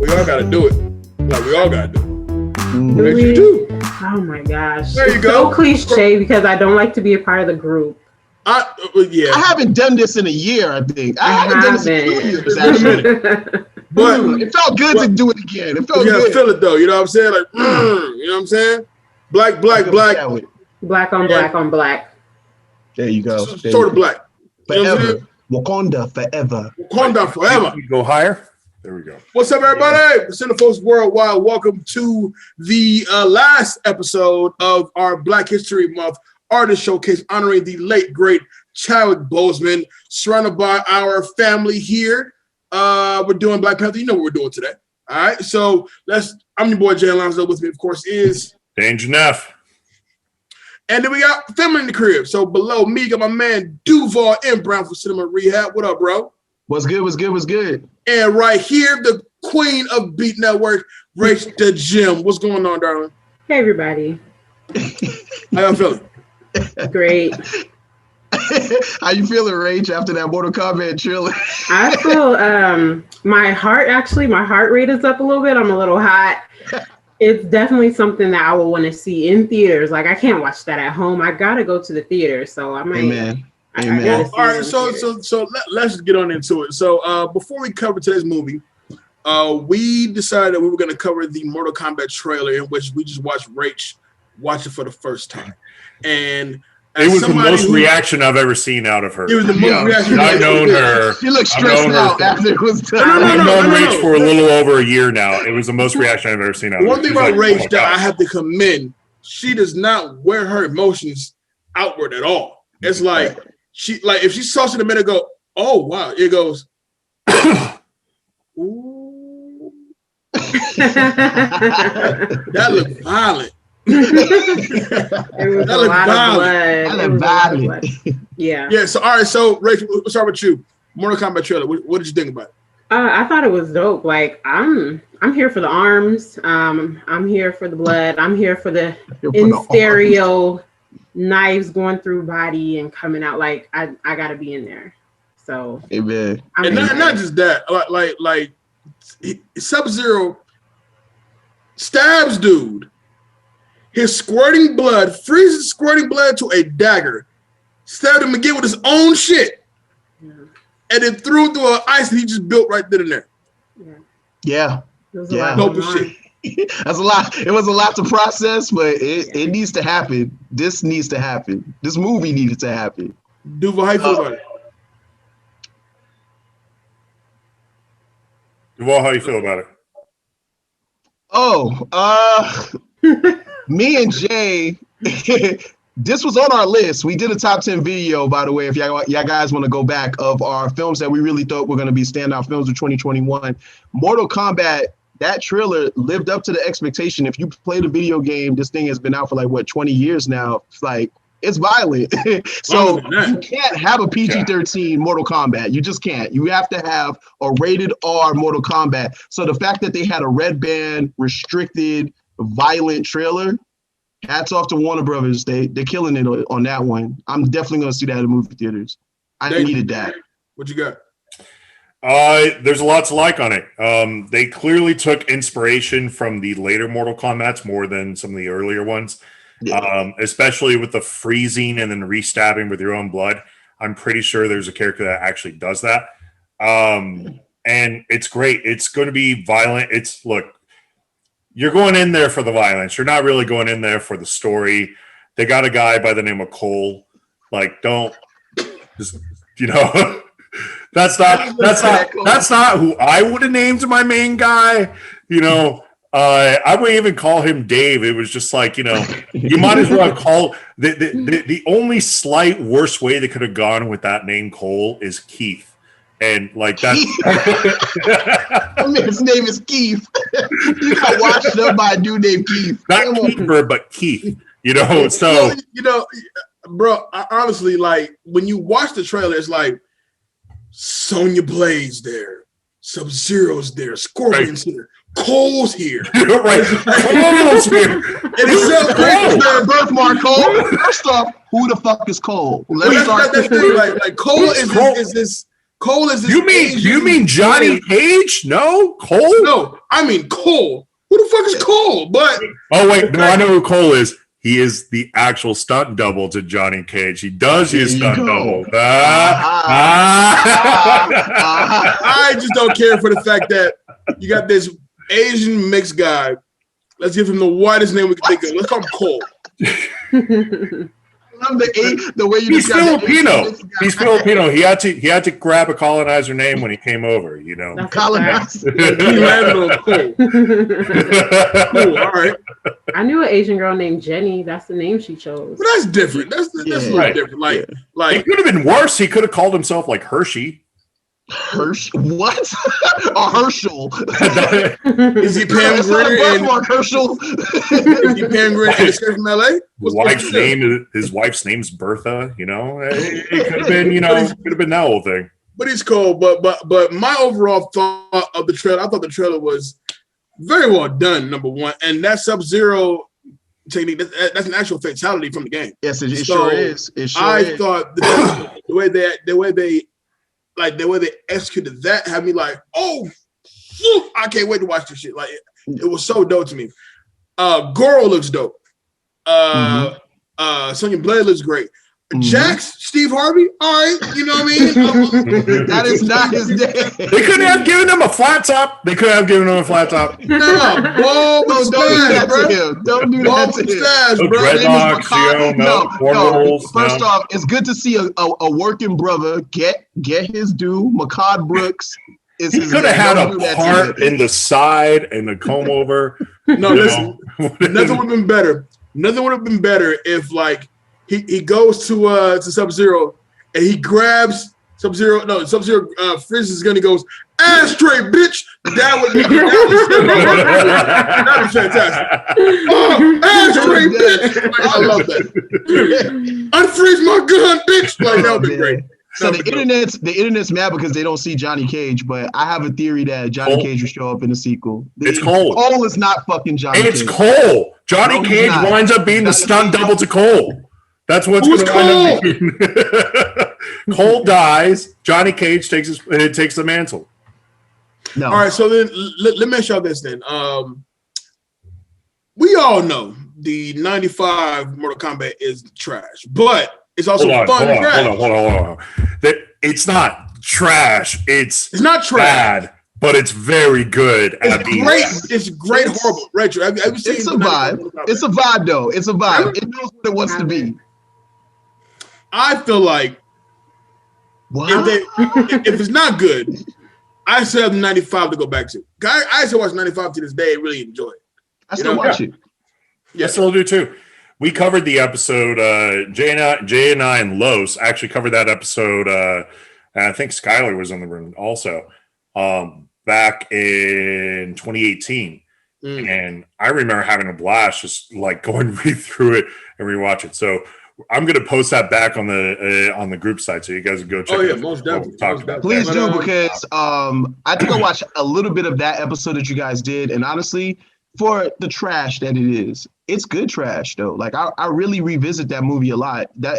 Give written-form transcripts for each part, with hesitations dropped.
We all gotta do it. Like we all gotta do it. Really? You do. Oh my gosh. There you it's go. So cliche because I don't like to be a part of the group. I haven't done this in a year, I think. I haven't done this in 2 years, actually. But it felt good to do it again. It felt good. Feel it though. You know what I'm saying? Like, you know what I'm saying? Black. Black on black on black. There you go. Sort of black. Forever. You know Wakanda forever. Wakanda forever. You go higher. There we go. What's up, everybody? Cinefolks Worldwide. Welcome to the last episode of our Black History Month Artist Showcase honoring the late, great Chadwick Boseman, surrounded by our family here. We're doing Black Panther. You know what we're doing today. All right. So I'm your boy, Jay Alonzo. With me, of course, is Danger Neff. And then we got family in the crib. So below me, got my man Duval and Brown for Cinema Rehab. What up, bro? What's good? And right here, the queen of Beat Network, Rach da Gem. What's going on, darling? Hey, everybody. How y'all feeling? Great. How you feeling, Rach, after that Mortal Kombat trailer? I feel my heart rate is up a little bit. I'm a little hot. It's definitely something that I will want to see in theaters. Like I can't watch that at home. I gotta go to the theater. So I might. Amen. All right, so let's just get on into it. So before we cover today's movie, we decided that we were going to cover the Mortal Kombat trailer, in which we just watched Rach watch it for the first time, and it was the most reaction I've ever seen out of her. It was the most reaction. I've known her. She looked stressed out after it was done. I've known Rach for a little over a year now. It was the most reaction I've ever seen out of her. One thing about Rach that I have to commend, she does not wear her emotions outward at all. It's like if she saw it a minute ago, oh wow, it goes. Ooh. That looked violent. It was a lot of blood. Yeah. Yeah. So all right. So Rachel, let's start with you. Mortal Kombat trailer. What did you think about it? I thought it was dope. Like I'm here for the arms. I'm here for the blood. I'm here for the stereo knives going through body and coming out. Like I gotta be in there. So amen. And not just that. Like Sub-Zero stabs dude. His squirting blood, freezes squirting blood to a dagger, stabbed him again with his own shit, and then threw it through an ice that he just built right then and there. Yeah. Dope as shit. That's a lot. It was a lot to process, but it needs to happen. This needs to happen. This movie needed to happen. Duval, how you feel about it? Duval, how you feel about it? Me and Jay, this was on our list. We did a top 10 video, by the way, if y'all guys want to go back, of our films that we really thought were going to be standout films of 2021. Mortal Kombat, that trailer lived up to the expectation. If you play the video game, this thing has been out for 20 years now. It's violent. So you can't have a PG-13 Mortal Kombat. You just can't. You have to have a rated R Mortal Kombat. So the fact that they had a red band, restricted, violent trailer, hats off to Warner Brothers. They're killing it on that one. I'm definitely going to see that in movie theaters. I needed that. What you got? There's a lot to like on it. They clearly took inspiration from the later Mortal Kombats more than some of the earlier ones. Yeah. Especially with the freezing and then restabbing with your own blood. I'm pretty sure there's a character that actually does that. And it's great. It's going to be violent. Look, you're going in there for the violence. You're not really going in there for the story. They got a guy by the name of Cole. Don't just, that's not who I would have named my main guy. I wouldn't even call him Dave. It was just you might as well call the only slight worse way they could have gone with that name Cole is Keith. And that's his name is Keith. You got washed up by a dude named Keith. Not Keeper, but Keith. Bro, honestly, when you watch the trailer, it's like Sonya Blade's there, Sub-Zero's there, Scorpion's here, Cole's here. Right. Cole's here. And it's so great. Their birthmark, Cole. First off, who the fuck is Cole? That's the thing. Cole is this. Cole is this You mean Johnny Cage? No, Cole. No, I mean Cole. Who the fuck is Cole? But wait, no, I know who Cole is. He is the actual stunt double to Johnny Cage. He does his stunt double. I just don't care for the fact that you got this Asian mixed guy. Let's give him the widest name we can think of. Let's call him Cole. The way you He's Filipino. He's Filipino. He had to grab a colonizer name when he came over. You know, colonizer. He landed on Cole. Cool. All right. I knew an Asian girl named Jenny. That's the name she chose. But that's different. That's a little different. Like it could have been worse. He could have called himself like Hershey. Hershey? What? Or Herschel? Is he Pam Grier and Herschel? Is he Pam Grier and Escape from LA? His wife's name's Bertha. You know, it could have been. You know, it could have been that whole thing. But he's cool. But my overall thought of the trailer, I thought the trailer was very well done. Number one, and that Sub-Zero technique, that's an actual fatality from the game. Yes, it sure is. I thought the way they executed that had me like, oh, I can't wait to watch this shit. Like it was so dope to me. Goro looks dope. Sonya Blade looks great. Jax, Steve Harvey, all right, you know what I mean? That is not his name. They couldn't have given him a flat top. No, don't do that to him. Don't do that to him. Dreadlocks, First off, it's good to see a working brother get his due. Makad Brooks is his could have had a part in the side and the comb over. No, listen, nothing would have been better. Nothing would have been better if like he goes to Sub-Zero and he grabs Sub-Zero. No, Sub-Zero freezes his gun. He goes, "Ashtray, bitch." That would be fantastic. Ashtray, bitch. Like, I love that. Unfreeze my gun, bitch. Like that would be great. So the internet's mad because they don't see Johnny Cage, but I have a theory that Johnny Cage will show up in the sequel. It's Cole. Cole is not fucking Johnny Cage. It's Cole. Johnny Cage winds up being the stunt double to Cole. That's what's going to wind up being. Cole dies. Johnny Cage takes the mantle. No. All right, so then let me ask y'all this then. We all know the 95 Mortal Kombat is trash, but it's also fun and trash. Hold on. It's not trash. It's not trash. Bad, but it's very good. It's great. Horrible. Rachel, have you seen it's a vibe. It's a vibe, though. It's a vibe. It knows what it wants to be. I feel like if it's not good, I still have 95 to go back to. I still watch 95 to this day and really enjoy it. I still watch it. Yeah, I still do too. We covered the episode. Jay and I and Los actually covered that episode. And I think Skylar was in the room also back in 2018. And I remember having a blast just like going read through it and rewatch it. So I'm going to post that back on the group site so you guys can go check it out. Most definitely. Please do, because I think I watched a little bit of that episode that you guys did, and honestly, for the trash that it is, it's good trash though. Like I really revisit that movie a lot. That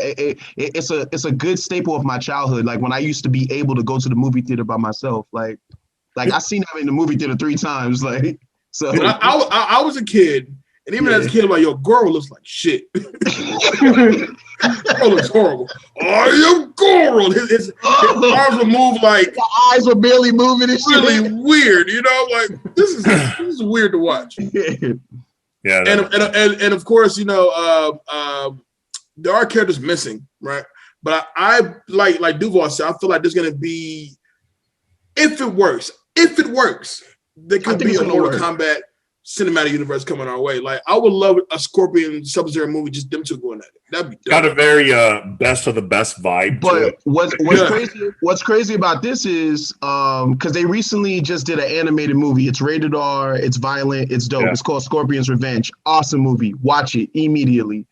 it's a good staple of my childhood. Like when I used to be able to go to the movie theater by myself. Like I seen that in the movie theater 3 times. Like so. I was a kid. And even as a kid, I'm like, yo, Goro looks like shit. Goro looks horrible. I am Goro. His arms would move like the eyes were barely moving and shit. Really weird, you know? Like this is weird to watch. Yeah. And of course, you know, there are characters missing, right? But I like Duval said, I feel like there's gonna be, if it works, there could be a Mortal Kombat cinematic universe coming our way. Like I would love a Scorpion Sub-Zero movie, just them two going at it. That'd be dope. Got a very best of the best vibe. But what's crazy about this is because they recently just did an animated movie. It's rated R, it's violent, it's dope. It's called Scorpion's Revenge. Awesome movie. Watch it immediately.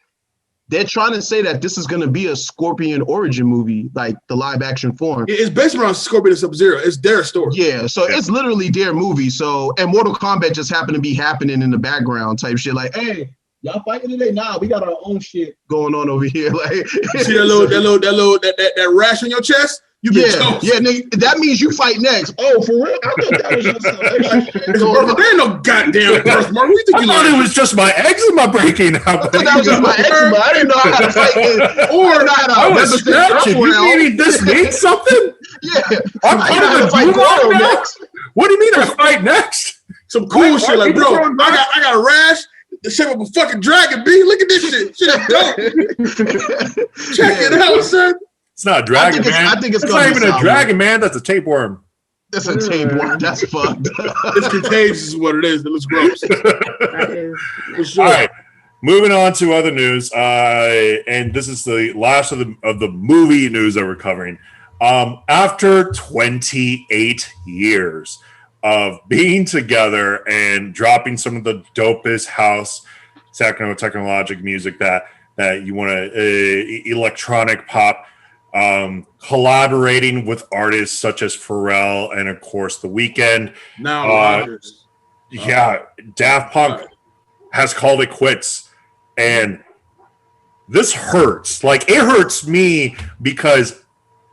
They're trying to say that this is going to be a Scorpion origin movie, like the live action form. It's based around Scorpion and Sub-Zero. It's their story. Yeah, so it's literally their movie. So, and Mortal Kombat just happened to be happening in the background type shit. Like, hey, y'all fighting today? Nah, we got our own shit going on over here. Like, you see that rash on your chest? You get toast. Yeah, nigga, that means you fight next. Oh, for real? I thought that was just some extra shit There going on. ain't no goddamn birthmark. What do you think I you thought like? it was just my eczema breaking out. I thought that was just my eczema. I didn't know how to fight it. Or not I was scratching. You mean this means something? Yeah. I'm I part know how of to the fight Duval Goro now? next. What do you mean I fight next? Some cool shit like, bro, people I got a rash. The shape of a fucking dragon, B. Look at this shit. Shit is dope. Check it out, son. It's not a dragon, man. I think it's not gonna be even a solid. dragon, man. That's a tapeworm. That's a tapeworm. That's fucked. It's contagious is what it is. It looks gross. That is. For sure. All right. Moving on to other news, and this is the last of the movie news that we're covering. After 28 years of being together and dropping some of the dopest house technologic music that you want to electronic pop, collaborating with artists such as Pharrell and of course The Weeknd. Now, Rodgers. Yeah, Daft Punk has called it quits, and this hurts. Like, it hurts me because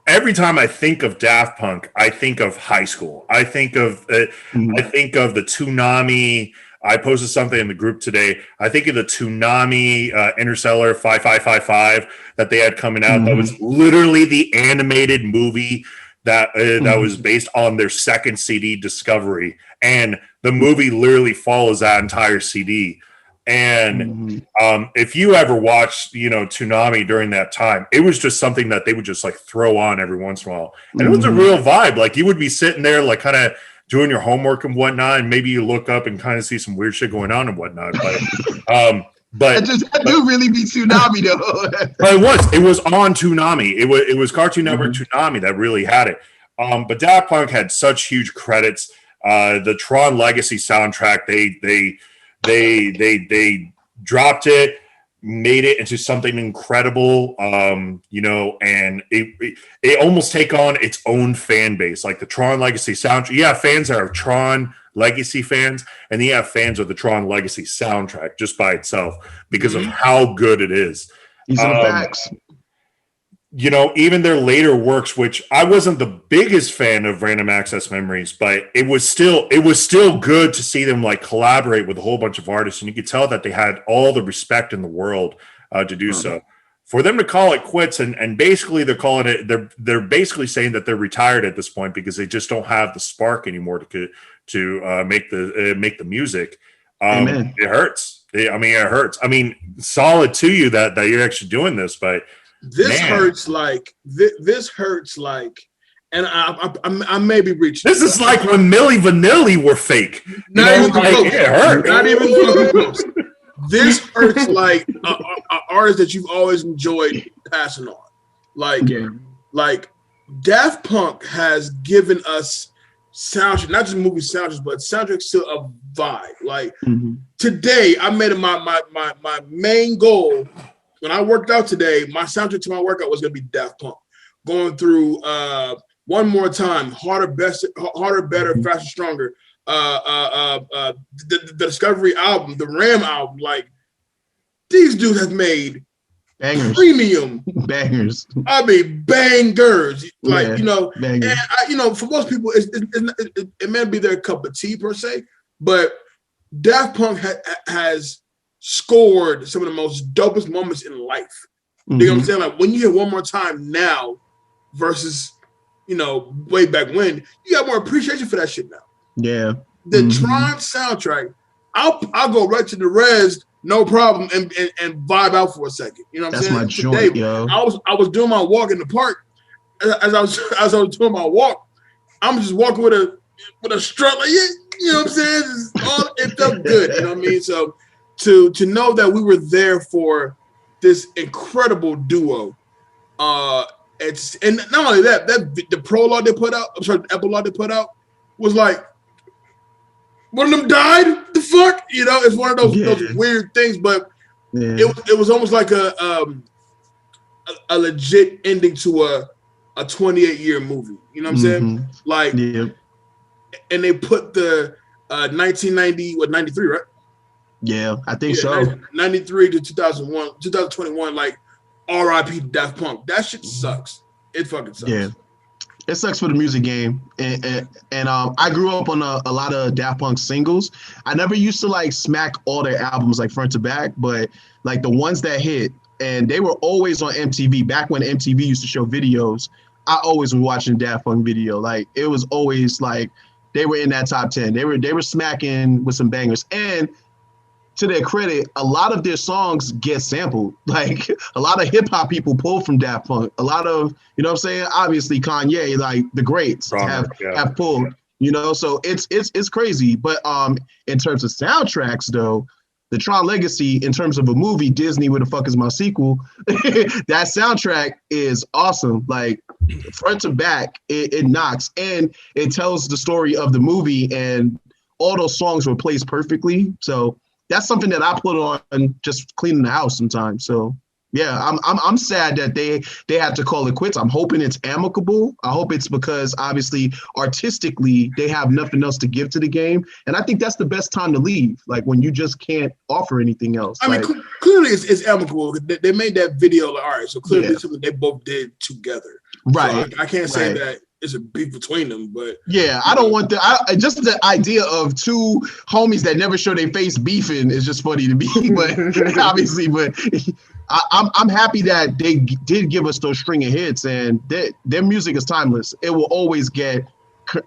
every time I think of Daft Punk, I think of high school. I think of the Toonami. I posted something in the group today. I think of the Toonami Interstellar 5555 that they had coming out. That was literally the animated movie that was based on their second CD, Discovery, and the movie literally follows that entire CD. And if you ever watched, Toonami during that time, it was just something that they would just like throw on every once in a while, and it was a real vibe. Like, you would be sitting there, like, kind of doing your homework and whatnot, and maybe you look up and kind of see some weird shit going on and whatnot. But that do really be Toonami though. but it was on Toonami. It was Cartoon Network Toonami that really had it. But Daft Punk had such huge credits. The Tron Legacy soundtrack, they dropped it, made it into something incredible, and it almost take on its own fan base. Like the Tron Legacy soundtrack, you have fans that are Tron Legacy fans, and you have fans of the Tron Legacy soundtrack just by itself because of how good it is. These are the facts. Even their later works, which I wasn't the biggest fan of Random Access Memories, but it was still good to see them like collaborate with a whole bunch of artists, and you could tell that they had all the respect in the world to do so. For them to call it quits, and basically they're calling it, they're basically saying that they're retired at this point because they just don't have the spark anymore to make the music. Amen. It hurts. It hurts. Solid to you that you're actually doing this, but. This hurts like, and I may be reaching. This is like when Milli Vanilli were fake. Not even close. It hurt. Not even close. This hurts like an artist that you've always enjoyed passing on. Like Daft Punk has given us soundtrack, not just movie soundtracks, but soundtracks to a vibe. Like today, I made it my main goal. When I worked out today, my soundtrack to my workout was going to be Daft Punk. Going through One More Time, Harder, Better, Faster, Stronger, the Discovery album, the Ram album. Like, these dudes have made bangers, premium bangers. Bangers. Like, bangers. And for most people, it may be their cup of tea per se, but Daft Punk has scored some of the most dopest moments in life. You know what I'm saying? Like, when you hear One More Time now versus, way back when, you got more appreciation for that shit now. Yeah. The Tron soundtrack, I'll go right to the res, no problem, and vibe out for a second. You know what I'm saying? That's my joint, yo. I was doing my walk in the park. As I was doing my walk, I'm just walking with a strut, like, you know what I'm saying? It felt good. You know what I mean? So to know that we were there for this incredible duo, and not only that the prologue they put out, the epilogue they put out was like, one of them died. The fuck, it's one of those weird things, but it was almost like a legit ending to a 28-year movie. You know what I'm saying? Like, and they put the 93, right? Yeah, I think so. 93 to 2021, like, R.I.P. Daft Punk. That shit sucks. It fucking sucks. Yeah. It sucks for the music game, and I grew up on a lot of Daft Punk singles. I never used to like smack all their albums like front to back, but like the ones that hit, and they were always on MTV. Back when MTV used to show videos, I always was watching Daft Punk video. Like it was always like they were in that top 10. They were smacking with some bangers, and to their credit, a lot of their songs get sampled. Like a lot of hip hop people pull from Daft Punk. A lot of, you know what I'm saying? Obviously Kanye, like the greats have pulled, you know, so it's crazy. But in terms of soundtracks though, the Tron Legacy, in terms of a movie, Disney, where the fuck is my sequel? That soundtrack is awesome. Like front to back, it knocks, and it tells the story of the movie, and all those songs were placed perfectly. So that's something that I put on just cleaning the house sometimes. So yeah, I'm sad that they have to call it quits. I'm hoping it's amicable. I hope it's because obviously artistically they have nothing else to give to the game, and I think that's the best time to leave. Like when you just can't offer anything else. I mean, clearly it's amicable. They made that video. Like, all right, so clearly it's something they both did together. Right. So I can't say that it's a beef between them, but yeah, I don't want just the idea of two homies that never show their face beefing is just funny to me. But obviously, I'm happy that they did give us those string of hits, and their music is timeless. It will always get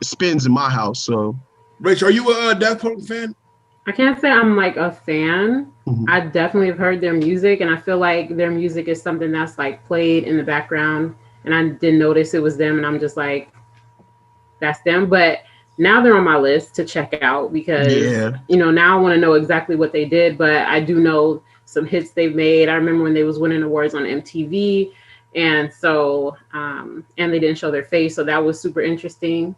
spins in my house. So, Rach, are you a Daft Punk fan? I can't say I'm like a fan. Mhm. I definitely have heard their music, and I feel like their music is something that's like played in the background, and I didn't notice it was them, and I'm just like, that's them. But now they're on my list to check out because, you know, now I want to know exactly what they did, but I do know some hits they've made. I remember when they was winning awards on MTV, and so, and they didn't show their face, so that was super interesting.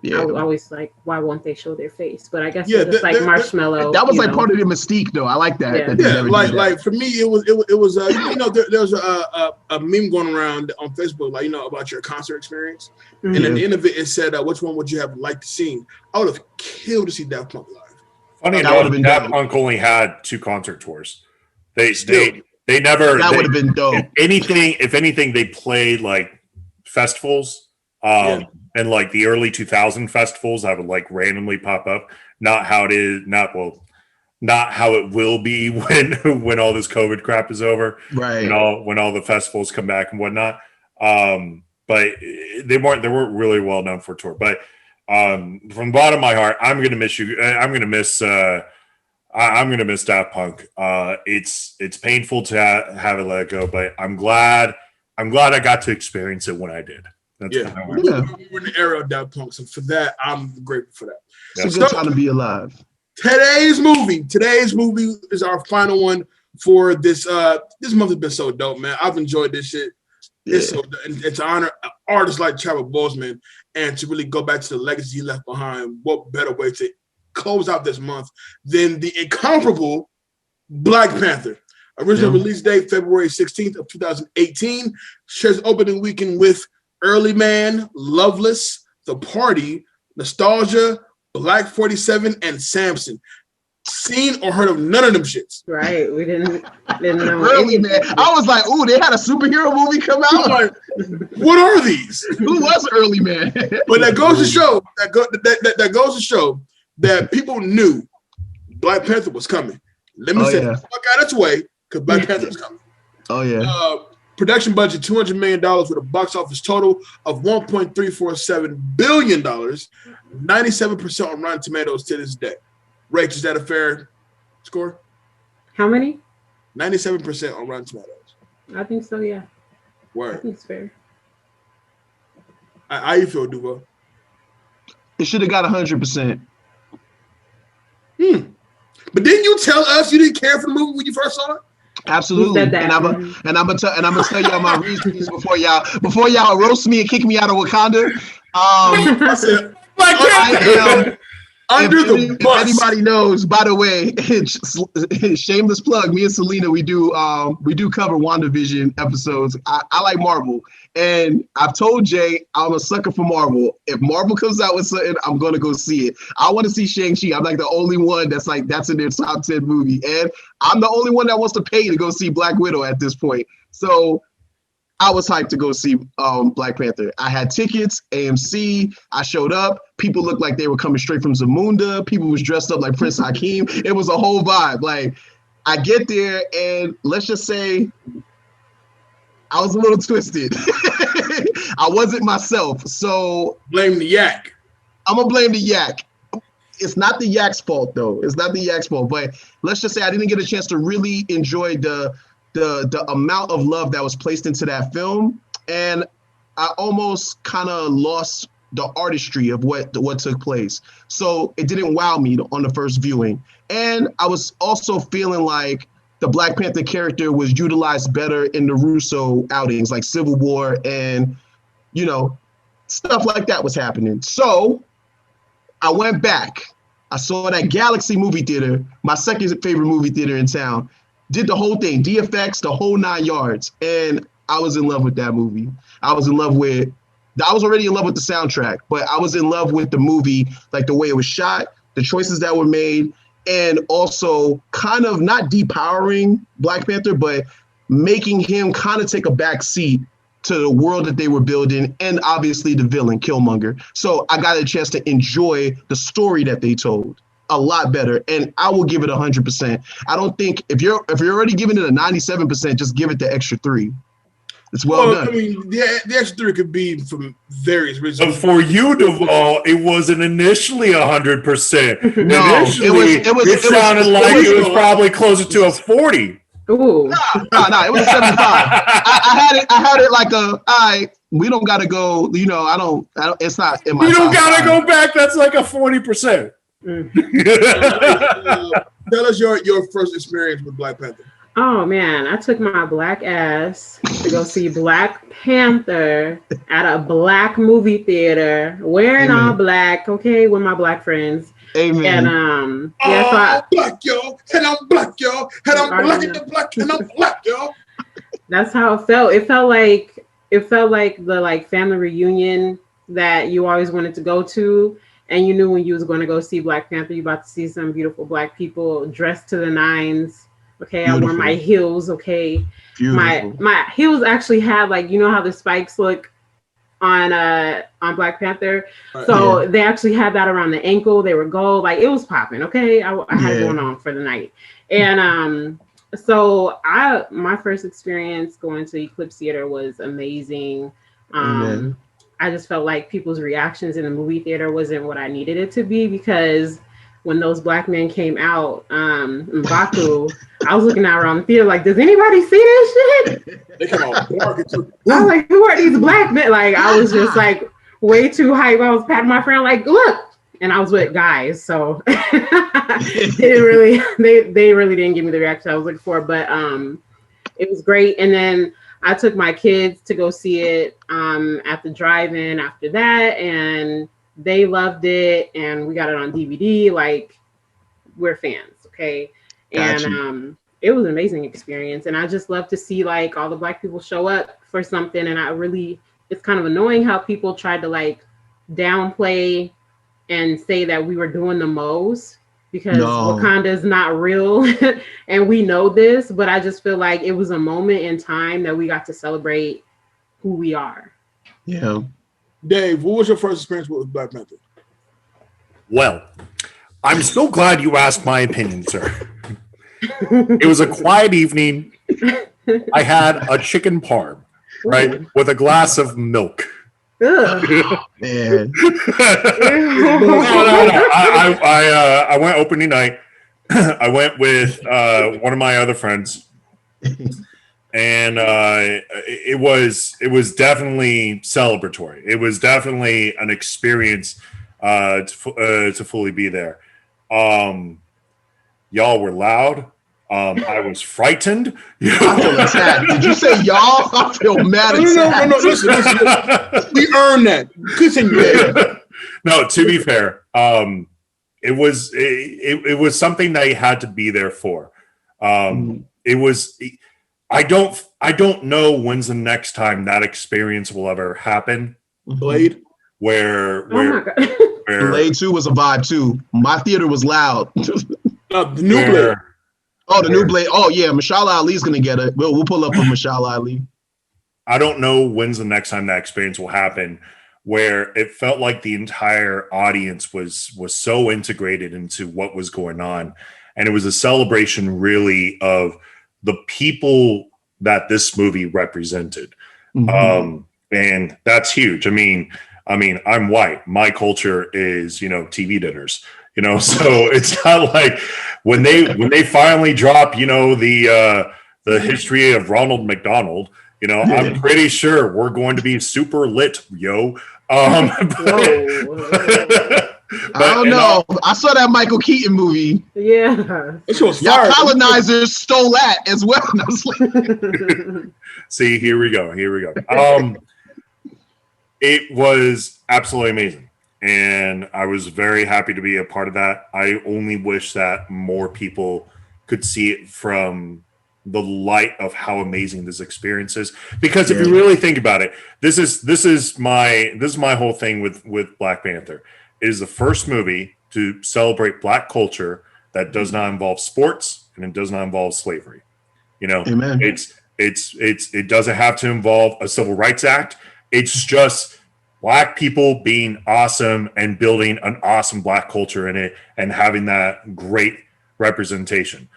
Yeah. I was always like, why won't they show their face? But I guess it's just like Marshmallow. That was like part of the mystique, though. I like that. Yeah, like for me, it was you know, there was a meme going around on Facebook, like, you know, about your concert experience, and at the end of it, it said, which one would you have liked to see? I would have killed to see Daft Punk live. Funny enough, Daft Punk only had 2 concert tours. They never. That would have been dope. If anything, they played like festivals. And like the early 2000 festivals that would like randomly pop up. Not how it will be when all this COVID crap is over. Right. You know, when all the festivals come back and whatnot. But they weren't really well known for tour. But from the bottom of my heart, I'm gonna miss you. I'm gonna miss Daft Punk. It's painful to have it let go, but I'm glad I got to experience it when I did. We're in the era of Daft Punk, so for that, I'm grateful for that. It's a good time to be alive. Today's movie is our final one for this. This month has been so dope, man. I've enjoyed this shit. Yeah. It's to honor artists like Chadwick Boseman and to really go back to the legacy he left behind. What better way to close out this month than the incomparable Black Panther? Original release date February 16th of 2018. Shares opening weekend with Early Man, Loveless, The Party, Nostalgia, Black 47, and Samson. Seen or heard of none of them shits. Right. We didn't know. Early Man. I was like, ooh, they had a superhero movie come out. Like, what are these? Who was Early Man? But that goes to show that people knew Black Panther was coming. Let me say the fuck out of its way, because Black Panther was coming. Oh yeah. Production budget $200 million with a box office total of $1.347 billion, 97% on Rotten Tomatoes to this day. Rach, is that a fair score? How many? 97% on Rotten Tomatoes. I think so, yeah. Word. I think it's fair. How you feel, Duval? It should have got 100%. But didn't you tell us you didn't care for the movie when you first saw it? Absolutely, and I'm gonna tell y'all my reasons before y'all roast me and kick me out of Wakanda. I said, under the bus. If anybody knows, by the way, shameless plug. Me and Selena, we do cover WandaVision episodes. I like Marvel, and I've told Jay I'm a sucker for Marvel. If Marvel comes out with something, I'm gonna go see it. I want to see Shang-Chi. I'm like the only one that's in their top 10 movie, and I'm the only one that wants to pay to go see Black Widow at this point. So I was hyped to go see Black Panther. I had tickets, AMC. I showed up. People looked like they were coming straight from Zamunda. People was dressed up like Prince Hakeem. It was a whole vibe. Like, I get there, and let's just say I was a little twisted. I wasn't myself. So blame the yak. I'm gonna blame the yak. It's not the yak's fault, though. It's not the yak's fault. But let's just say I didn't get a chance to really enjoy the amount of love that was placed into that film, and I almost kind of lost the artistry of what took place. So it didn't wow me on the first viewing, and I was also feeling like the Black Panther character was utilized better in the Russo outings, like Civil War, and stuff like that was happening. So I went back. I saw that Galaxy movie theater, my second favorite movie theater in town. Did the whole thing, DFX, the whole 9 yards. And I was in love with that movie. I was already in love with the soundtrack, but I was in love with the movie, like the way it was shot, the choices that were made, and also kind of not depowering Black Panther, but making him kind of take a back seat to the world that they were building, and obviously the villain, Killmonger. So I got a chance to enjoy the story that they told a lot better, and I will give it 100%. I don't think if you're already giving it a 97%, just give it the extra 3. It's well done. I mean, the extra 3 could be from various reasons. So for you, Duval, it wasn't initially 100%. No, initially, it sounded like it was probably closer to a 40. Ooh. No, it was a 75. I had it like all right, we don't got to go, I don't, it's not in my. You don't got to go back. That's like a 40%. Tell us your first experience with Black Panther. Oh man, I took my black ass to go see Black Panther at a black movie theater, wearing all black, okay, with my black friends. Amen. And I'm black, yo, and I'm black, yo, and I'm black and I'm black and I'm black, yo. That's how it felt. It felt like the family reunion that you always wanted to go to. And you knew when you was going to go see Black Panther, you about to see some beautiful black people dressed to the nines. Okay, beautiful. I wore my heels. Okay, beautiful. my heels actually had how the spikes look on Black Panther. So they actually had that around the ankle. They were gold. Like, it was popping. Okay, I had it going on for the night. And so my first experience going to Eclipse Theater was amazing. I just felt like people's reactions in the movie theater wasn't what I needed it to be, because when those black men came out, M'Baku, I was looking out around the theater like, does anybody see this shit? They come out barking too. I was like, who are these black men? Like, I was just like way too hype. I was patting my friend like, look. And I was with guys, so they really didn't give me the reaction I was looking for. But it was great. And then I took my kids to go see it at the drive-in after that, and they loved it, and we got it on DVD. Like, we're fans, okay? Gotcha. And it was an amazing experience, and I just love to see like all the black people show up for something. And it's kind of annoying how people tried to like downplay and say that we were doing the most, because Wakanda is not real and we know this, but I just feel like it was a moment in time that we got to celebrate who we are. Yeah. Dave, what was your first experience with Black Panther? Well, I'm so glad you asked my opinion, sir. It was a quiet evening. I had a chicken parm, right, with a glass of milk. Ugh. Man. I went opening night. I went with one of my other friends, and it was definitely celebratory. It was definitely an experience to fully be there. Y'all were loud. I was frightened. I feel attacked. Did you say y'all? I feel mad attacked. No. Listen. We earned that. Continue. No, to be fair, it was something that you had to be there for. It was. I don't know when's the next time that experience will ever happen. Blade. Where Blade 2 was a vibe too. My theater was loud. The new Blade. Oh, the new Blade. Oh, yeah. Mashallah Ali's going to get it. We'll pull up with Mashallah Ali. I don't know when's the next time that experience will happen, where it felt like the entire audience was so integrated into what was going on, and it was a celebration really of the people that this movie represented. And that's huge. I mean, I'm white. My culture is, TV dinners, so it's not like when they finally drop, the history of Ronald McDonald, I'm pretty sure we're going to be super lit, yo. I don't know. I saw that Michael Keaton movie. Yeah. Y'all colonizers stole that as well. I was like, see, here we go. It was absolutely amazing. And I was very happy to be a part of that. I only wish that more people could see it from the light of how amazing this experience is. Because if you really think about it, this is my whole thing with Black Panther. It is the first movie to celebrate Black culture that does not involve sports and it does not involve slavery. Amen. It doesn't have to involve a civil rights act. It's just Black people being awesome and building an awesome Black culture in it and having that great representation.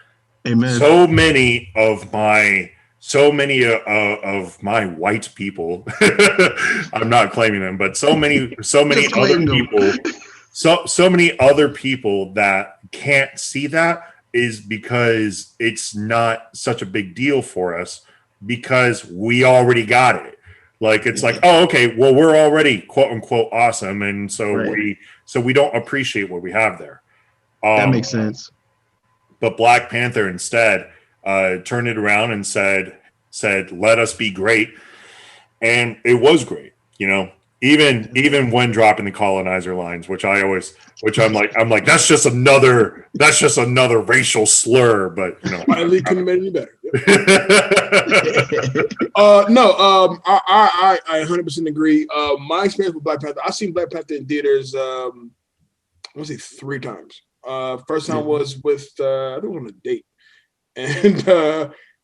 Amen. So many of my white people, I'm not claiming them, but so many other people, so many other people that can't see that is because it's not such a big deal for us because we already got it. Like, it's like, oh, okay, well, we're already quote unquote awesome. And so we don't appreciate what we have there. That makes sense. But Black Panther instead turned it around and said, let us be great. And it was great, even when dropping the colonizer lines, which I'm like, that's just another racial slur, but finally couldn't have made any better. I 100% agree. My experience with Black Panther, I've seen Black Panther in theaters, I want to say 3 times. First time was with I think it was on a date, and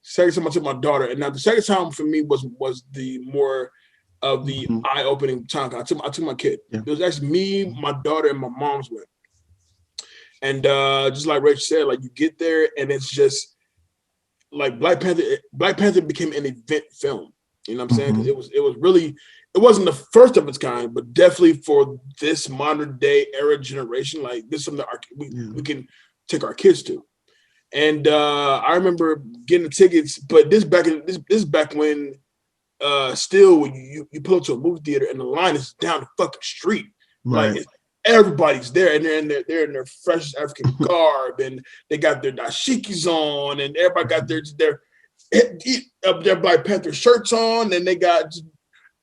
second time I took my daughter. And now the second time for me was the more of the eye-opening time. I took my kid. It was actually me, my daughter, and my mom's went. And just like Rach said, like you get there and it's just like Black Panther became an event film. You know what I'm saying? 'Cause it was really. It wasn't the first of its kind, but definitely for this modern day era generation, like this is something that we can take our kids to. And I remember getting the tickets, but this is back when still when you pull up to a movie theater and the line is down the fucking street, like everybody's there and they're in their freshest African garb and they got their dashikis on and everybody got their Black Panther shirts on and they got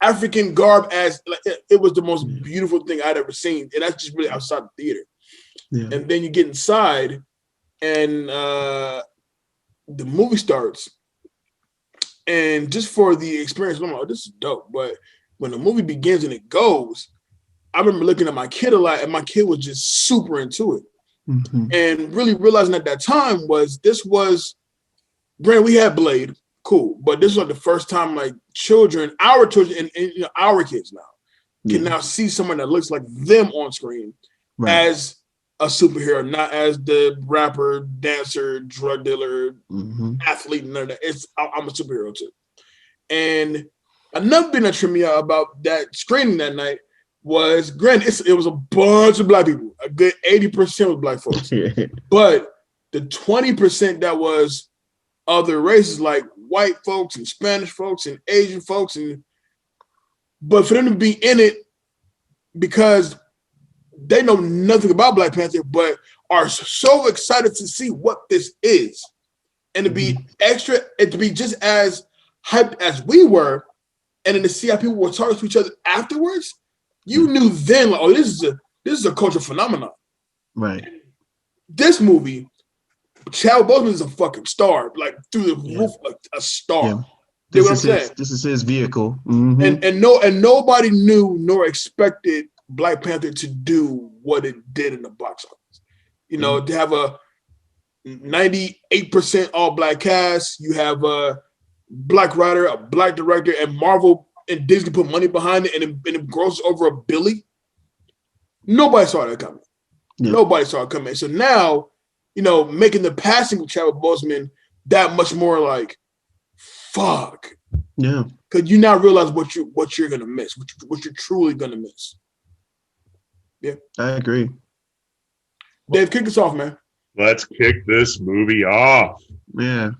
African garb as like it was the most beautiful thing I'd ever seen, and that's just really outside the theater. And then you get inside, and the movie starts, and just for the experience, I'm like, oh, this is dope. But when the movie begins and it goes, I remember looking at my kid a lot, and my kid was just super into it, and really realizing at that time granted, we had Blade. Cool, but this was like the first time like our children and our kids now can now see someone that looks like them on screen as a superhero, not as the rapper, dancer, drug dealer, athlete. None of that. I'm a superhero too. And another thing that tripped me out about that screening that night was, granted, it was a bunch of Black people. A good 80% was Black folks, but the 20% that was other races like white folks and Spanish folks and Asian folks, but for them to be in it because they know nothing about Black Panther, but are so excited to see what this is, and to be extra, and to be just as hyped as we were, and then to see how people were talking to each other afterwards, you knew then, like, oh, this is a cultural phenomenon. Right. This movie, Chadwick Boseman is a fucking star, like through the roof, like a star. Yeah. You know what I'm saying? This is his vehicle, and nobody knew nor expected Black Panther to do what it did in the box office. To have a 98% all Black cast, you have black writer, a black director, and Marvel and Disney put money behind it, and it grosses over $1 billion. Nobody saw that coming. Yeah. Nobody saw it coming. So now, making the passing of Chadwick Boseman that much more like, fuck. Yeah. Because you now realize what you're gonna miss, what you're truly gonna miss. Yeah. I agree. Dave, kick us off, man. Let's kick this movie off. Yeah.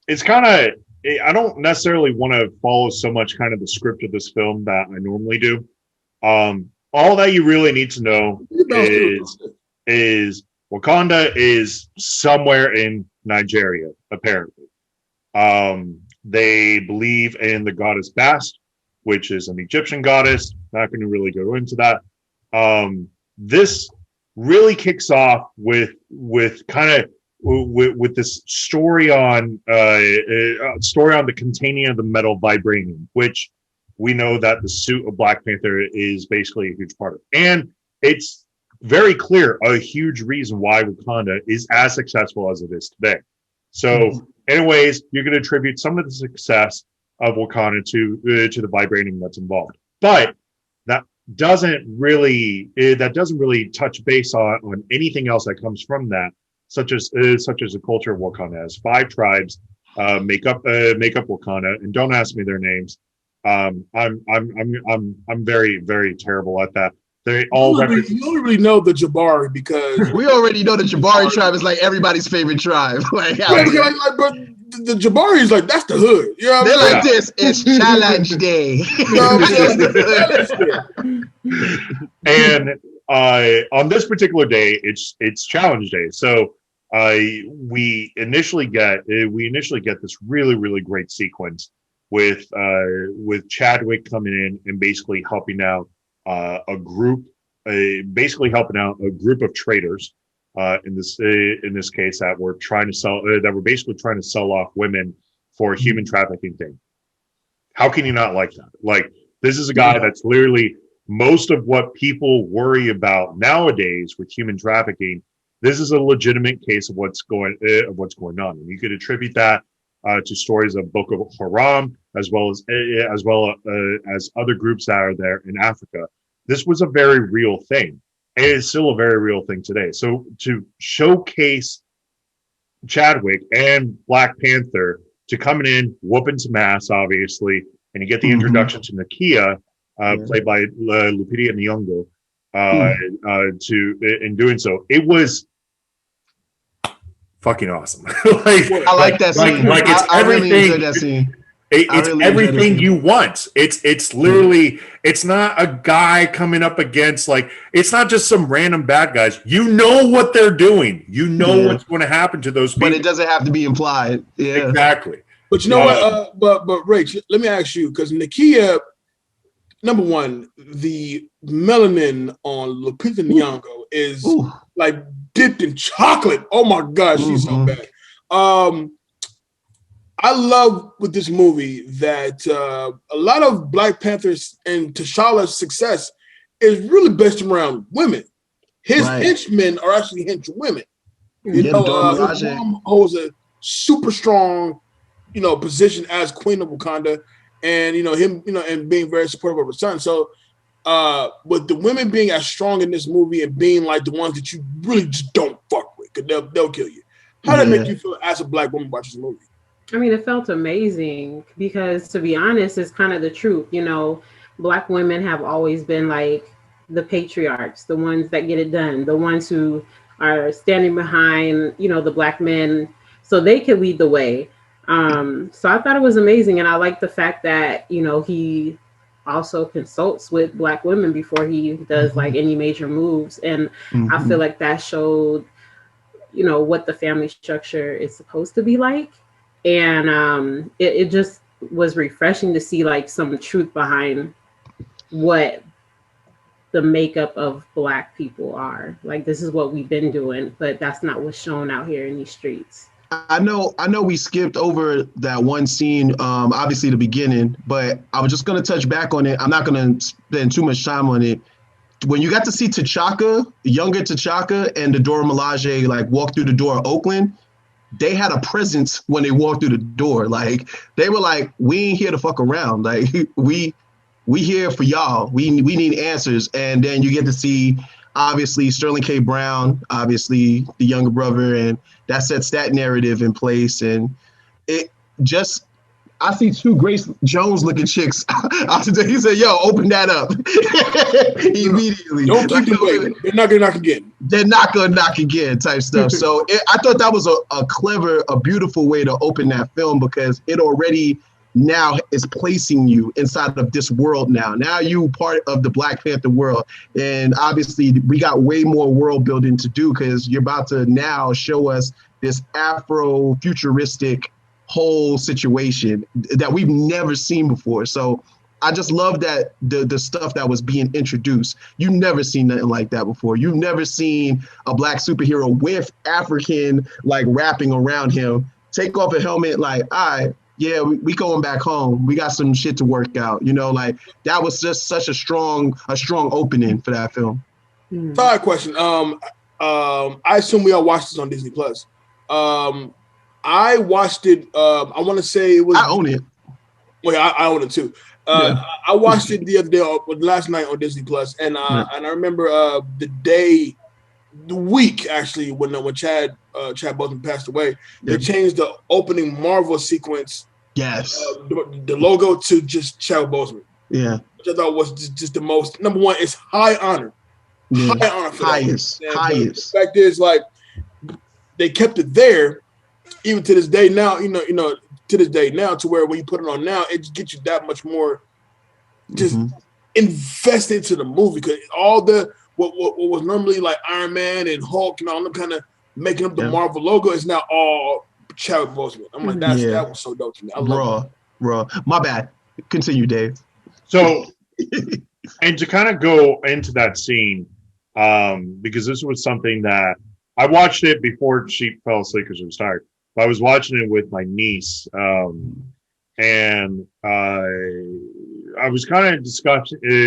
It's kind of, I don't necessarily want to follow so much kind of the script of this film that I normally do. All that you really need to know is Wakanda is somewhere in Nigeria, apparently. They believe in the goddess Bast, which is an Egyptian goddess. Not going to really go into that. This really kicks off with this story on the containing of the metal vibranium, which we know that the suit of Black Panther is basically a huge part of. And it's very clear a huge reason why Wakanda is as successful as it is today. So anyways, you can attribute some of the success of Wakanda to the vibranium that's involved. But that doesn't really touch base on anything else that comes from that, such as the culture of Wakanda. As 5 tribes make up Wakanda, and don't ask me their names. I'm very, very terrible at that. They all you only really know the Jabari because we already know the Jabari tribe is like everybody's favorite tribe. But the Jabari is like, that's the hood. You know what They're like this. It's challenge day. And on this particular day, it's challenge day. So we initially get this really, really great sequence with Chadwick coming in and basically helping out a group of traders in this case that were basically trying to sell off women for a human trafficking thing. How can you not like that? Like, this is a guy that's literally most of what people worry about nowadays with human trafficking. This is a legitimate case of what's going on, and you could attribute that to stories of Boko Haram as well as other groups that are there in Africa. This was a very real thing. And it is still a very real thing today. So to showcase Chadwick and Black Panther to coming in, whooping some ass, obviously, and you get the introduction to Nakia, played by Lupita Nyong'o, in doing so, it was fucking awesome. I like that scene. I really enjoyed that scene. It's everything you want. It's literally, it's not a guy coming up against, it's not just some random bad guys. You know what they're doing. You know what's going to happen to those people. But it doesn't have to be implied. Yeah, exactly. But you know what? But Rach, let me ask you, because Nakia, number one, the melanin on Lupita Nyong'o is like dipped in chocolate. Oh my gosh, she's so bad. I love with this movie that a lot of Black Panther's and T'Challa's success is really based around women. His henchmen are actually henchwomen. His mom holds a super strong, position as Queen of Wakanda, and him, and being very supportive of her son. So, with the women being as strong in this movie and being like the ones that you really just don't fuck with, because they'll kill you. How did that make you feel as a Black woman watching this movie? I mean, it felt amazing because, to be honest, it's kind of the truth. Black women have always been like the patriarchs, the ones that get it done, the ones who are standing behind, the Black men, so they could lead the way. So I thought it was amazing. And I like the fact that, he also consults with Black women before he does like any major moves. And I feel like that showed, what the family structure is supposed to be like. And it just was refreshing to see like some truth behind what the makeup of Black people are. Like, this is what we've been doing, but that's not what's shown out here in these streets. I know we skipped over that one scene, obviously the beginning, but I was just going to touch back on it. I'm not going to spend too much time on it. When you got to see T'Chaka, younger T'Chaka, and the Dora Milaje like walk through the door of Oakland, they had a presence when they walked through the door. Like they were like, we ain't here to fuck around. Like we here for y'all. We need answers. And then you get to see obviously Sterling K. Brown, obviously the younger brother, and that sets that narrative in place. And it just, I see two Grace Jones looking chicks. He said, yo, open that up. Immediately. Don't keep them waiting. They're not going to knock again. They're not going to knock again type stuff. So I thought that was a clever, a beautiful way to open that film, because it already now is placing you inside of this world now. Now you part of the Black Panther world. And obviously we got way more world building to do, because you're about to now show us this Afro-futuristic whole situation that we've never seen before. So I just love that the stuff that was being introduced. You've never seen nothing like that before. You've never seen a Black superhero with African like wrapping around him, take off a helmet, like, all right, yeah, we going back home. We got some shit to work out. You know, like that was just such a strong opening for that film. Side question. I assume we all watched this on Disney Plus. I watched it. I want to say it was. I own it. Wait, I own it too. I watched it the other day, last night on Disney Plus, and I remember the week actually when Chad Boseman passed away. They changed the opening Marvel sequence. Yes. The logo to just Chadwick Boseman. Yeah. Which I thought was just the most. Number one, it's high honor. Yeah. High honor for highest. The fact is, like, they kept it there. Even to this day now, to this day now, to where when you put it on now, it just gets you that much more just invested into the movie, because all the what was normally like Iron Man and Hulk and all them kind of making up the Marvel logo is now all Chadwick Boseman. I'm like, that was so dope to me. I love it. Raw. My bad. Continue, Dave. So, and to kind of go into that scene, because this was something that I watched it before she fell asleep because she was tired. I was watching it with my niece, and I was kind of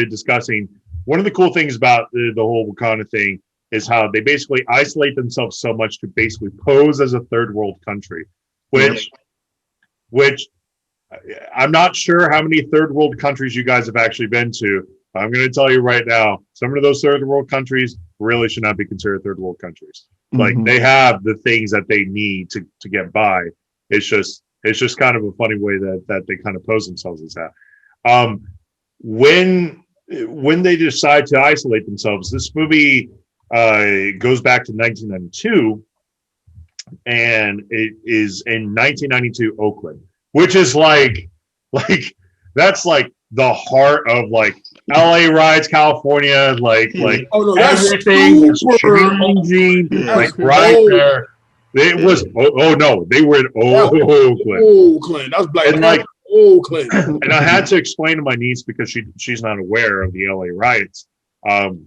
discussing one of the cool things about the whole Wakanda thing is how they basically isolate themselves so much to basically pose as a third world country, which I'm not sure how many third world countries you guys have actually been to. I'm going to tell you right now, some of those third world countries really should not be considered third world countries. Like they have the things that they need to get by. It's just kind of a funny way that they kind of pose themselves as that. When they decide to isolate themselves, this movie goes back to 1992, and it is in 1992 Oakland, which is like that's like the heart of like LA riots, California, like everything was changing, like right there. It was no, they were in Oakland. That was Black and Panther. Oakland. And I had to explain to my niece, because she's not aware of the LA riots,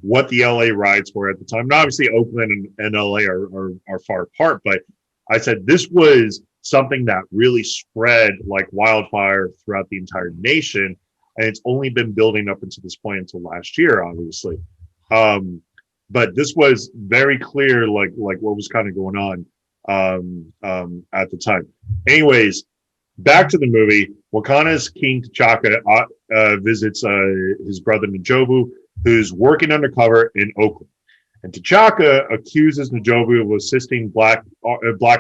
what the LA riots were at the time. And obviously Oakland and LA are far apart, but I said this was something that really spread like wildfire throughout the entire nation. And it's only been building up until this point until last year, obviously. But this was very clear, like what was kind of going on at the time. Anyways, back to the movie. Wakanda's King T'Chaka visits his brother N'Jobu, who's working undercover in Oakland. And T'Chaka accuses N'Jobu of assisting black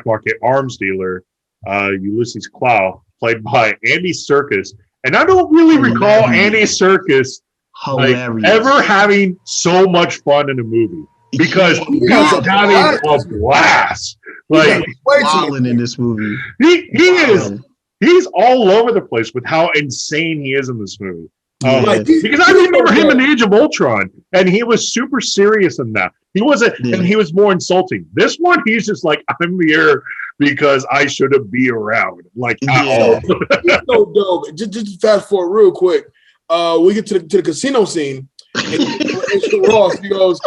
market arms dealer Ulysses Klaue, played by Andy Serkis. And I don't really recall Andy Serkis ever having so much fun in a movie, because he's having a blast. Like wilding in this movie. He's all over the place with how insane he is in this movie. Because I remember him in Age of Ultron, and he was super serious in that. He wasn't, and he was more insulting. This one, he's just like, I'm here because I shouldn't be around. Like, He's so dope. Just fast forward real quick. We get to the casino scene, and Ross, he goes,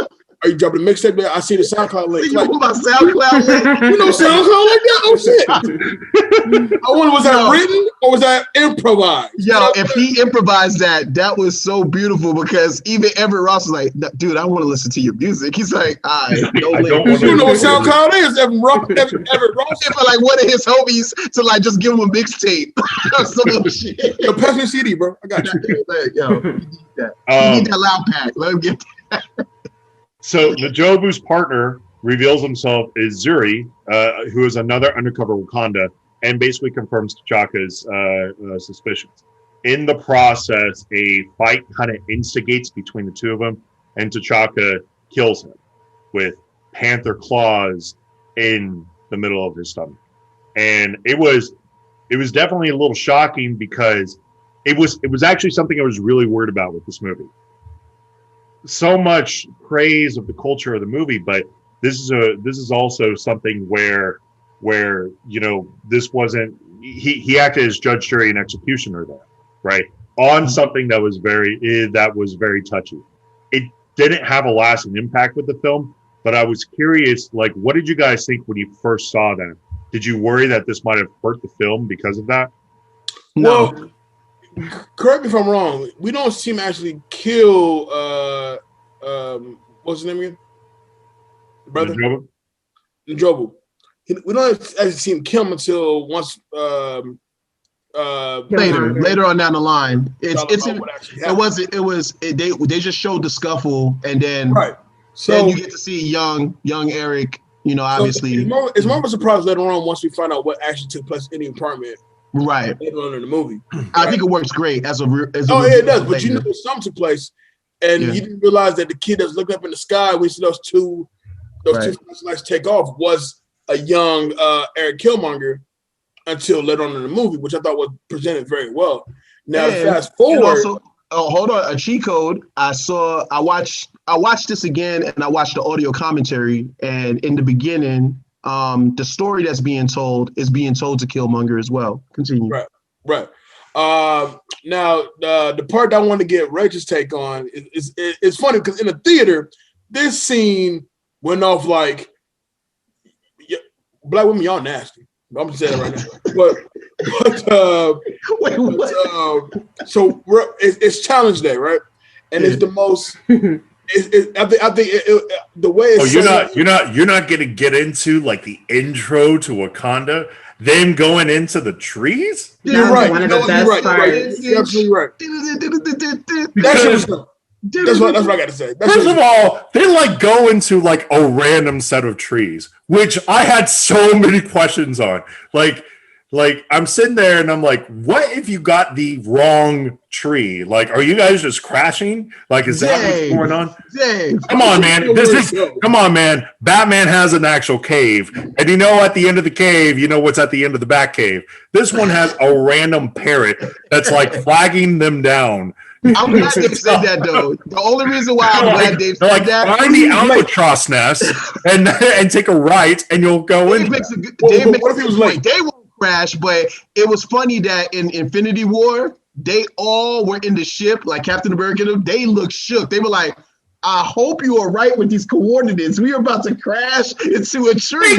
Are you dropping a mixtape there? I see the SoundCloud link. You know my SoundCloud link? You know SoundCloud like that? Oh shit! I wonder, was that written or was that improvised? Yo, if he improvised that, that was so beautiful because even Everett Ross was like, "Dude, I want to listen to your music." He's like, "I don't you know what SoundCloud is? Everett Ross. For like one of his homies to like just give him a mixtape or some other shit. Yo, pass me a CD, bro. I got you. Like, yo, you need that. You need that loud pack. Let him get that. So Njobu's partner reveals himself as Zuri, who is another undercover Wakanda, and basically confirms T'Chaka's suspicions. In the process, a fight kind of instigates between the two of them, and T'Chaka kills him with panther claws in the middle of his stomach. And it was definitely a little shocking because it was actually something I was really worried about with this movie. So much praise of the culture of the movie, but this is also something where this wasn't he acted as judge, jury, and executioner there, right? On something that was very touchy. It didn't have a lasting impact with the film, but I was curious, like, what did you guys think when you first saw that? Did you worry that this might have hurt the film because of that? No. Well, correct me if I'm wrong. We don't seem to actually kill. What's his name again? The brother. Njobu. We don't actually see him kill him until once. Later on down the line, they just showed the scuffle, and then then you get to see young Eric. Obviously, it's more of a surprise later on once we find out what actually took place in the apartment. Right. Later on in the movie, I think it works great as a. It does. But you know, something took place, and you didn't realize that the kid that's looking up in the sky, we see those two flashlights take off, was a young Eric Killmonger until later on in the movie, which I thought was presented very well. Now, fast forward. Hold on, a cheat code. I watched this again, and I watched the audio commentary. And in the beginning, the story that's being told is being told to Killmonger as well. Continue. Right. Now, the part that I want to get Rach's take on is funny because in the theater, this scene went off like, black women, y'all nasty. I'm gonna say that right now. So it's Challenge Day, right? And it's the most. I think the way it's. You're not gonna get into like the intro to Wakanda, them going into the trees. You're right. One of the best parts. You're absolutely right. That's what I got to say. First of all, they like go into like a random set of trees, which I had so many questions on. Like I'm sitting there and I'm like, what if you got the wrong tree? Like, are you guys just crashing? Like, is that what's going on? Come on, man. Come on, man. Batman has an actual cave. And at the end of the cave, what's at the end of the Bat cave. This one has a random parrot that's like flagging them down. I'm glad Dave said that, though. The only reason why I'm glad Dave said that. Find the albatross nest and take a right, and you'll go in. Dave makes a point. They won't crash, but it was funny that in Infinity War, they all were in the ship, like Captain America. They looked shook. They were like, I hope you are right with these coordinates. We are about to crash into a tree.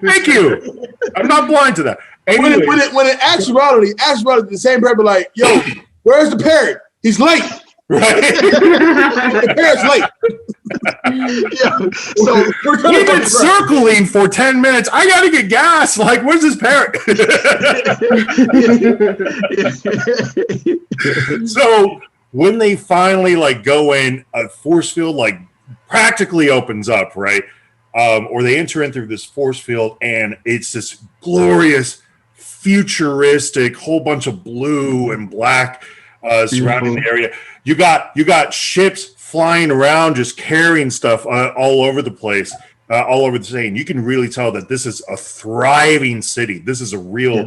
Thank you. I'm not blind to that. Anyway. When in actuality, the same person like, yo, where's the parrot? He's late. Right. The parrot's late. So we've been circling for 10 minutes. I gotta get gas. Like, where's this parrot? So when they finally go in, a force field practically opens up, right? Or they enter in through this force field, and it's this glorious, futuristic, whole bunch of blue and black. Surrounding the area, you got ships flying around, just carrying stuff all over the place, all over the city. And you can really tell that this is a thriving city. This is a real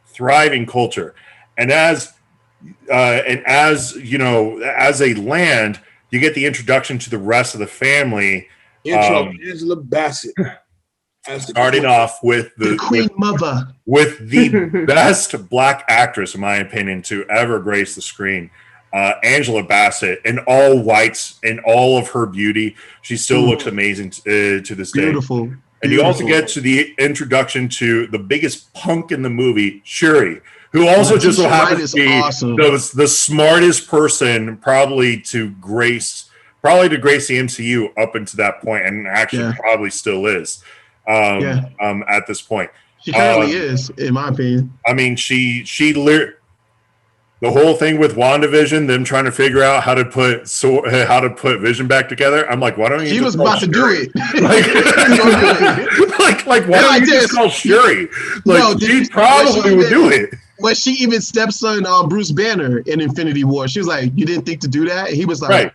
thriving culture. And as a land, you get the introduction to the rest of the family. Angela Bassett. Starting off with the Queen Mother, with the best black actress, in my opinion, to ever grace the screen. Angela Bassett in all whites and all of her beauty. She still looks amazing to this day. Beautiful. And you also get to the introduction to the biggest punk in the movie, Shuri, who also just so happens to be the smartest person probably to grace the MCU up until that point, and actually probably still is at this point. She currently is, in my opinion. I mean, the whole thing with WandaVision, them trying to figure out how to put Vision back together. I'm like, why don't you? She was about to do it. Like why don't you just call Shuri? Like, she probably would do it. When she even steps on Bruce Banner in Infinity War, she was like, "You didn't think to do that?" And he was like,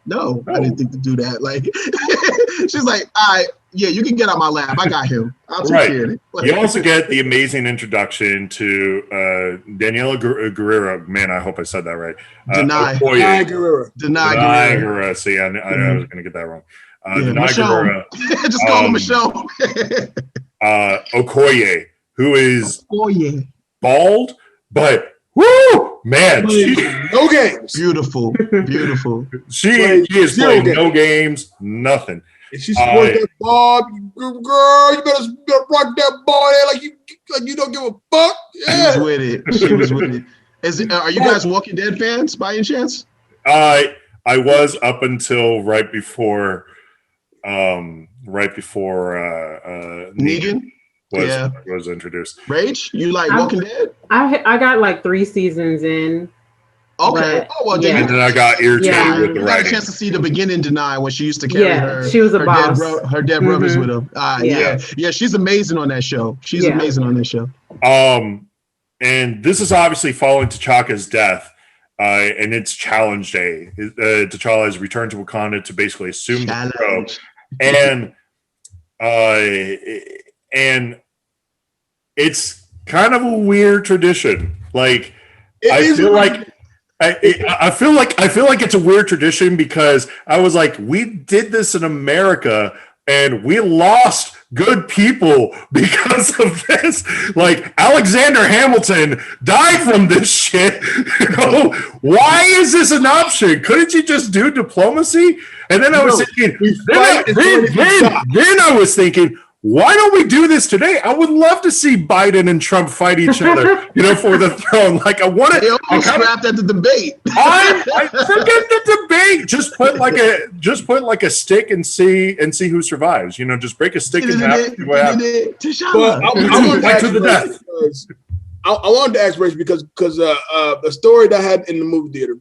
No, I didn't think to do that. Like, she's like, "All right, yeah, you can get out my lab. I got him. I'll take care of it." Like, you also get the amazing introduction to Daniela Guerrero. Man, I hope I said that right. Denai Guerrero. See, I I was going to get that wrong. Denai Guerrero. Just call him Michonne. Okoye, who is bald, but woo, man, no games. Beautiful. She is playing no games, nothing. And she supports that ball, girl. You better rock that ball there like you don't give a fuck. Yeah. She was with it. Are you guys Walking Dead fans by any chance? I was up until right before Negan was introduced. Rach, you like Walking Dead? I got like 3 seasons in. Okay. And then I got irritated with the writing. I had a chance to see the beginning Denai when she used to carry her. She was a boss. Her dead brothers with her. Yeah. She's amazing on that show. And this is obviously following T'Chaka's death, and it's Challenge Day. T'Challa has returned to Wakanda to basically assume the throne, and it's kind of a weird tradition. Like, I feel like it's a weird tradition because I was like, we did this in America and we lost good people because of this. Like, Alexander Hamilton died from this shit. You know, why is this an option? Couldn't you just do diplomacy? And then I was thinking, then I was thinking, why don't we do this today? I would love to see Biden and Trump fight each other, for the throne. Like, I want to. They almost scrapped at the debate. I forget the debate. Just put like a stick and see who survives. Just break a stick in half. I wanted to ask Rach because the story that I had in the movie theater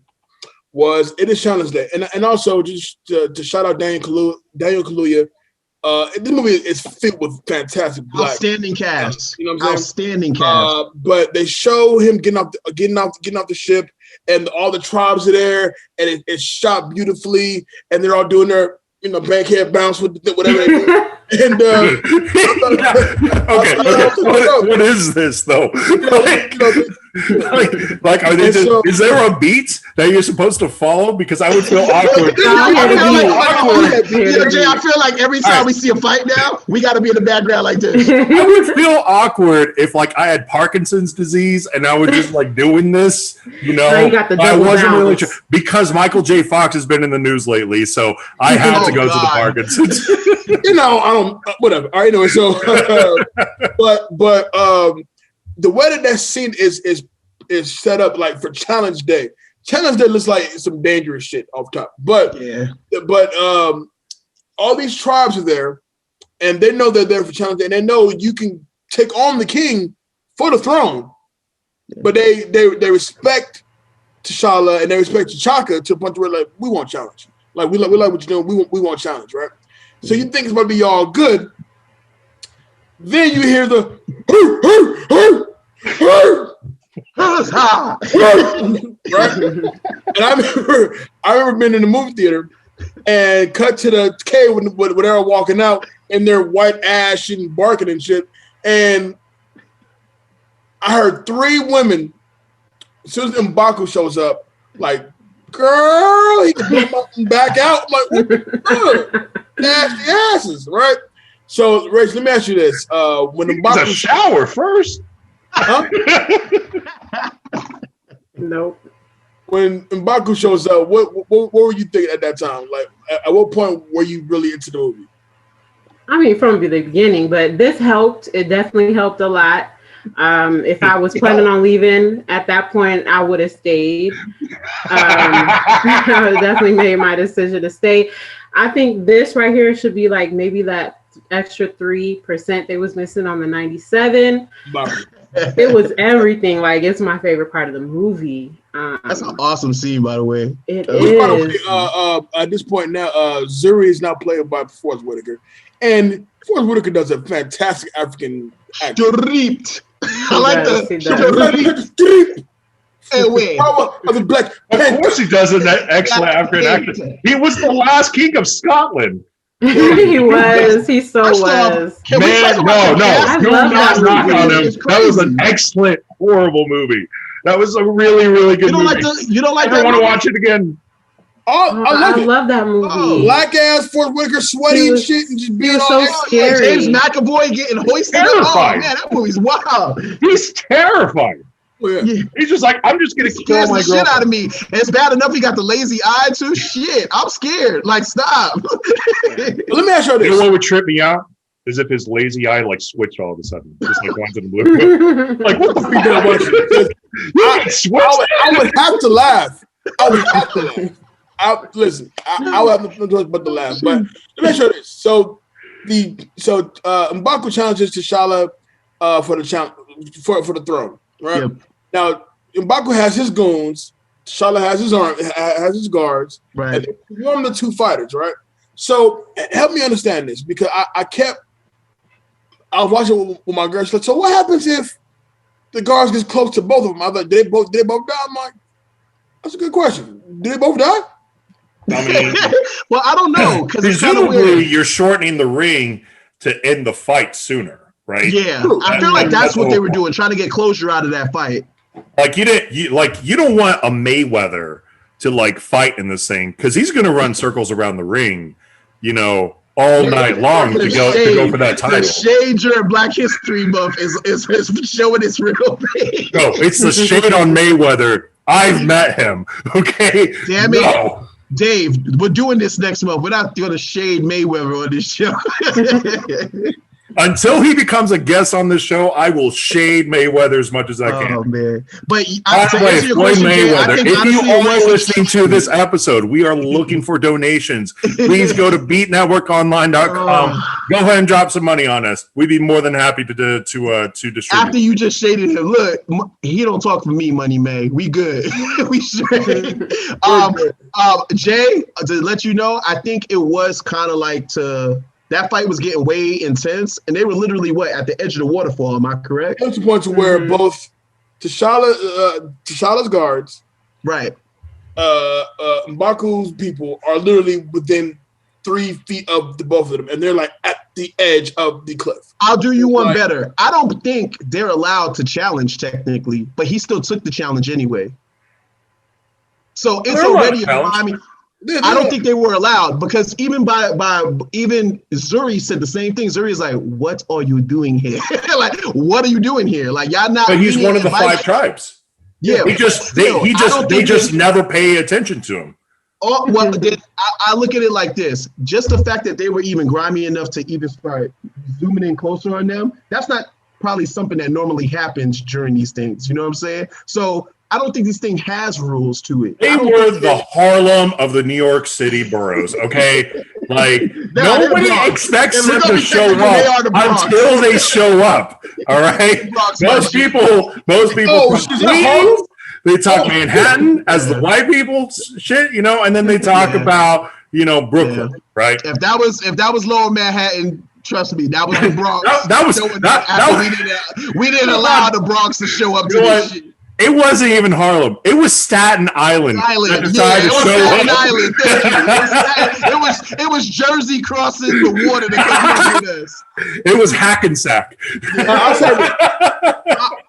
was it is Challenge Day, and also just to shout out Daniel Kaluuya. This movie is filled with fantastic outstanding cast. You know what I'm saying? Outstanding cast. But they show him getting off the ship, and all the tribes are there, and it's shot beautifully, and they're all doing their backhead bounce with whatever they do. And what is this though? Like are they is there a beat that you're supposed to follow? Because I would feel awkward. I feel like every time we see a fight now, we got to be in the background like this. I would feel awkward if I had Parkinson's disease and I was just doing this. I wasn't really sure because Michael J. Fox has been in the news lately, so I had to go to the Parkinson's. I don't. Whatever. All right. Anyway, so, but the way that scene is set up like for Challenge Day. Challenge Day looks like some dangerous shit off top. But all these tribes are there, and they know they're there for Challenge Day, and they know you can take on the king for the throne. But they respect T'Challa and they respect T'Chaka to the point where we want challenge. Like we like what you're doing. We want challenge, right? So you think it's going to be all good. Then you hear the right? And I remember being in the movie theater and cut to the cave when they're walking out in their white ash and barking and shit. And I heard 3 women, as soon as M'Baku shows up, like, girl, he can back out. I'm like, nasty asses, right? So, Rach, let me ask you this: when the M'Baku shower first, nope. when M'Baku shows up, what were you thinking at that time? Like, at what point were you really into the movie? I mean, from the beginning, but this helped. It definitely helped a lot. If I was planning on leaving at that point, I would have stayed. I would definitely made my decision to stay. I think this right here should be like maybe that extra 3% they was missing on the 97. It was everything. Like, it's my favorite part of the movie. That's an awesome scene, by the way. It is. At this point now, Zuri is now played by Forrest Whitaker, and Forrest Whitaker does a fantastic African accent. I like the Hey, wait. Of the Black Panther. Of course he does an excellent African accent. He was the last king of Scotland. He was. He so was. Man, no. Do not knock on him. That was an excellent, horrible movie. That was a really, really good movie. You don't like I don't want to watch it again. I love that movie. Black ass Forrest Whitaker, sweaty and shit, and just being so scary. James McAvoy getting hoisted up. Oh man, that movie's wild. He's terrifying. Yeah. He's just like, I'm just gonna kill my shit out of me. It's bad enough he got the lazy eye too. Shit, I'm scared. Like, stop. Let me ask you this. You know what would trip me out? Is if his lazy eye like switched all of a sudden, just like one's in blue. Like, what the fuck? I would have to laugh. I would have to laugh. I would have no choice but to laugh. But let me show this. So M'Baku challenges T'Challa for the throne, right? Yep. Now M'Baku has his goons, T'Challa has his guards, right? And they form the two fighters, right? So help me understand this, because I was watching with my girl. She's like, so what happens if the guards get close to both of them? I was like, did they both die? I'm like, that's a good question. Did they both die? I mean, well, I don't know, because presumably you're shortening the ring to end the fight sooner, right? Yeah, I feel like that's what they were doing, trying to get closure out of that fight. Like you don't want a Mayweather to like fight in this thing, because he's going to run circles around the ring, all night long to go for that title. The shade during Black History Month is showing its real face. No, it's the shade on Mayweather. I've met him. Okay. Damn it. No. Dave, we're doing this next month. We're not going to shade Mayweather on this show. Until he becomes a guest on this show, I will shade Mayweather as much as I can. Oh, man. But by the way, Floyd Mayweather, if you are listening to this episode, we are looking for donations. Please go to beatnetworkonline.com. Go ahead and drop some money on us. We'd be more than happy to distribute. After you just shaded him, look, he don't talk for me, Money May. We good. We straight. Jay, to let you know, I think it was kind of like that fight was getting way intense, and they were literally at the edge of the waterfall. Am I correct? That's the point to where both T'Challa's guards, right, M'Baku's people are literally within 3 feet of the both of them, and they're like at the edge of the cliff. I'll do you one better. I don't think they're allowed to challenge technically, but he still took the challenge anyway. So it's already. I don't think they were allowed, because even even Zuri said the same thing. Zuri is like, "What are you doing here? Like, what are you doing here? Like, y'all not." But he's one of the 5 tribes. Yeah, they just never pay attention to him. Oh well, I look at it like this: just the fact that they were even grimy enough to even start zooming in closer on them, that's not probably something that normally happens during these things. You know what I'm saying? So I don't think this thing has rules to it. They were the Harlem of the New York City boroughs, okay? Like, nobody expects them to show up until they show up, all right? Most people Queens, they talk Manhattan as the white people shit, and then they talk about, Brooklyn, right? If that was Lower Manhattan, trust me, that was the Bronx. We didn't allow the Bronx to show up to this shit. It wasn't even Harlem. It was Staten Island. It was Jersey crossing the water to come with us. It was Hackensack.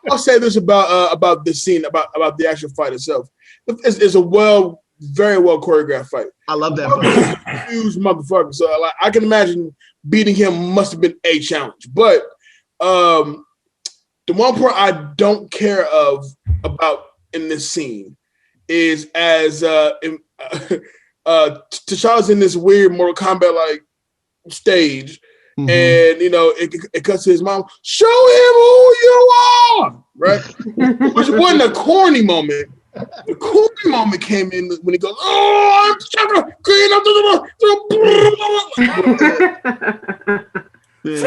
I'll say this about this scene, about the actual fight itself. It's a very well choreographed fight. I love that fight. Huge motherfucker. So I can imagine beating him must have been a challenge. But the one part I don't care about in this scene is as T'Challa's in this weird Mortal Kombat like stage, and it cuts to his mom. Show him who you are, right? Which wasn't a corny moment. The corny moment came in when he goes, "Oh, I'm throw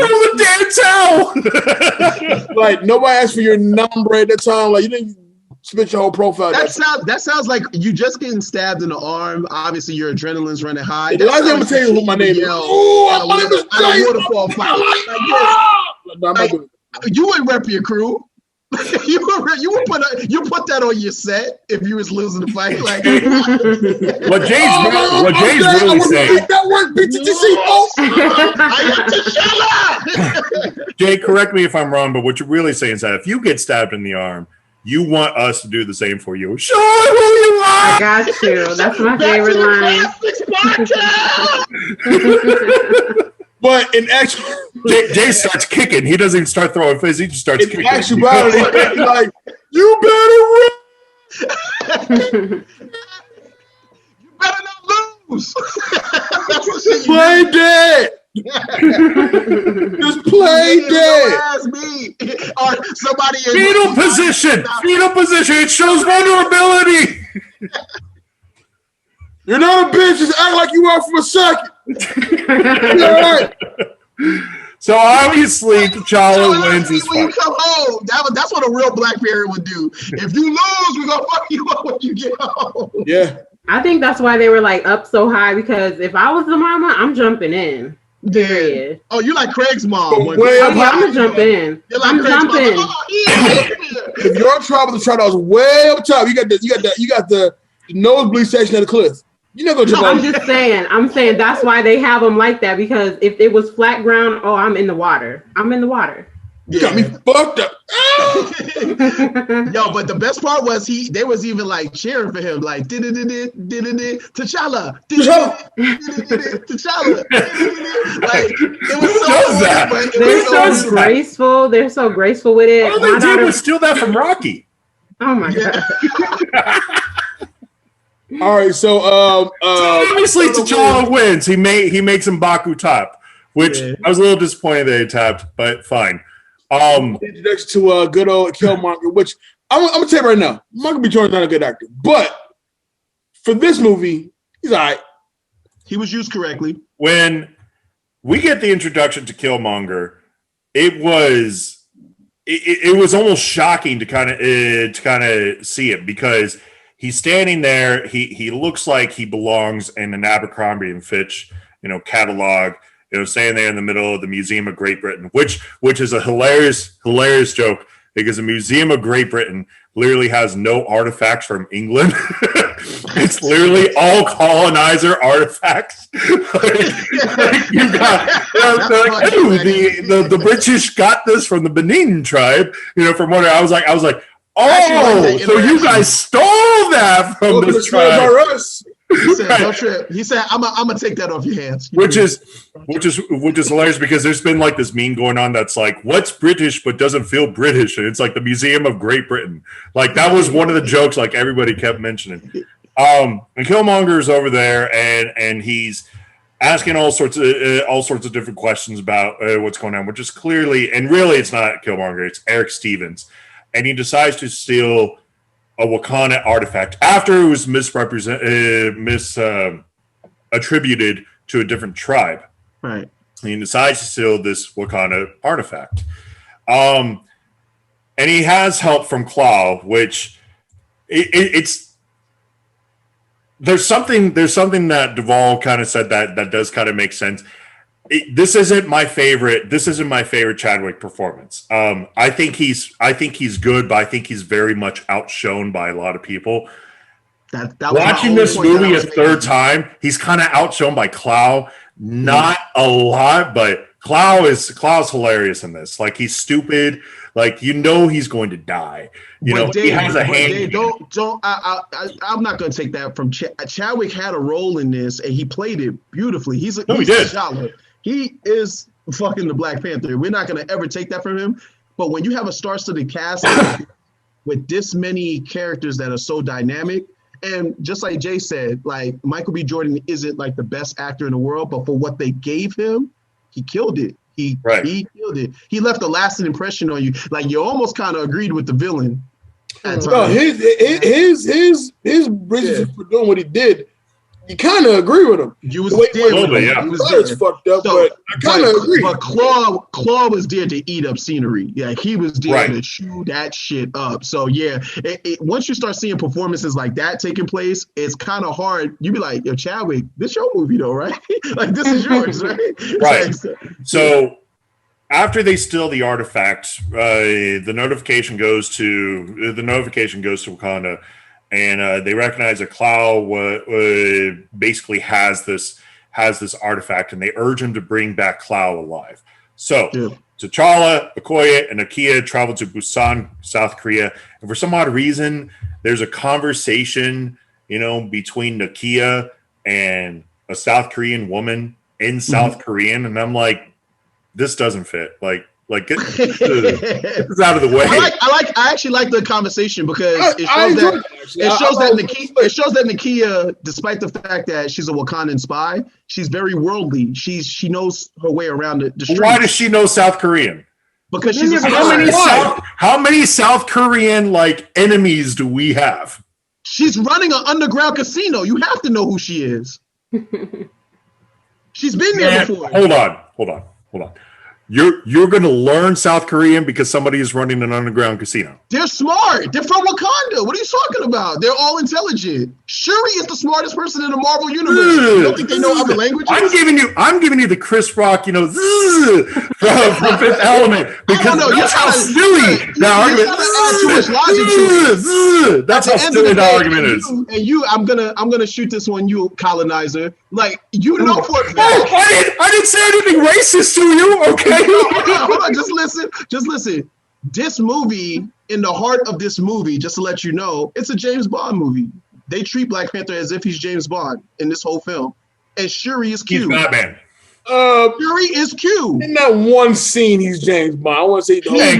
the damn towel." Like nobody asked for your number at that time. Like you didn't spit your whole profile. That sounds like you just getting stabbed in the arm. Obviously, your adrenaline's running high. The last time I'm gonna tell you what my name is. Oh, my name is waterfall fight. You would rep your crew. you put that on your set if you was losing the fight. Like what Jay's really saying. That work, Jay, correct me if I'm wrong, but what you're really saying is that if you get stabbed in the arm, you want us to do the same for you. Show who you are. I got you. That's my favorite line. But in actual, Jay starts kicking. He doesn't even start throwing fists. He just starts kicking. In actuality, like you better run. You better not lose. Play dead. Just play dead. Me or somebody in Fetal position. Fetal position. It shows vulnerability. You're not a bitch. Just act like you are for a second. Right. So obviously, T'Challa wins his when you fight. come home, that's what a real Black Panther would do. If you lose, we're gonna fuck you up when you get home. Yeah. I think that's why they were like up so high, because if I was the mama, I'm jumping in. Period. Oh, you like Craig's mom? Way Oh, up yeah, I'm high. gonna jump in. You're like I'm Craig's mom. jumping. Oh, yeah. If your tribe was was way up top, you got the nosebleed section of the cliff. You're not gonna jump No, off. I'm just saying. I'm saying that's why they have them like that, because if it was flat ground, oh, I'm in the water. I'm in the water. You got me fucked up. Yo, but the best part was they was even like cheering for him, like T'Challa, T'Challa. Like it was so that? weird, but They're it so was so graceful. They're so graceful with it. All they did was steal that from Rocky. Oh my god. All right, so obviously T'Challa wins. He makes M'Baku top, which I was a little disappointed they tapped, but fine. Introduction to good old Killmonger, which I'm gonna tell you right now, Michael B. Jordan's not a good actor, but for this movie, he's all right. He was used correctly. When we get the introduction to Killmonger, it was almost shocking to kind of see it, because he's standing there. He looks like he belongs in an Abercrombie and Fitch, catalog. Standing there in the middle of the Museum of Great Britain, which is a hilarious joke, because the Museum of Great Britain literally has no artifacts from England. It's literally all colonizer artifacts. You got, the British got this from the Benin tribe. From what I was like, oh, so you guys stole that from this tribe. He said, "Don't trip." He said, "I'm gonna take that off your hands." Which is hilarious, because there's been like this meme going on that's like, "What's British but doesn't feel British?" And it's like the Museum of Great Britain. Like that was one of the jokes like everybody kept mentioning. And Killmonger's over there, and he's asking all sorts of different questions about what's going on, which is clearly, and really, it's not Killmonger, it's Eric Stevens, and he decides to steal a Wakanda artifact after it was attributed to a different tribe. Right. And he decides to steal this Wakanda artifact. And he has help from Klaw, which it's there's something that Duval kind of said that does kind of make sense. This isn't my favorite Chadwick performance. I think he's good, but I think he's very much outshone by a lot of people. That Watching this movie a third time, he's kind of outshone by Klaw. Not a lot, but Klaw's hilarious in this. Like he's stupid. Like he's going to die. He has a hand. I'm not going to take that from Chadwick. Had a role in this, and he played it beautifully. He did. T'Challa. He is fucking the Black Panther. We're not going to ever take that from him. But when you have a star-studded cast with this many characters that are so dynamic, And just like Jay said, like Michael B. Jordan isn't like the best actor in the world, but for what they gave him, he killed it. He killed it. He left a lasting impression on you. Like you almost kind of agreed with the villain. No, his reasons for doing what he did, you kind of agree with him. You was there. He was fucked up, but I kind of agree. But Claw was there to eat up scenery. Yeah, he was there to chew that shit up. So yeah, once you start seeing performances like that taking place, it's kind of hard. You be like, yo, Chadwick, this your movie though, right? Like this is yours, right? Right. So after they steal the artifact, the notification goes to Wakanda. And they recognize that Clow basically has this artifact, and they urge him to bring back Clow alive. So T'Challa, Okoye, and Nakia travel to Busan, South Korea, and for some odd reason, there's a conversation, between Nakia and a South Korean woman in South Korean, and I'm like, this doesn't fit. Like get this out of the way. I actually like the conversation because it shows that Nakia, despite the fact that she's a Wakandan spy, she's very worldly. She knows her way around the streets. Why does she know South Korean? Because she's how many South Korean enemies do we have? She's running an underground casino. You have to know who she is. She's been there before. Hold on. You're going to learn South Korean because somebody is running an underground casino. They're smart. They're from Wakanda. What are you talking about? They're all intelligent. Shuri is the smartest person in the Marvel universe. You don't think they know other languages? I'm giving you the Chris Rock, from Fifth Element because that's how silly the argument. That's how silly the argument is. And I'm gonna shoot this one, you colonizer. Like for a fact. I didn't say anything racist to you. Okay. Hold on. Just listen. This movie, in the heart of this movie, just to let you know, it's a James Bond movie. They treat Black Panther as if he's James Bond in this whole film. And Shuri is Q. He's Batman. Shuri is Q. In that one scene, he's James Bond. I want to say the whole They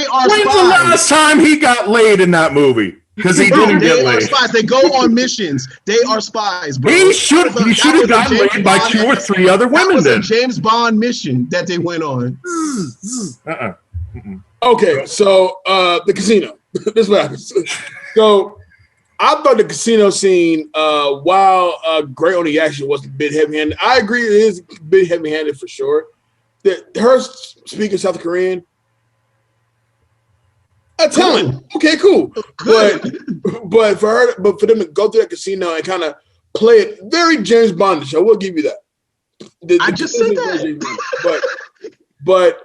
are When's spies. the last time he got laid in that movie? Because he didn't get laid. Spies. They go on missions. They are spies, bro. He should have gotten laid by 2 or 3 other women. That was a James Bond mission that they went on. Okay, so the casino. This is what happens. So I thought the casino scene, while great on the action, was a bit heavy-handed. I agree it is a bit heavy-handed for sure. That her speaking South Korean, a talent. Okay, cool. But for them to go through that casino and kind of play it very James Bondish, I will give you that. I just said that. But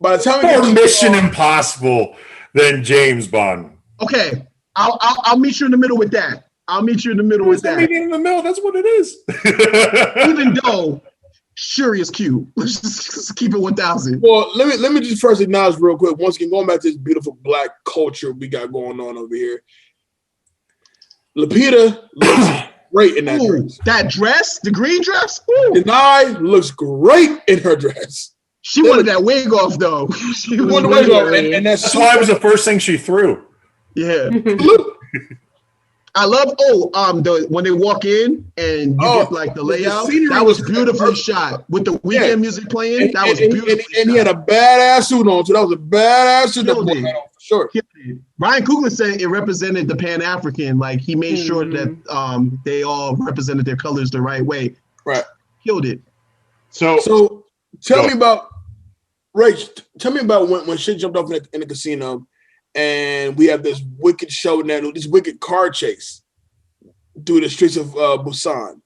by the time more Mission Impossible than James Bond. Okay, I'll meet you in the middle with that. Meet you in the middle. That's what it is. Even though Shuri is cute. Let's just keep it 1,000. Well, let me just first acknowledge real quick. Once again, going back to this beautiful Black culture we got going on over here. Lupita looks great in that dress. That dress, the green dress. Denai looks great in her dress. She wanted that wig off though. She wanted the wig off, and that's why it was the first thing she threw. Yeah. I love when they walk in and you get like the layout. That was beautifully shot with the weekend music playing. That was beautiful. And he had a badass suit on, so that was a badass suit. For sure. Ryan Coogler said it represented the Pan-African. Like he made sure that they all represented their colors the right way. Right. Killed it. So tell me about Rach. Tell me about when shit jumped off in the casino. And we have this wicked showdown, this wicked car chase through the streets of Busan.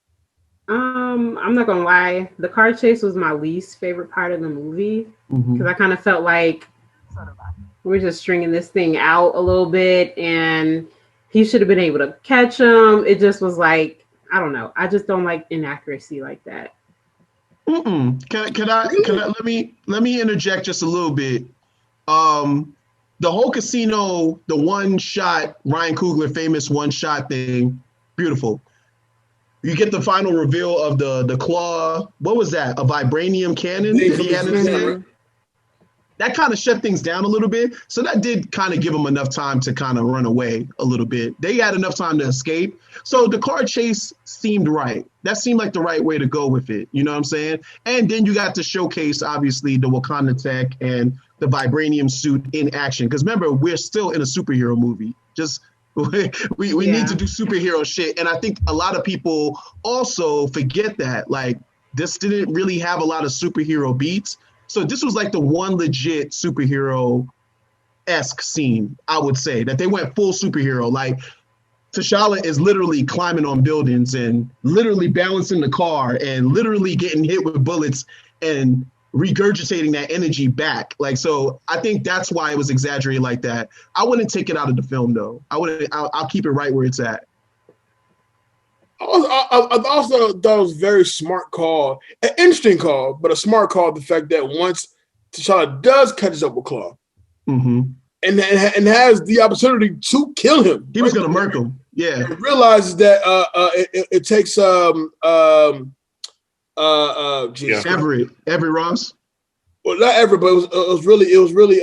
I'm not gonna lie, the car chase was my least favorite part of the movie because I kind of felt like we're just stringing this thing out a little bit, and he should have been able to catch him. It just was like, I don't know. I just don't like inaccuracy like that. Can I let me interject just a little bit. The whole casino, the one shot, Ryan Coogler famous one shot thing, beautiful. You get the final reveal of the claw. What was that? A vibranium cannon? that kind of shut things down a little bit. So that did kind of give them enough time to kind of run away a little bit. They had enough time to escape. So the car chase seemed right. That seemed like the right way to go with it. You know what I'm saying? And then you got to showcase, obviously, the Wakanda tech and the vibranium suit in action. Because remember, we're still in a superhero movie. Just we need to do superhero shit. And I think a lot of people also forget that. Like, this didn't really have a lot of superhero beats. So this was like the one legit superhero-esque scene, I would say, that they went full superhero. Like, T'Challa is literally climbing on buildings and literally balancing the car and literally getting hit with bullets and regurgitating that energy back. Like, so I think that's why it was exaggerated like that. I wouldn't take it out of the film, though. I'll keep it right where it's at. I also thought it was a very smart call, an interesting call, but a smart call. The fact that once T'Challa does catch up with Claw, and has the opportunity to kill him, he was going to murk him. Yeah, and realizes that it takes Everett Ross. Well, not Everett, but it was really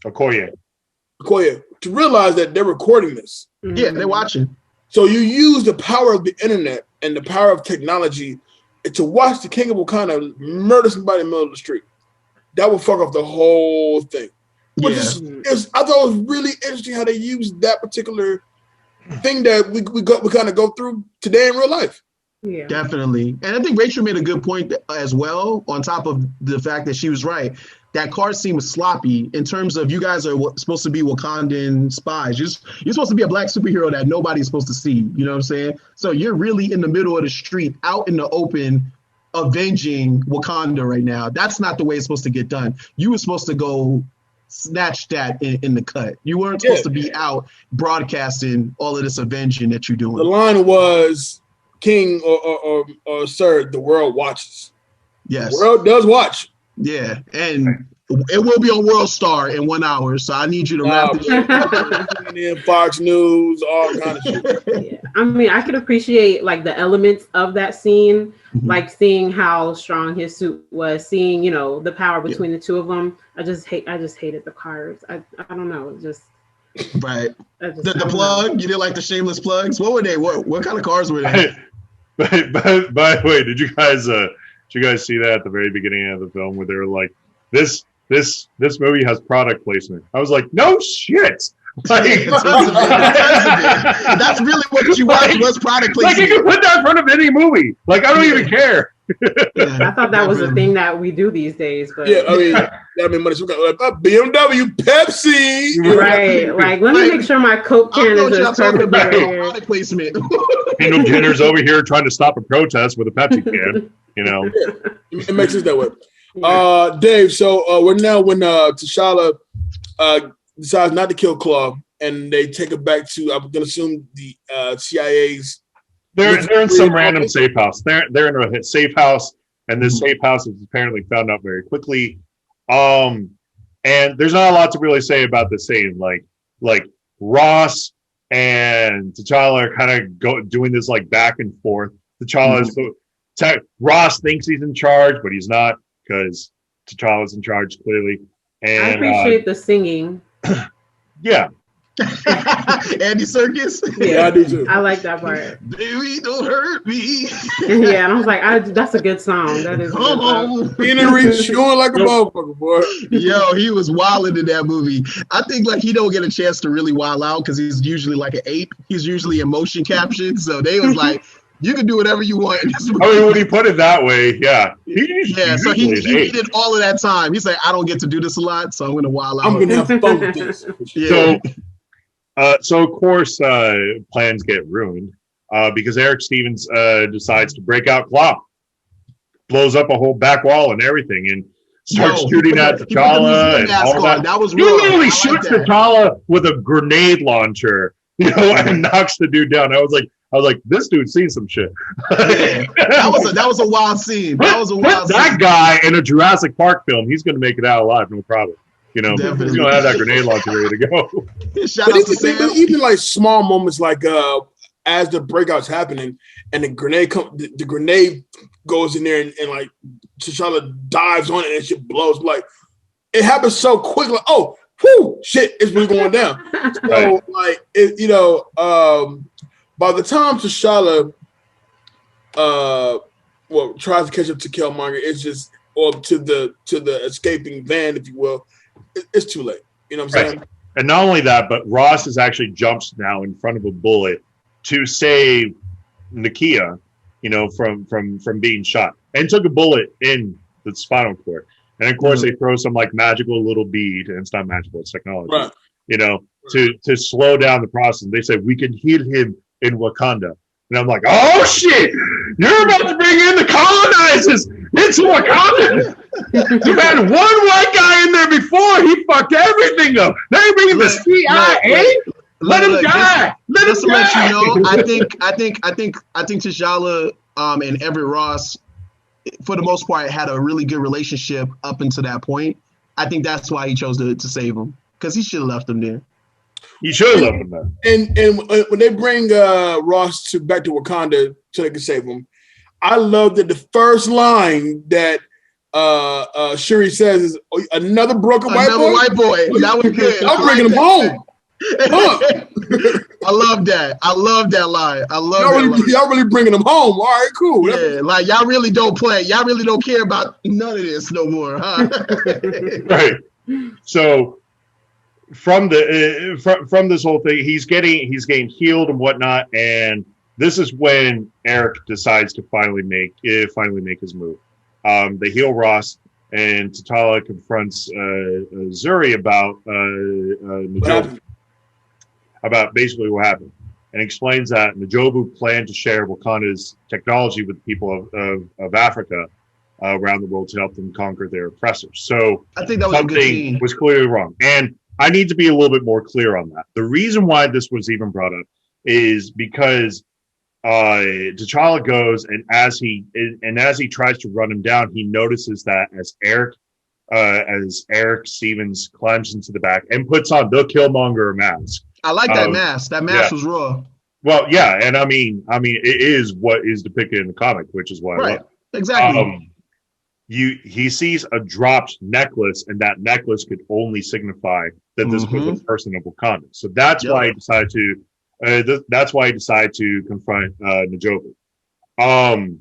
Okoye. To realize that they're recording this. Yeah, they're watching. So you use the power of the internet and the power of technology to watch the King of Wakanda murder somebody in the middle of the street. That will fuck up the whole thing. I thought it was really interesting how they used that particular thing that we kind of go through today in real life. Yeah, definitely. And I think Rachel made a good point as well, on top of the fact that she was right. That car scene was sloppy in terms of, you guys are supposed to be Wakandan spies. You're supposed to be a black superhero that nobody's supposed to see. You know what I'm saying? So you're really in the middle of the street, out in the open, avenging Wakanda right now. That's not the way it's supposed to get done. You were supposed to go snatch that in the cut. You weren't supposed to be out broadcasting all of this avenging that you're doing. The line was, King or Sir, the world watches. Yes. The world does watch. Yeah, and it will be on World Star in 1 hour, so I need you to wrap it up. Fox News, all kind of shit. Yeah. I mean, I could appreciate like the elements of that scene, like seeing how strong his suit was, seeing, the power between the two of them. I just hated the cars. I don't know, just right. The plug, you didn't like the shameless plugs? What were they? What kind of cars were they? By the way, did you guys see that at the very beginning of the film where they were like, this movie has product placement? I was like, no shit. Like, that's really what you watch was product placement. Like, you can put that in front of any movie. Like, I don't even care. I thought that was a thing that we do these days, but money. BMW, Pepsi, right? Like, let me make sure my Coke can is perfect. Product placement. Kendall Jenner's over here trying to stop a protest with a Pepsi can. It makes sense that way. Dave, so we're now when T'Challa decides not to kill Claw, and they take it back to, I'm gonna assume, the CIA's. They're in some random safe house. They're in a safe house, and this safe house is apparently found out very quickly. And there's not a lot to really say about this scene. Like Ross and T'Challa are kind of doing this like back and forth. Ross thinks he's in charge, but he's not, because T'Challa's in charge clearly. And I appreciate the singing. Yeah. Andy Serkis. Yeah, I do too. I like that part. Baby, don't hurt me. Yeah, and I was like, that's a good song. That is. Come on. Being in reach, going like a motherfucker, boy. Yo, he was wilding in that movie. I think like he don't get a chance to really wild out because he's usually like an ape. He's usually in motion caption. So they was like, you can do whatever you want in this movie. I mean, when he put it that way, yeah. So he needed all of that time. He's like, I don't get to do this a lot, so I'm going to wild out. I'm going to have fun with this. Yeah. So of course, plans get ruined because Eric Stevens decides to break out Claw, blows up a whole back wall and everything, and starts shooting at T'Challa and all that. That was he literally shoots T'Challa with a grenade launcher, and knocks the dude down. I was like, this dude's seen some shit. Yeah. That was a wild scene. That guy in a Jurassic Park film, he's going to make it out alive, no problem. He's going to have that grenade launcher ready to go. But even like small moments, like as the breakout's happening and the grenade goes in there and like T'Challa dives on it and shit blows. Like it happens so quick. Like oh, whoo, shit, it's been going down. So like it, by the time T'Challa tries to catch up to Killmonger, it's just or to the escaping van, if you will, it's too late. You know what I'm saying? And not only that, but Ross has actually jumps now in front of a bullet to save Nakia, from being shot, and took a bullet in the spinal cord. And of course, they throw some like magical little bead, and it's not magical; it's technology. Right. To slow down the process. They say we can heal him in Wakanda, and I'm like, oh shit! You're about to bring in the colonizers into Wakanda. You've had one white guy in there before. He fucked everything up. They bring the CIA. Let him die. Let him die. Let you know, I think T'Challa and Everett Ross, for the most part, had a really good relationship up until that point. I think that's why he chose to save him, because he should have left him there. He should have left him there. And when they bring Ross back to Wakanda so they can save him, I love that the first line that Shuri says is another broken white boy. That was good. I'm bringing him home. I love that. I love that line. Y'all really bringing him home. All right, cool. Yeah, like y'all really don't play. Y'all really don't care about none of this no more, huh? Right. So from this whole thing, he's getting healed and whatnot, and this is when Eric decides to finally make his move. They heal Ross, and T'Challa confronts Zuri about N'Jobu, about basically what happened, and explains that N'Jobu planned to share Wakanda's technology with the people of Africa around the world to help them conquer their oppressors. So I think that was something was clearly wrong, and I need to be a little bit more clear on that. The reason why this was even brought up is because T'Challa goes, and as he tries to run him down, he notices that as Eric Stevens climbs into the back and puts on the Killmonger mask. I like that mask. That mask was raw. Well, yeah, and I mean, it is what is depicted in the comic, which is why I love it. Exactly. He sees a dropped necklace, and that necklace could only signify that this was a person of Wakanda. So that's why he decided to. That's why he decided to confront N'Jobu. And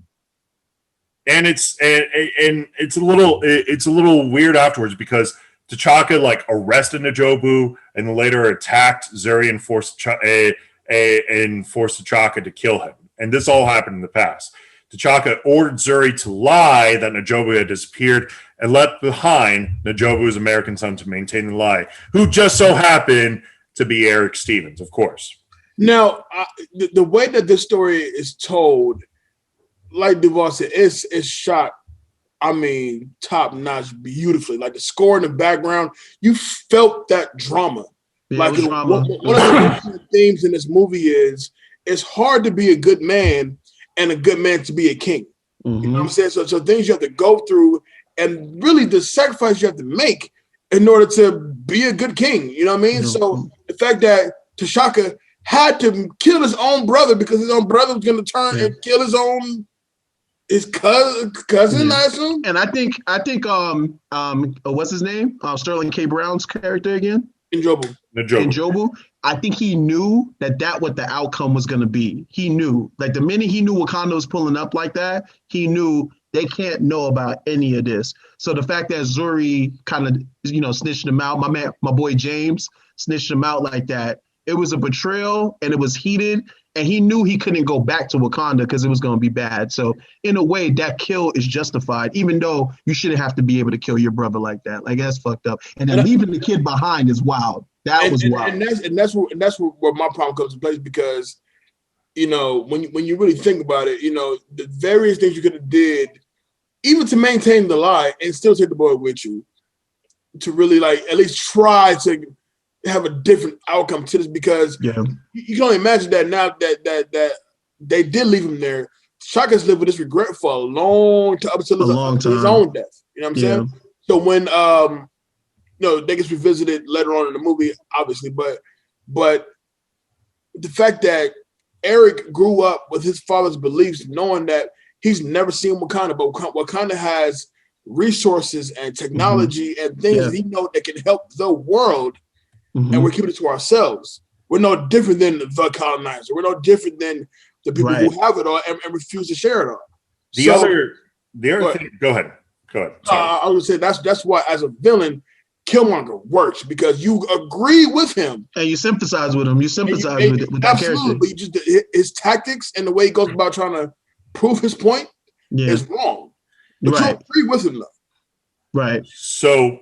it's a little weird afterwards because T'Chaka like arrested N'Jobu and then later attacked Zuri and forced T'Chaka to kill him. And this all happened in the past. T'Chaka ordered Zuri to lie that N'Jobu had disappeared and left behind N'Jobu's American son to maintain the lie, who just so happened to be Eric Stevens, of course. Now, the way that this story is told, like Duval said, it's shot, I mean, top-notch, beautifully. Like the score in the background, you felt that drama. Yeah, like one of the themes in this movie is it's hard to be a good man and a good man to be a king. You know what I'm saying? So things you have to go through and really the sacrifice you have to make in order to be a good king. You know what I mean? So the fact that T'Chaka had to kill his own brother because his own brother was going to turn and kill his cousin, I assume. And I think what's his name? Sterling K. Brown's character again? N'Jobu. I think he knew that what the outcome was going to be. He knew, like the minute he knew Wakanda was pulling up like that, he knew they can't know about any of this. So the fact that Zuri kind of, snitched him out, my boy James snitched him out like that, it was a betrayal and it was heated. And he knew he couldn't go back to Wakanda because it was going to be bad. So in a way, that kill is justified, even though you shouldn't have to be able to kill your brother like that. Like that's fucked up. And then leaving the kid behind is wild. That was wild. And that's where my problem comes into place because, when you really think about it, the various things you could have did, even to maintain the lie and still take the boy with you, to really like at least try to have a different outcome to this because you can only imagine that now that they did leave him there. Shaka's lived with this regret for a long time, up until his own death. You know what I'm saying? So when they get revisited later on in the movie, obviously, but the fact that Eric grew up with his father's beliefs, knowing that he's never seen Wakanda, but Wakanda has resources and technology and things that he knows that can help the world, and we're keeping it to ourselves. We're no different than the colonizer. We're no different than the people who have it all and refuse to share it all. The other thing. Go ahead. I would say that's why, as a villain, Killmonger works, because you agree with him and you sympathize with him. You sympathize with that character. But just his tactics and the way he goes about trying to prove his point is wrong. But you agree with him, though. Right. So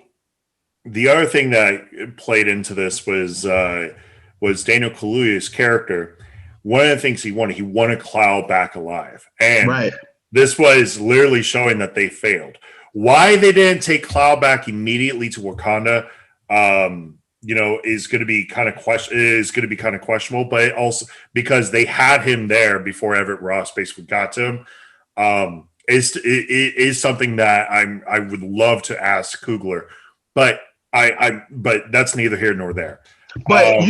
the other thing that played into this was Daniel Kaluuya's character. One of the things he wanted Cloud back alive, and this was literally showing that they failed. Why they didn't take Cloud back immediately to Wakanda, is going to be kind of questionable. But also because they had him there before Everett Ross basically got to him, it is something that I would love to ask Coogler, but but that's neither here nor there. But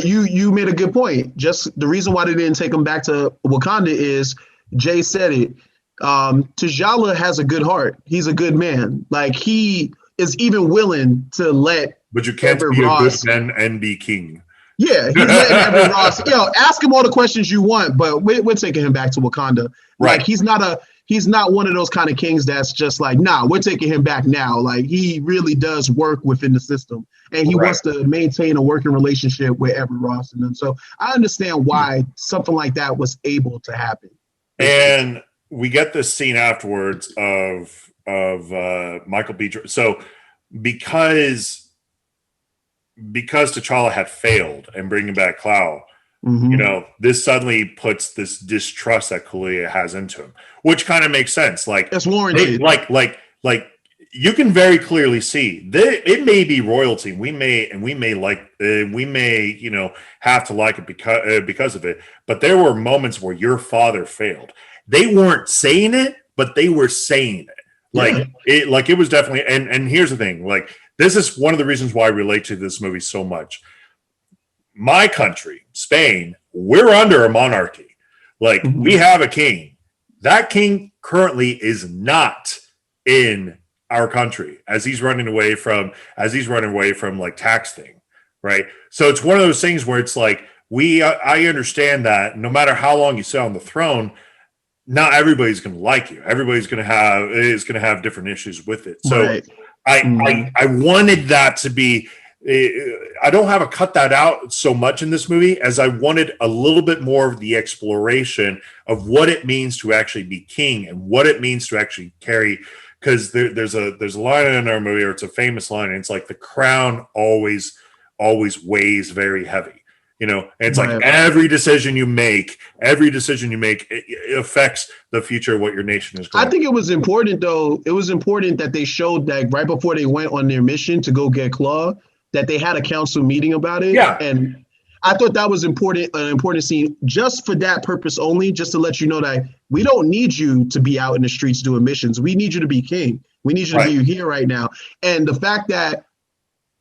you made a good point. Just the reason why they didn't take him back to Wakanda is Jay said it. T'Challa has a good heart. He's a good man. Like, he is even willing to let. But you can't be a good man and be king. Yeah, he's letting Everett Ross. Ask him all the questions you want, but we're taking him back to Wakanda. Right. Like, he's not one of those kind of kings that's just like, nah, we're taking him back now. Like, he really does work within the system, and he wants to maintain a working relationship with Everett Ross and them. So I understand why something like that was able to happen. And we get this scene afterwards of Michael B. Jordan. So because T'Challa had failed and bringing back Cloud, this suddenly puts this distrust that Kaluuya has into him, which kind of makes sense. Like, it's warranted. Like you can very clearly see that it may be royalty. We may have to like it because of it. But there were moments where your father failed. They weren't saying it, but they were saying it. It was definitely. And here's the thing. Like, this is one of the reasons why I relate to this movie so much. My country, Spain, we're under a monarchy. Like, we have a king. That king currently is not in our country as he's running away from like tax thing, right? So it's one of those things where it's like I understand that no matter how long you sit on the throne, not everybody's going to like you. Everybody's going to have different issues with it. So I wanted that to be. I don't have to cut that out so much in this movie as I wanted a little bit more of the exploration of what it means to actually be king and what it means to actually carry. Because there's a line in our movie, or it's a famous line, and it's like the crown always weighs very heavy. And it's like every decision you make, it affects the future of what your nation is going. I think it was important, though. It was important that they showed that right before they went on their mission to go get Claw, that they had a council meeting about it. Yeah. And I thought that was an important scene just for that purpose only, just to let you know that we don't need you to be out in the streets doing missions. We need you to be king. We need you to be here right now. And the fact that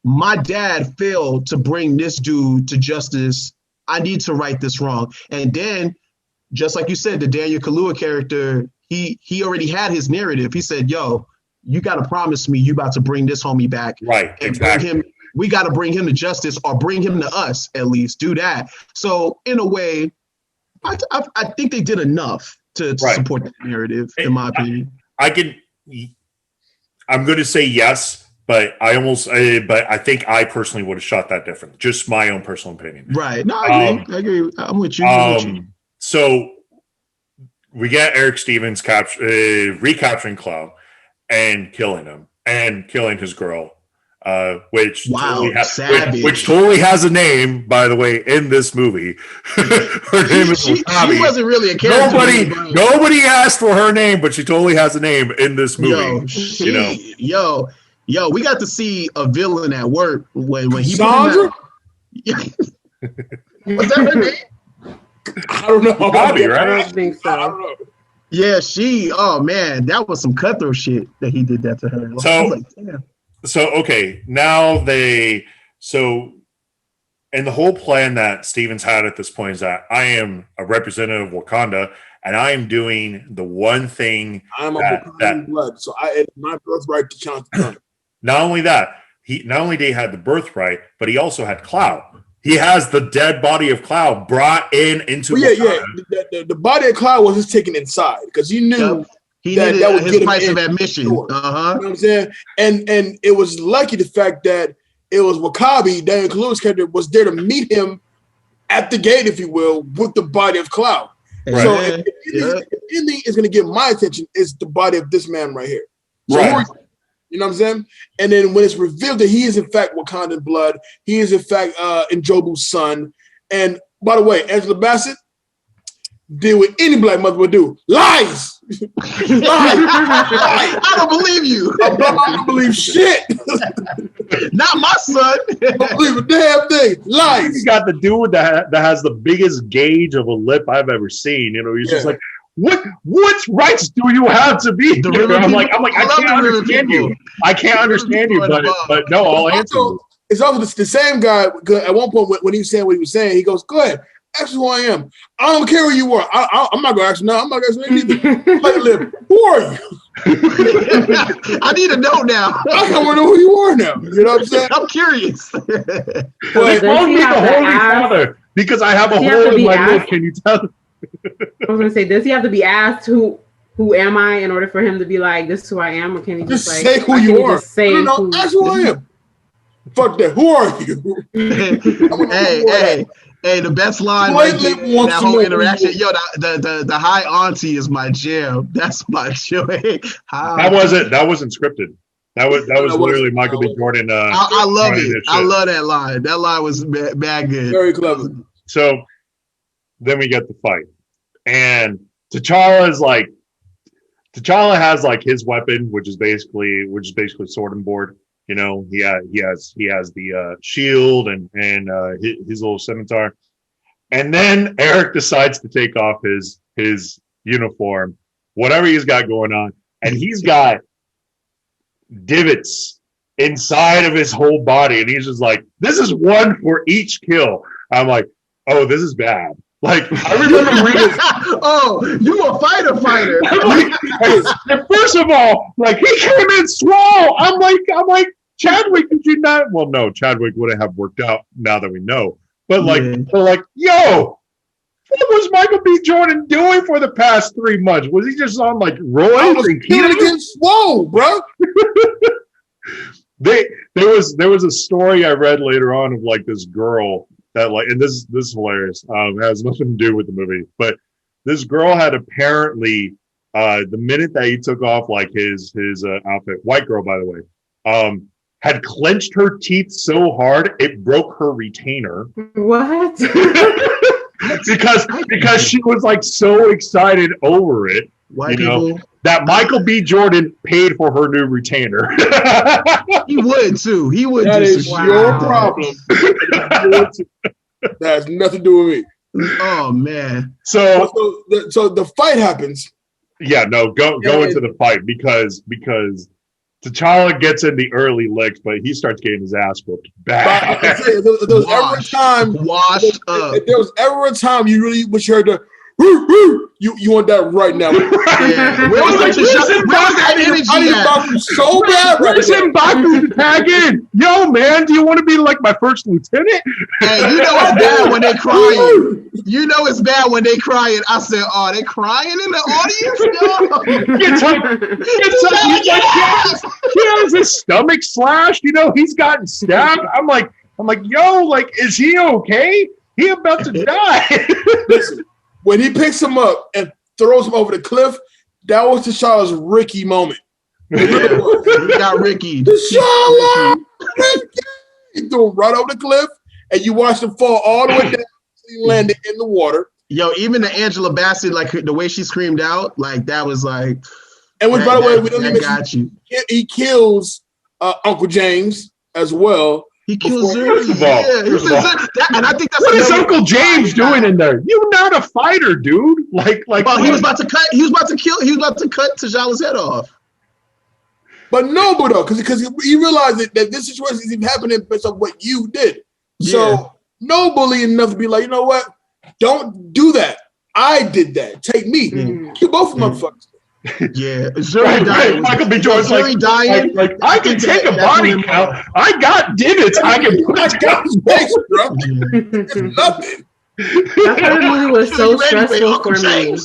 my dad failed to bring this dude to justice, I need to right this wrong. And then, just like you said, the Daniel Kaluuya character, he already had his narrative. He said, yo, you got to promise me you about to bring this homie back. Right, and exactly. We got to bring him to justice, or bring him to us, at least. Do that. So, in a way, I think they did enough to support that narrative, in my opinion. I'm going to say yes, but I think I personally would have shot that differently. Just my own personal opinion. Right. No, I agree. I'm with you. So we get Eric Stevens recapturing Cloud and killing him and killing his girl. Which totally has a name, by the way, in this movie. Her name is Wasabi. She wasn't really a character. Nobody asked for her name, but she totally has a name in this movie. Yo, we got to see a villain at work when he Sandra? Was that her name? I don't know. Bobby, right? I don't think so. I don't know. Yeah, oh man, that was some cutthroat shit that he did that to her. Okay, now and the whole plan that Stevens had at this point is that I am a representative of Wakanda, and I am doing the one thing I'm a Wakandan blood, so it's my birthright to challenge the throne. Not only that, not only did he have the birthright, but he also had Cloud. He has the dead body of Cloud brought into the body of Cloud was just taken inside because he knew he needed that would his get price of admission. You know what I'm saying? And it was lucky the fact that it was Wakabi, Daniel Kaluuya's character, was there to meet him at the gate, if you will, with the body of Cloud. Right. So if anything is going to get my attention, is the body of this man right here. So right. You know what I'm saying? And then when it's revealed that he is in fact Wakandan blood, he is in fact Njobu's son. And by the way, Angela Bassett did what any black mother would do. Lies! Lies! I don't believe you. I don't believe shit. Not my son. I don't believe a damn thing. Lies. You got the dude that has the biggest gauge of a lip I've ever seen. You know, he's just like, what rights do you have to be here? I'm like, I can't understand you. I can't understand you, but no, I'll answer you. It's also the same guy. At one point, when he was saying what he was saying, he goes, "Go ahead, ask me who I am. I don't care who you were. I'm not going to ask you now. I'm not going to ask you anything. Like, who are you? I need to know now. I want to know who you are now. You know what I'm saying? I'm curious. They call me the Holy Father because I have a hole in my lip. Can you tell? I was going to say, does he have to be asked who am I in order for him to be like, this is who I am? Or can he just like say who you are? Ask who I am. Fuck that. Who are you? Hey, the best line right there, that whole interaction. Yo, the high auntie is my jam. That's my joy. That wasn't scripted. That was literally Michael B. Jordan. I love it. I love that line. That line was bad good. Very clever. So then we get the fight. And T'Challa has like his weapon, which is basically sword and board. You know, he has the shield and his little scimitar, and then Eric decides to take off his uniform, whatever he's got going on, and he's got divots inside of his whole body, and he's just like, "This is one for each kill." I'm like, "Oh, this is bad." Like, I remember reading. Oh, you a fighter. And first of all, like, he came in swole. I'm like, Chadwick, did you not? Well, no, Chadwick wouldn't have worked out now that we know. But yo, what was Michael B. Jordan doing for the past 3 months? Was he just on like roids and keto? Swole, bro. There was a story I read later on of like this girl that like, and this is hilarious. It has nothing to do with the movie, but this girl had apparently the minute that he took off like his outfit, white girl by the way, had clenched her teeth so hard it broke her retainer. What? because she was like so excited over it. White people. That Michael B. Jordan paid for her new retainer. He would too. He would. That is your problem. That has nothing to do with me. Oh man. So the fight happens. Yeah, no, go into the fight because T'Challa gets in the early licks, but he starts getting his ass whooped bad. If there was ever a time you really wish you heard the you want that right now. Yeah. Where was that energy at? So bad right now. Mbaku to tag in. Yo, man, do you want to be like my first lieutenant? Hey, you know it's bad when they crying. You know it's bad when they crying. I said, oh, they crying in the audience? He has his stomach slashed. You know, he's gotten stabbed. I'm like, yo, like, is he okay? He about to die. Listen. When he picks him up and throws him over the cliff, that was T'Challa's Ricky moment. He got Ricky. T'Challa! He threw him right over the cliff, and you watched him fall all the way down until he landed in the water. Yo, even the Angela Bassett, like the way she screamed out, like that was like. And which, by the way, we don't even mention he kills Uncle James as well. He kills her. First of all, and I think that's what is Uncle James doing in there? You're not a fighter, dude. Well, he was about to cut. He was about to cut T'Challa's head off. But no, because he realized that this situation is even happening based on what you did. Yeah. So no bully enough to be like, you know what? Don't do that. I did that. Take me. Kill both motherfuckers. Yeah, right. Michael B. Jordan's like, I can take a body count. I got divots. I can put I got space, bro. It's nothing. That part of the movie was so stressful for me.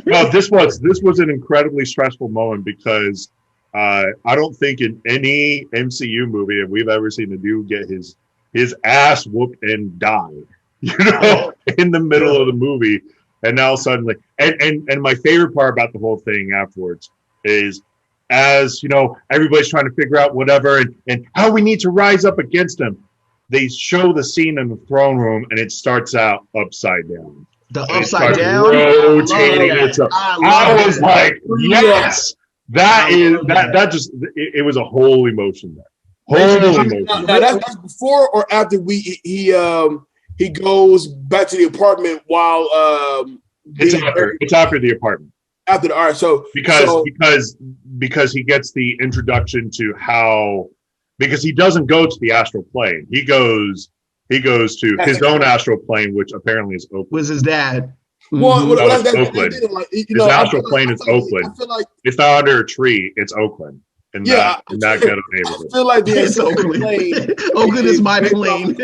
No, this was an incredibly stressful moment because I don't think in any MCU movie that we've ever seen a dude get his ass whooped and die, in the middle of the movie. And now suddenly, and my favorite part about the whole thing afterwards is, as everybody's trying to figure out whatever and how we need to rise up against them. They show the scene in the throne room, and it starts out upside down. The upside down, rotating itself. I was like, yes, that just it was a whole emotion there. Whole emotion. Now that's before or after he goes back to the apartment while it's after the apartment. After the so because he gets the introduction to how, because he doesn't go to the astral plane. He goes to his own astral plane, which apparently is Oakland. Was his dad. Well, that's Oakland. His astral plane is Oakland. I feel like it's not under a tree, it's Oakland. In that ghetto neighborhood. I feel like the astral plane. Oakland is my plane.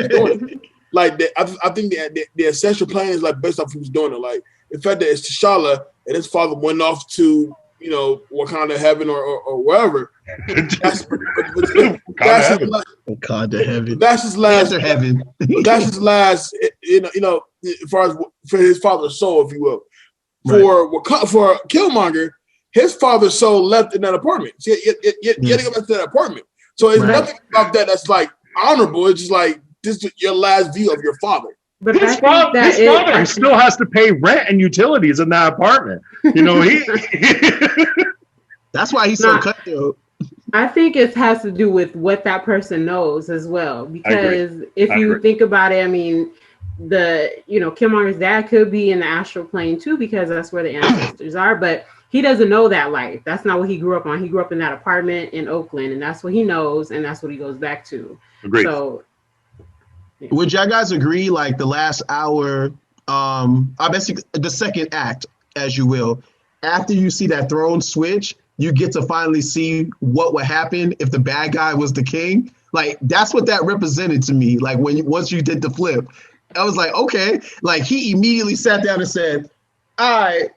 Like I think the ancestral plane is like based off who's doing it. Like the fact that it's T'Challa and his father went off to Wakanda heaven or wherever. That's Wakanda heaven. That's his last heaven. That's his last. As far as for his father's soul, if you will. For Killmonger, his father's soul left in that apartment. So you had to go back to that apartment. So it's nothing about that that's like honorable. It's just like this is your last view of your father. But his father still has to pay rent and utilities in that apartment. That's why he's so cutthroat. I think it has to do with what that person knows as well. Because if you think about it, I mean, Killmonger's dad could be in the astral plane too, because that's where the ancestors are. But he doesn't know that life. That's not what he grew up on. He grew up in that apartment in Oakland, and that's what he knows, and that's what he goes back to. Agreed. So, would y'all guys agree, like the last hour, basically the second act, as you will, after you see that throne switch, you get to finally see what would happen if the bad guy was the king? Like, that's what that represented to me. Like, once you did the flip, I was like, okay. Like, he immediately sat down and said, all right,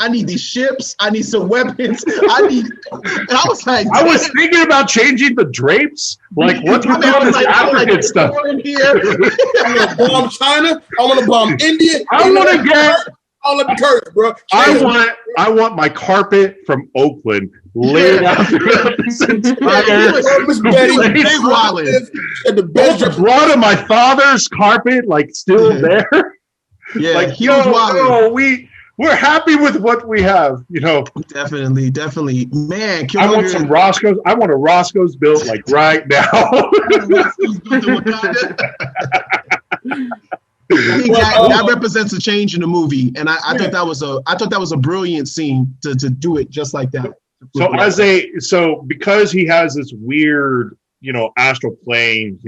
I need these ships. I need some weapons. And I was like, I was thinking about changing the drapes. Like, what's with all this African stuff? I'm gonna bomb China. I want to bomb India. I want to get all of the curse, bro. I want my carpet from Oakland laid out throughout this entire. The blood of my father's carpet, like, still there. Yeah, like, huge wallet. We're happy with what we have, Definitely. Man, I want some Roscoe's. I want a Roscoe's built like right now. I think that represents a change in the movie, and I thought that was a brilliant scene to do it just like that. So because he has this weird, astral plane,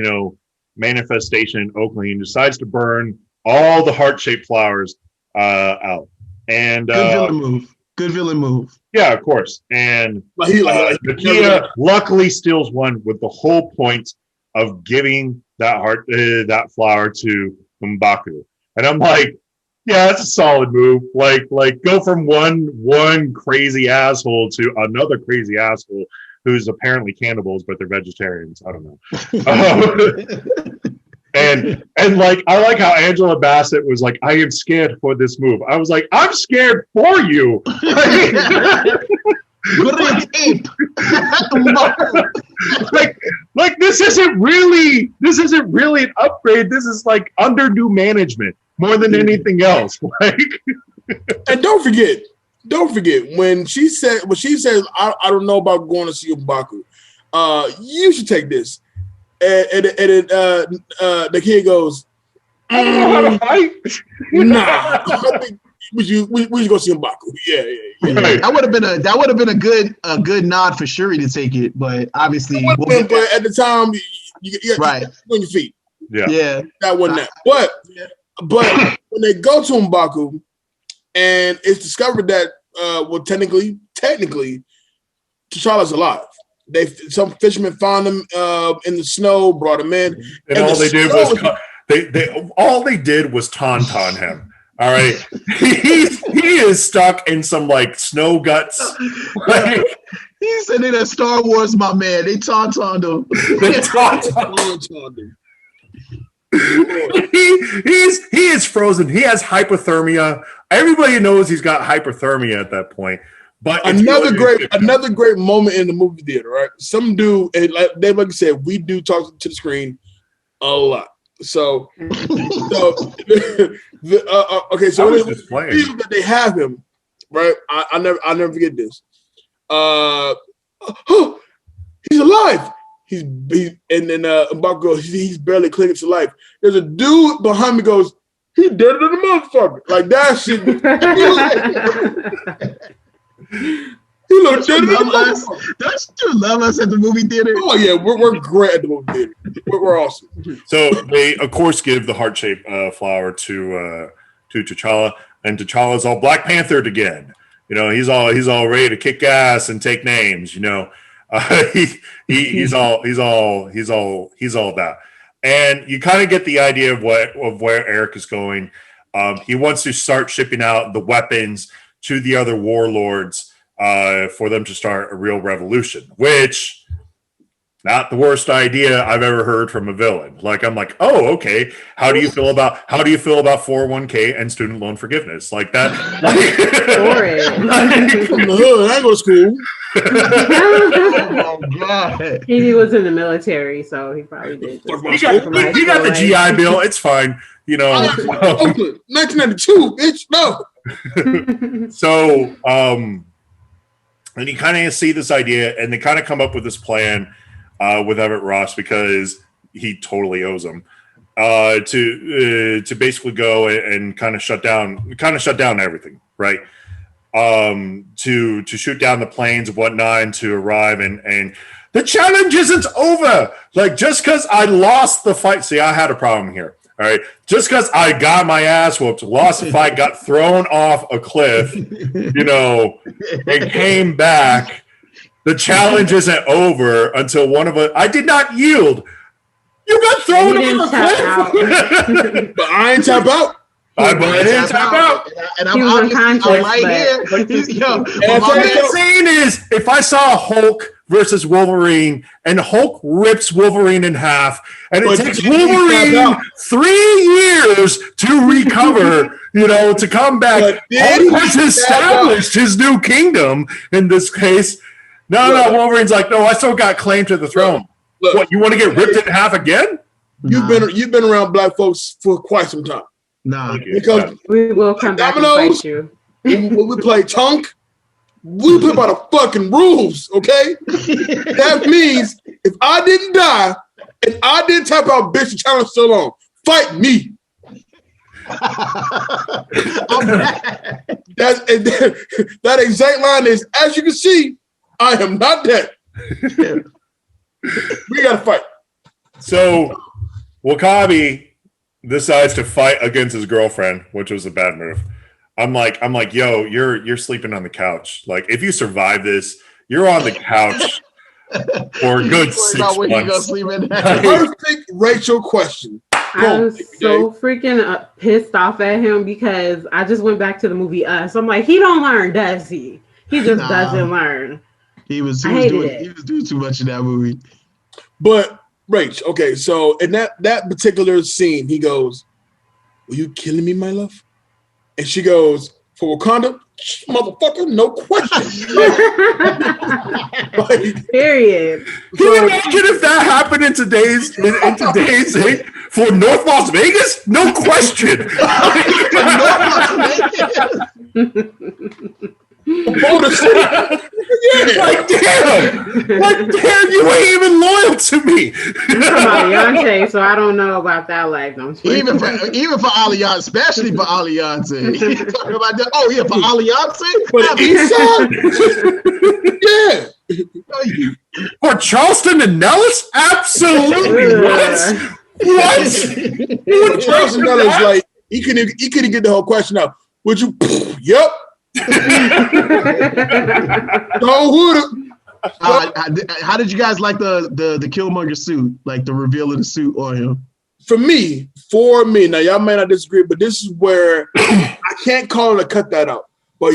manifestation in Oakland, he decides to burn all the heart-shaped flowers out. And good villain move. Yeah, of course. And Nakia luckily steals one with the whole point of giving that flower to M'Baku. And I'm like, yeah, that's a solid move. Like go from one crazy asshole to another crazy asshole who's apparently cannibals, but they're vegetarians. I don't know. And like, I like how Angela Bassett was like, I am scared for this move. I was like, I'm scared for you. like this isn't really an upgrade. This is like under new management more than anything else. Like, and don't forget when she says I don't know about going to see M'Baku. You should take this. And the kid goes, I don't know how to fight. Nah, I think we should go see M'Baku. Yeah. Right. That would have been a good nod for Shuri to take it, but obviously, but at the time, you on your feet. Yeah. That wasn't that. But when they go to M'Baku, and it's discovered that technically, T'Challa's alive. Some fishermen found him in the snow, brought him in, and all they did was all they did was tauntaun him. All right, he is stuck in some like snow guts. He's sitting in Star Wars, my man. They tauntauned him. They tauntauned him. He is frozen. He has hypothermia. Everybody knows he's got hypothermia at that point. But another great moment in the movie theater, right? Some dude, and like I said, we do talk to the screen a lot. So, okay. So that they have him, right? I never forget this. He's alive. He's and then M'Baku goes, he's barely clinging to life. There's a dude behind me goes, he dead than a motherfucker. Like that shit. He looked dead than a motherfucker. Don't you love us at the movie theater? Oh yeah, we're great at the movie theater. We're awesome. So they of course give the heart-shaped flower to T'Challa, and T'Challa's all Black Panthered again. You know, he's all ready to kick ass and take names. You know. He's all that, and you kind of get the idea of where Eric is going. He wants to start shipping out the weapons to the other warlords for them to start a real revolution, which not the worst idea I've ever heard from a villain. Like I'm like, oh, okay. How do you feel about 401k and student loan forgiveness? Like that. From the hood, I go to school. Oh my God. He was in the military, so he probably did. He got the GI Bill. It's fine. You know. 1992, bitch. No. So, and you kind of see this idea, and they kind of come up with this plan with Everett Ross because he totally owes him to basically go and kind of shut down everything, right? To shoot down the planes and whatnot, and to arrive and the challenge isn't over. Like just because I lost the fight, see, I had a problem here. All right, just because I got my ass whooped, lost the fight, got thrown off a cliff, you know, and came back. The challenge isn't over until one of us. I did not yield. You got thrown off a cliff. But I ain't tap out. I didn't tap out. And I'm unconscious right here. What I'm saying is, if I saw Hulk versus Wolverine, and Hulk rips Wolverine in half, and it takes Wolverine 3 years to recover, you know, to come back. Hulk has established his new kingdom in this case. No, Wolverine's like, no, I still got claim to the throne. Look, what, you want to get ripped in half again? You've been around black folks for quite some time. Nah, because we will come back and fight you. When we play Chunk, we play by the fucking rules, okay? That means if I didn't die and I didn't tap out, bitch, the challenge still on. Fight me. That exact line is, as you can see, I am not dead. We gotta fight. So Wakabi decides to fight against his girlfriend, which was a bad move. I'm like, yo, you're sleeping on the couch. Like, if you survive this, you're on the couch for a good 6 months. Perfect Rachel question. I was so freaking pissed off at him because I just went back to the movie Us. I'm like, he don't learn, does he? He just doesn't learn. He was doing too much in that movie. But Rach, okay, so in that particular scene, he goes, "Were you killing me, my love?" And she goes, "For Wakanda, motherfucker, no question." Period. Can you imagine if that happened in today's for North Las Vegas? No question. Like damn, you ain't even loyal to me. Aliante, so I don't know about that life. Even for Aliante, especially for Aliante. Talking about that. Oh yeah, for Aliante. For the East Side? Yeah. For Charleston and Nellis? Absolutely. What? Charleston Nellis, like, He couldn't get the whole question out. Would you? Yep. Don't would have. How did you guys like the Killmonger suit? Like the reveal of the suit on him? For me, now y'all may not disagree, but this is where I can't call it a cut that out. But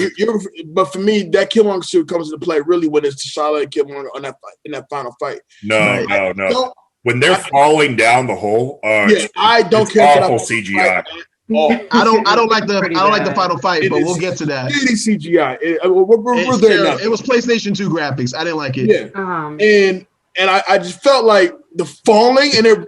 but for me, that Killmonger suit comes into play really when it's T'Challa and Killmonger on that fight in that final fight. No. When they're falling down the hole, I don't care. Awful CGI. I don't like the final fight, but we'll get to that. CGI. We're there now. It was PlayStation 2 graphics. I didn't like it. Yeah. And I just felt like the falling and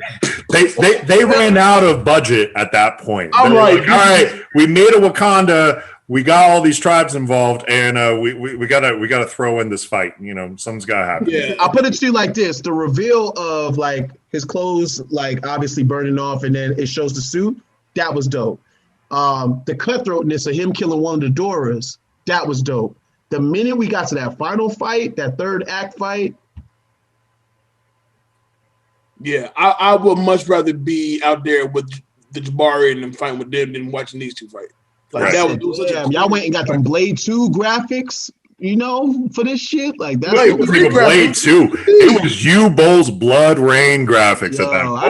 they ran out of budget at that point. I'm like, all right, we made a Wakanda. We got all these tribes involved, and we gotta throw in this fight. You know, something's gotta happen. Yeah. I'll put it to you like this: the reveal of like his clothes, like obviously burning off, and then it shows the suit. That was dope. The cutthroatness of him killing one of the Doras, that was dope. The minute we got to that final fight, that third act fight. Yeah, I would much rather be out there with the Jabari and fighting with them than watching these two fight. Like that was such a y'all went and got them Blade 2 graphics, you know, for this shit. Like that's it was even Blade 2. It was U-Bowl's Blood Rain graphics at that point.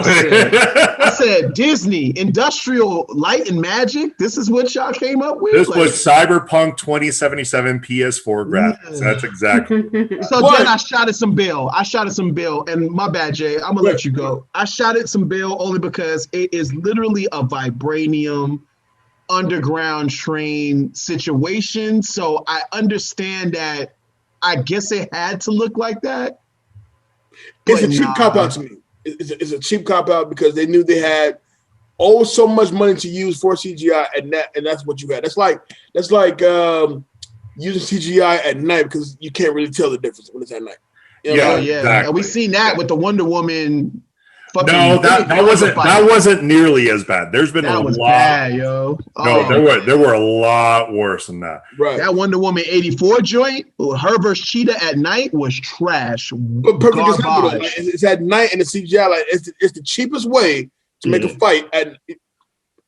I said Disney, Industrial Light and Magic. This is what y'all came up with. This was Cyberpunk 2077 PS4 graphics. That's exactly. So then I shot at some bill. And my bad, Jay. I'm gonna let you go. I shot at some bill only because it is literally a vibranium underground train situation. So I understand that. I guess it had to look like that. It's a cheap cop out to me. It's a cheap cop out because they knew they had so much money to use for CGI, and that's what you had. That's like using CGI at night because you can't really tell the difference when it's at night. You know exactly. And we seen that with the Wonder Woman. No, that wasn't nearly as bad. There's been a lot. Bad, yo. No, there were a lot worse than that. Right. That Wonder Woman 84 joint, her versus Cheetah at night was trash. But perfect example, like, it's at night and the CGI. Like it's the cheapest way to make a fight. And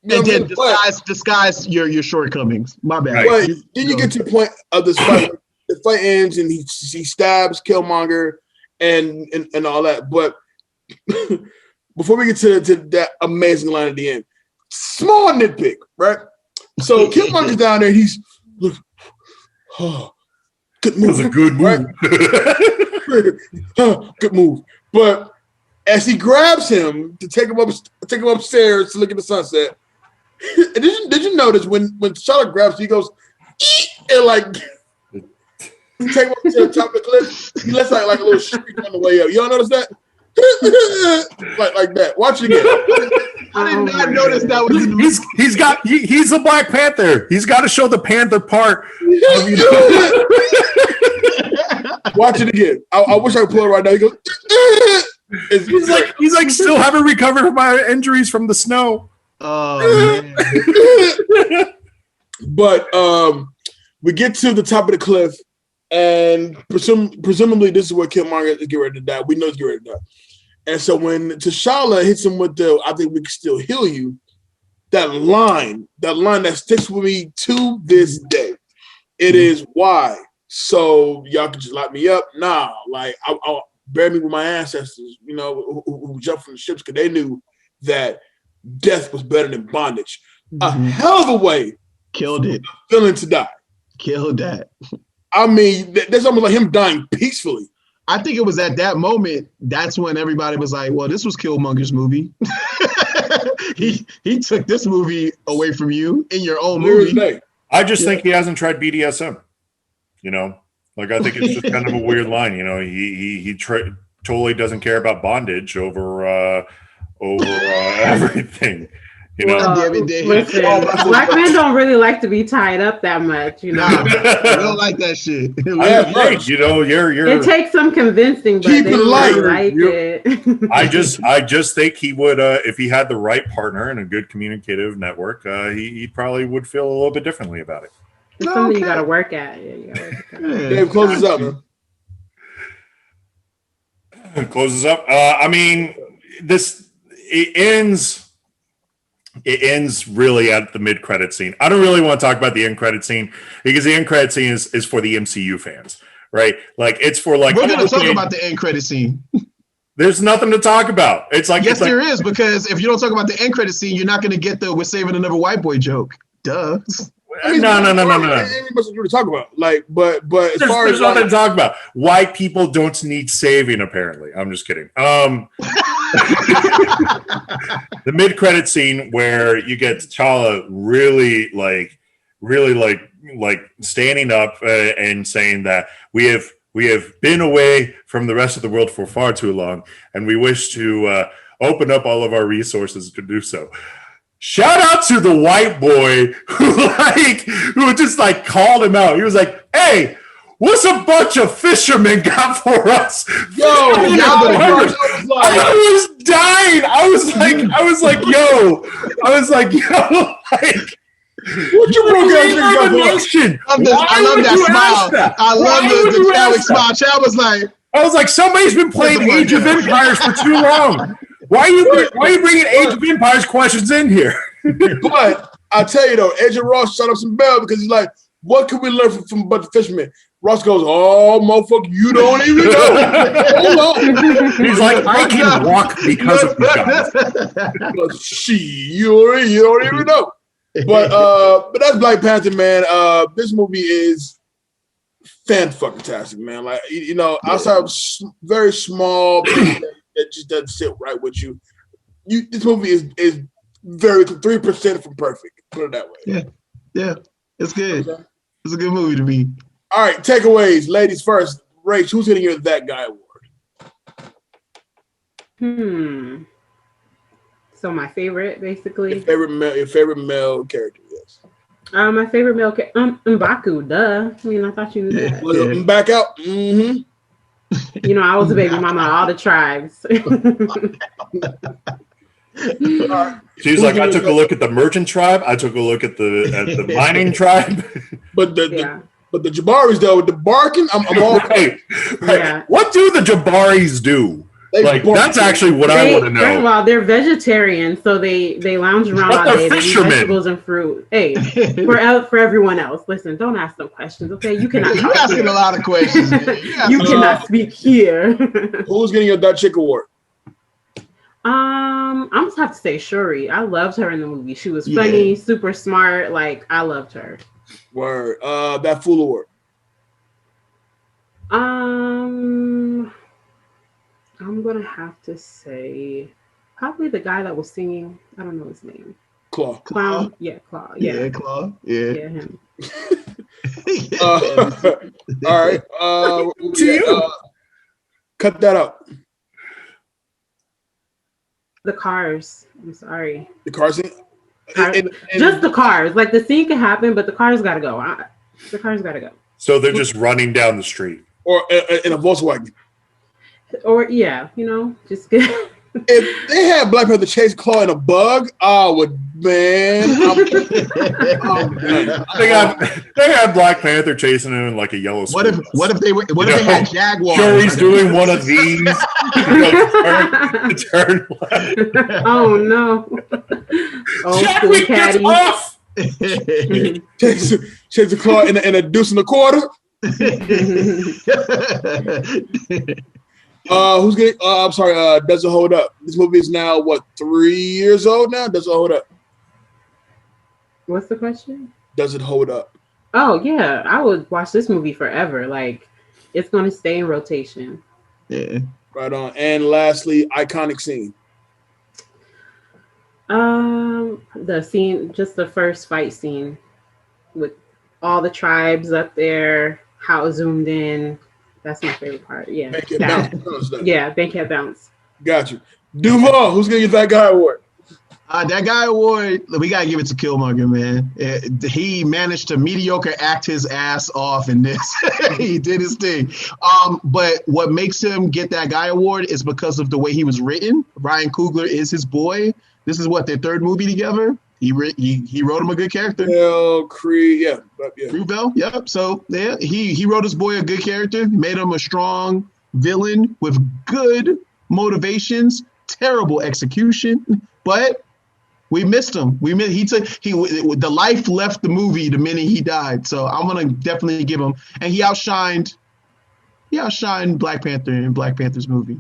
then disguise your shortcoments. My bad. Right. But then you get to the point of this fight. The fight ends and he stabs Killmonger and all that. But before we get to that amazing line at the end, small nitpick, right? So Killmonger's down there. He's look, good move. That was a good move. Right? Good move. But as he grabs him to take him upstairs to look at the sunset, did you notice when T'Challa grabs him, he goes and like take him up to the top of the cliff. He lets like a little shriek on the way up. Y'all notice that? like that. Watch it again. I did not notice that was in the he's a Black Panther. He's got to show the Panther part. Watch it again. I wish I could pull it right now. He goes. He's like still haven't recovered from my injuries from the snow. Oh man. But we get to the top of the cliff, and presumably this is where Killmonger is getting ready to die. We know he's getting ready to die. And so when T'Challa hits him with I think we can still heal you, that line that sticks with me to this day. It is why. So y'all can just lock me up? Nah, like I'll bury me with my ancestors, you know, who jumped from the ships because they knew that death was better than bondage. A hell of a way. Killed it. Feeling to die. Killed that. I mean, that's almost like him dying peacefully. I think it was at that moment, that's when everybody was like, well, this was Killmonger's movie. he took this movie away from you in your own movie. I just think he hasn't tried BDSM. You know, like I think it's just kind of a weird line. You know, he totally doesn't care about bondage over everything. You know, listen, black men don't really like to be tied up that much. You know, I don't like that shit. You know, you're. It takes some convincing, but keep they it light. Like it. I just think he would, if he had the right partner and a good communicative network, he probably would feel a little bit differently about it. It's something you got to work at. Yeah, you gotta work at that. Dave, closes up, man. Closes up. I mean, it ends it ends really at the mid-credit scene. I don't really want to talk about the end credit scene because the end credit scene is for the MCU fans, right? Like it's for like we're gonna talk about the end credit scene. There's nothing to talk about. It's like yes, there is, because if you don't talk about the end credit scene, you're not gonna get the "we're saving another white boy" joke. Duh. I mean, no. Ain't much to talk about. Like, but as far as there's nothing to talk about. White people don't need saving. Apparently, I'm just kidding. The mid-credit scene where you get T'Challa really standing up and saying that we have been away from the rest of the world for far too long, and we wish to open up all of our resources to do so. Shout out to the white boy who just like called him out. He was like, "Hey, what's a bunch of fishermen got for us?" Yo, I was dying. I was like, yo, like, what you broke out nation? I love that smile. I love the Chadwick smile. Chad was like, I was like, somebody's been playing Age of Empires for too long. Why are you bringing Age of Empires questions in here? But I tell you though, Agent Ross shut up some bell because he's like, what can we learn from a bunch of fishermen? Ross goes, oh, motherfucker, you don't even know. Hold on. He's like, I can walk because of you guys. But you don't even know. But that's Black Panther, man. This movie is fan-fucking-tastic, man. Like, outside of very small things that just doesn't sit right with you. This movie is very 3% from perfect. Put it that way. Yeah, it's good. It's a good movie to me. All right, takeaways, ladies first. Rach, who's getting your That Guy award? So my favorite, basically. Your favorite male character, yes. My favorite male character, M'Baku. Duh. I mean, I thought you knew that. Was it back out? Mm-hmm. I was a baby mama of all the tribes. She's like, I took a look at the merchant tribe. I took a look at the mining tribe. But the Jabaris though, with the barking, I'm all right. Yeah. What do the Jabaris do? That's actually what I want to know. First of all, they're vegetarian, so they lounge around all day. They eat vegetables and fruit. Hey, for everyone else, listen, don't ask them questions, okay? You cannot. You're asking a lot of questions. You cannot speak here. Who's getting your That Chick award? I'm just have to say Shuri. I loved her in the movie. She was funny, super smart. Like, I loved her. Word. That Fool award. I'm gonna have to say probably the guy that was singing. I don't know his name. Claw. Clown. Yeah, Claw. Yeah, Claw. Yeah. Yeah, him. All right. Cut that out. The cars. I'm sorry. The cars. Just the cars. Like the scene can happen, but the cars gotta go. The cars gotta go. So they're just running down the street, or in a Volkswagen. Or just get. If they had Black Panther chase Claw in a bug, I would, man. They had Black Panther chasing him in like a yellow. What if they had Jaguars? Joey's doing one of these. Turn left. Oh no! Chadwick gets off. Chase the Claw in a deuce and a quarter. Who's getting? I'm sorry. Does It Hold Up? This movie is now 3 years old now. Does it hold up? What's the question? Does it hold up? Oh yeah, I would watch this movie forever. Like, it's going to stay in rotation. Yeah. Right on. And lastly, iconic scene. The scene, just the first fight scene, with all the tribes up there, how it zoomed in. That's my favorite part. Yeah. Bankhead bounce. Got you. Duval, who's gonna get That Guy award? That Guy award, we gotta give it to Killmonger, man. He managed to mediocre act his ass off in this. He did his thing. But what makes him get That Guy award is because of the way he was written. Ryan Coogler is his boy. This is their third movie together. He wrote him a good character. Duval, yep. So yeah, he wrote his boy a good character, made him a strong villain with good motivations, terrible execution, but We missed him. The life left the movie the minute he died. So I'm gonna definitely give him. And he outshined Black Panther in Black Panther's movie.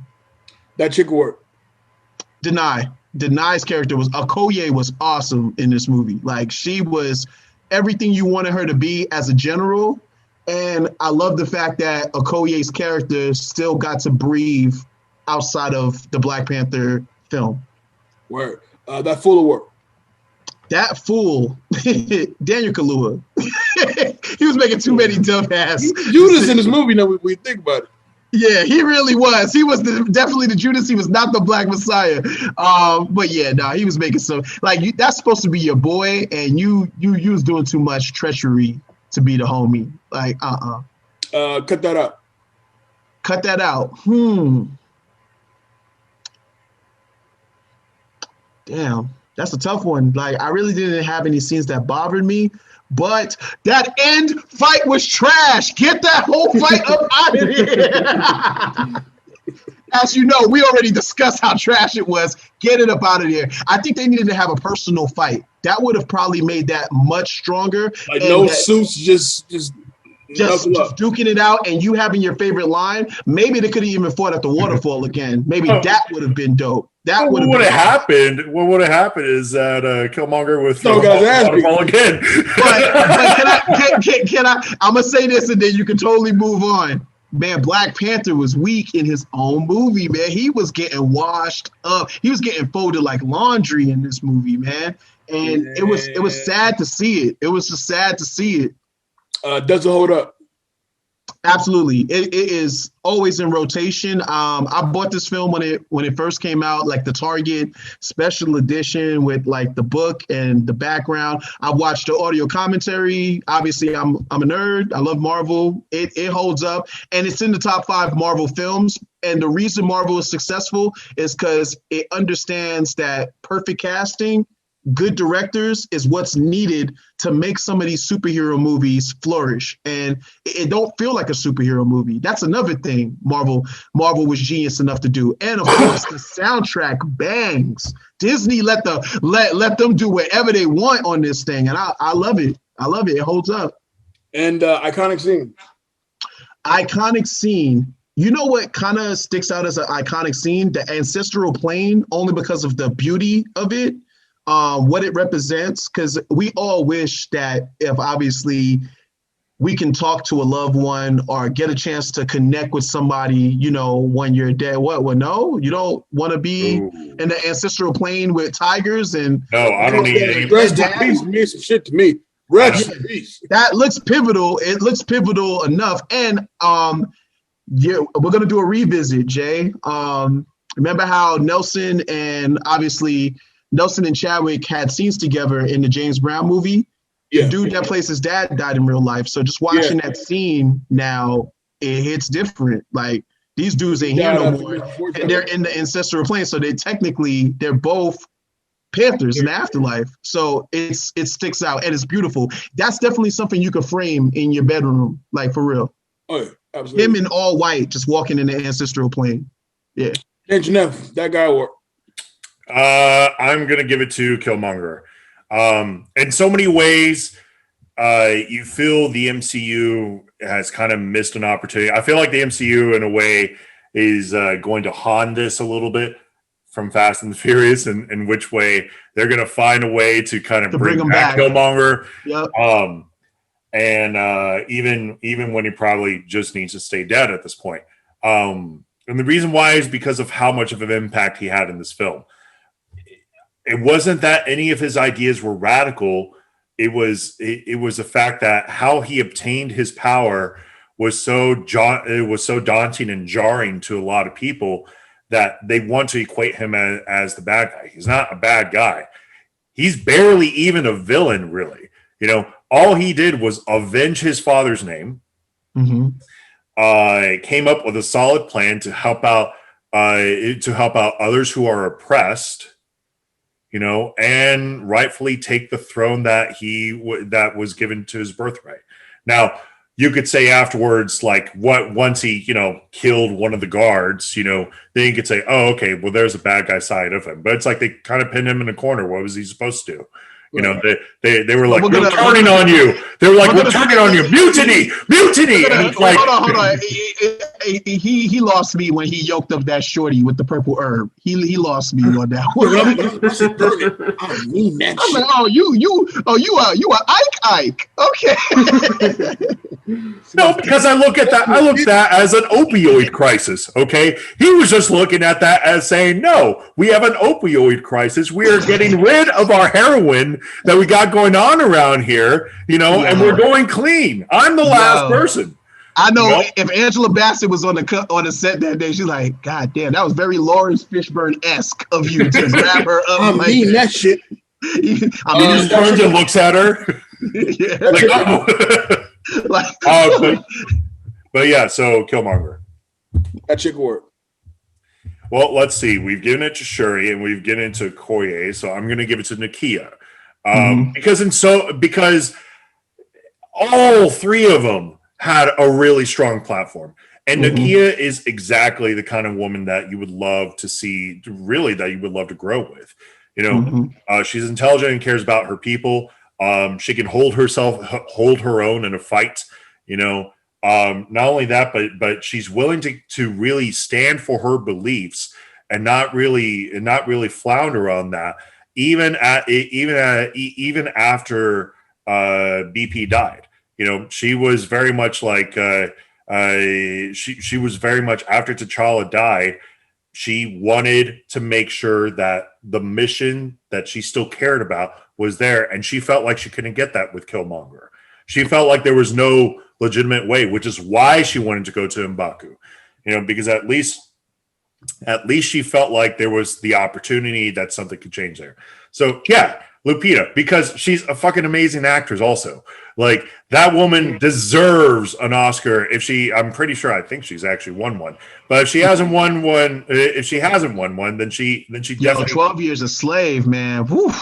That chick work. Denai's character Okoye was awesome in this movie. Like, she was everything you wanted her to be as a general. And I love the fact that Okoye's character still got to breathe outside of the Black Panther film. Word. That fool of work. That fool, Daniel Kaluuya. He was making too many dumb ass. Judas in this movie, now we think about it. Yeah, he really was. He was definitely the Judas. He was not the Black Messiah. But yeah, he was making some, like, that's supposed to be your boy, and you was doing too much treachery to be the homie. Like, cut that out. Cut that out. Damn, that's a tough one. Like, I really didn't have any scenes that bothered me, but that end fight was trash. Get that whole fight up out of here. As you know, we already discussed how trash it was. Get it up out of there. I think they needed to have a personal fight. That would have probably made that much stronger. Like, no suits, just duking it out, and you having your favorite line. Maybe they could have even fought at the waterfall again. Maybe that would have been dope. That would have happened. What would have happened is that Killmonger would throw the waterfall again. But can I? I'm gonna say this, and then you can totally move on. Man, Black Panther was weak in his own movie, man. He was getting washed up. He was getting folded like laundry in this movie, man. And it was sad to see it. It was just sad to see it. Doesn't hold up. Absolutely. It is always in rotation. I bought this film when it first came out, like the Target special edition with like the book and the background. I watched the audio commentary. Obviously, I'm a nerd. I love Marvel. It holds up, and it's in the top 5 Marvel films. And the reason Marvel is successful is because it understands that perfect casting, good directors is what's needed to make some of these superhero movies flourish. And it don't feel like a superhero movie. That's another thing Marvel was genius enough to do. And of course, the soundtrack bangs. Disney let them do whatever they want on this thing. And I love it. I love it. It holds up. And iconic scene. Iconic scene. You know what kind of sticks out as an iconic scene? The ancestral plane, only because of the beauty of it. What it represents, because we all wish that if obviously we can talk to a loved one or get a chance to connect with somebody, when you're dead. Well, no, you don't want to be in the ancestral plane with tigers and. No, I don't need any. Rest in peace means some shit to me. Rest in peace. That looks pivotal. It looks pivotal enough. And we're gonna do a revisit, Jay. Remember how Nelson and Chadwick had scenes together in the James Brown movie. Yeah. The dude that plays his dad died in real life. So just watching that scene now, it hits different. Like, these dudes ain't here no more. And they're in the ancestral plane. So they're both Panthers in the afterlife. So it sticks out and it's beautiful. That's definitely something you could frame in your bedroom, like, for real. Oh, yeah, absolutely. Him in all white, just walking in the ancestral plane. Yeah. That guy worked. I'm going to give it to Killmonger. In so many ways, you feel the MCU has kind of missed an opportunity. I feel like the MCU, in a way, is going to haunt this a little bit from Fast and the Furious, and in which way they're going to find a way to kind of bring back Killmonger. Yep. And even when he probably just needs to stay dead at this point. And the reason why is because of how much of an impact he had in this film. It wasn't that any of his ideas were radical. It was the fact that how he obtained his power was so daunting and jarring to a lot of people that they want to equate him as the bad guy. He's not a bad guy. He's barely even a villain, really. All he did was avenge his father's name. Mm-hmm. Came up with a solid plan to help out others who are oppressed. And rightfully take the throne that was given to his birthright. Now, you could say afterwards, like once he, killed one of the guards, then you could say, oh, okay, well, there's a bad guy side of him. But it's like they kind of pinned him in a corner. What was he supposed to do? They were like, we're turning on you. They were like, we're turning on you. Mutiny. Like, hold on. He lost me when he yoked up that shorty with the purple herb. He lost me on that one. I mean that I'm shit. like, you are Ike. Okay. No, because I look at that as an opioid crisis. Okay, he was just looking at that as saying, no, we have an opioid crisis. We are getting rid of our heroin that we got going on around here, and we're going clean. I'm the last person. I know if Angela Bassett was on the set that day, she's like, God damn, that was very Lawrence Fishburne-esque of you to grab her up. I mean that shit. He turns and looks at her. But yeah, so Killmonger. That chick work. Well, let's see. We've given it to Shuri and we've given it to Koye, so I'm going to give it to Nakia. Because all three of them had a really strong platform. And Nakia is exactly the kind of woman that you would love to see, that you would love to grow with. She's intelligent and cares about her people. She can hold her own in a fight. Not only that, but she's willing to really stand for her beliefs and not really flounder on that. Even after BP died, she was very much like she was very much after T'Challa died. She wanted to make sure that the mission that she still cared about was there, and she felt like she couldn't get that with Killmonger. She felt like there was no legitimate way, which is why she wanted to go to M'Baku, because at least she felt like there was the opportunity that something could change there. So yeah, Lupita, because she's a fucking amazing actress also. Like, that woman deserves an Oscar. I'm pretty sure, I think she's actually won one. But if she hasn't won one, then she definitely 12 Years a Slave, man. Woo.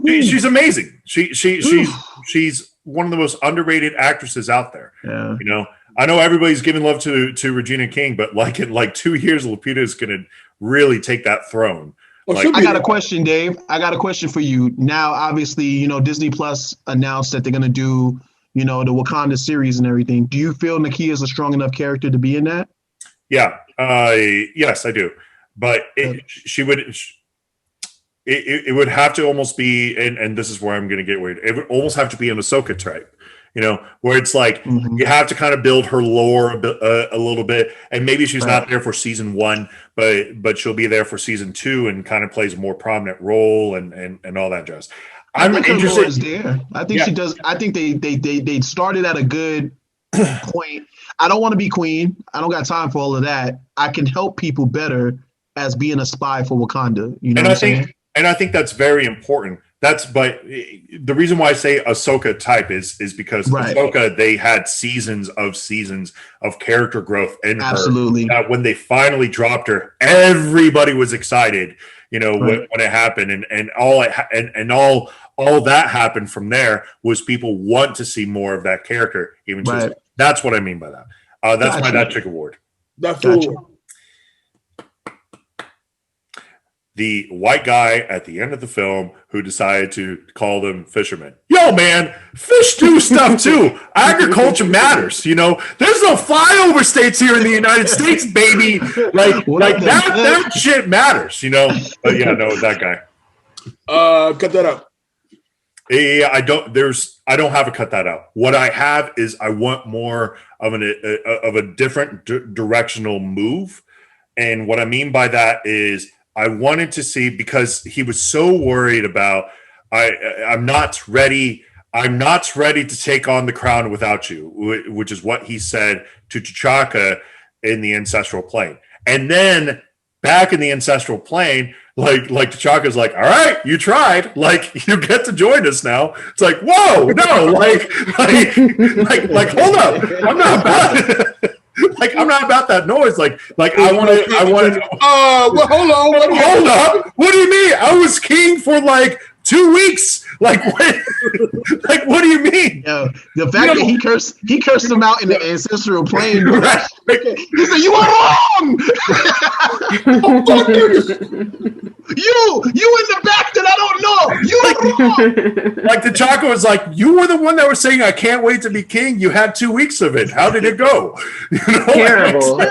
She's amazing. She's one of the most underrated actresses out there. Yeah. I know everybody's giving love to Regina King, but in 2 years, Lupita is going to really take that throne. I got a question, Dave. I got a question for you. Now, obviously, Disney Plus announced that they're going to do, the Wakanda series and everything. Do you feel Nakia is a strong enough character to be in that? Yeah. Yes, I do. But it would have to almost be, and this is where I'm going to get weird. It would almost have to be an Ahsoka type, where it's like you have to kind of build her lore a little bit, and maybe she's not there for season 1, but she'll be there for season 2 and kind of plays a more prominent role and all that jazz. I'm interested. There. I think she does. I think they started at a good point. I don't want to be queen. I don't got time for all of that. I can help people better as being a spy for Wakanda. And I think that's very important. But the reason why I say Ahsoka type is because Ahsoka, they had seasons of character growth in her. Absolutely. When they finally dropped her, everybody was excited, when it happened, and all that happened from there was people want to see more of that character. That's what I mean by that. That's my That Chick Award. The white guy at the end of the film who decided to call them fishermen. Yo, man, fish do stuff too. Agriculture matters, There's no flyover states here in the United States, baby. That shit matters, But yeah, no, that guy. Cut that out. Yeah, I don't have to cut that out. What I have is I want more of a different directional move. And what I mean by that is I wanted to see, because he was so worried about, I'm not ready to take on the crown without you, which is what he said to T'Chaka in the ancestral plane. And then back in the ancestral plane, like T'Chaka's like, all right, you tried, you get to join us now. It's like, whoa, no, hold up, I'm not about it. I'm not about that noise. I wanted. Well, hold on. Hold up. What do you mean? I was king for 2 weeks. Like, what do you mean? Yo, the fact that he cursed him out in the ancestral plane. Right. He said, "You are wrong. you in the back that I don't know. You are wrong." Like the Chaco was like, you were the one that was saying, "I can't wait to be king." You had 2 weeks of it. How did it go? You know, Terrible.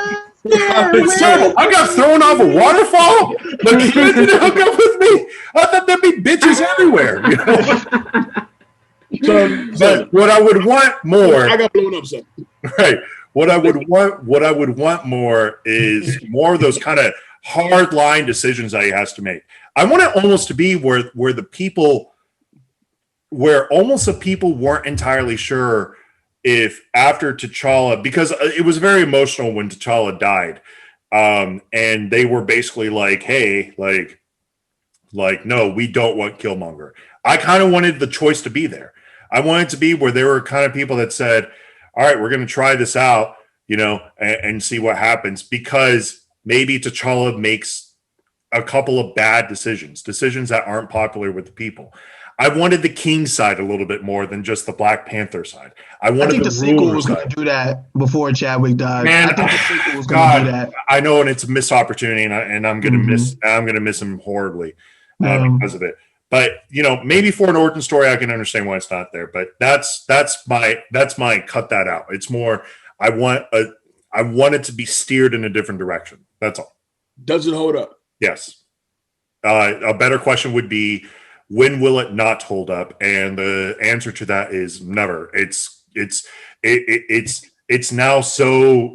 It's terrible. I got thrown off a waterfall. The kid didn't hook up with me. I thought there'd be bitches everywhere. You know? But what I would want more, I got blown up something. right? What I would want more is more of those kind of hard line decisions that he has to make. I want it almost to be where the people weren't entirely sure if after T'Challa, because it was very emotional when T'Challa died, and they were basically like, "Hey, like, no, we don't want Killmonger." I kind of wanted the choice to be there. I wanted to be where there were kind of people that said, "All right, we're going to try this out, you know, and see what happens," because maybe T'Challa makes a couple of bad decisions that aren't popular with the people. I wanted the King side a little bit more than just the Black Panther side. I think the sequel was going to do that before Chadwick died. Man, I think the sequel was going to do that. I know, and it's a missed opportunity, and I'm going to miss him horribly because of it. But you know, maybe for an origin story, I can understand why it's not there. But that's my cut that out. It's more I want it to be steered in a different direction. That's all. Does it hold up? Yes. A better question would be, when will it not hold up? And the answer to that is never. It's now so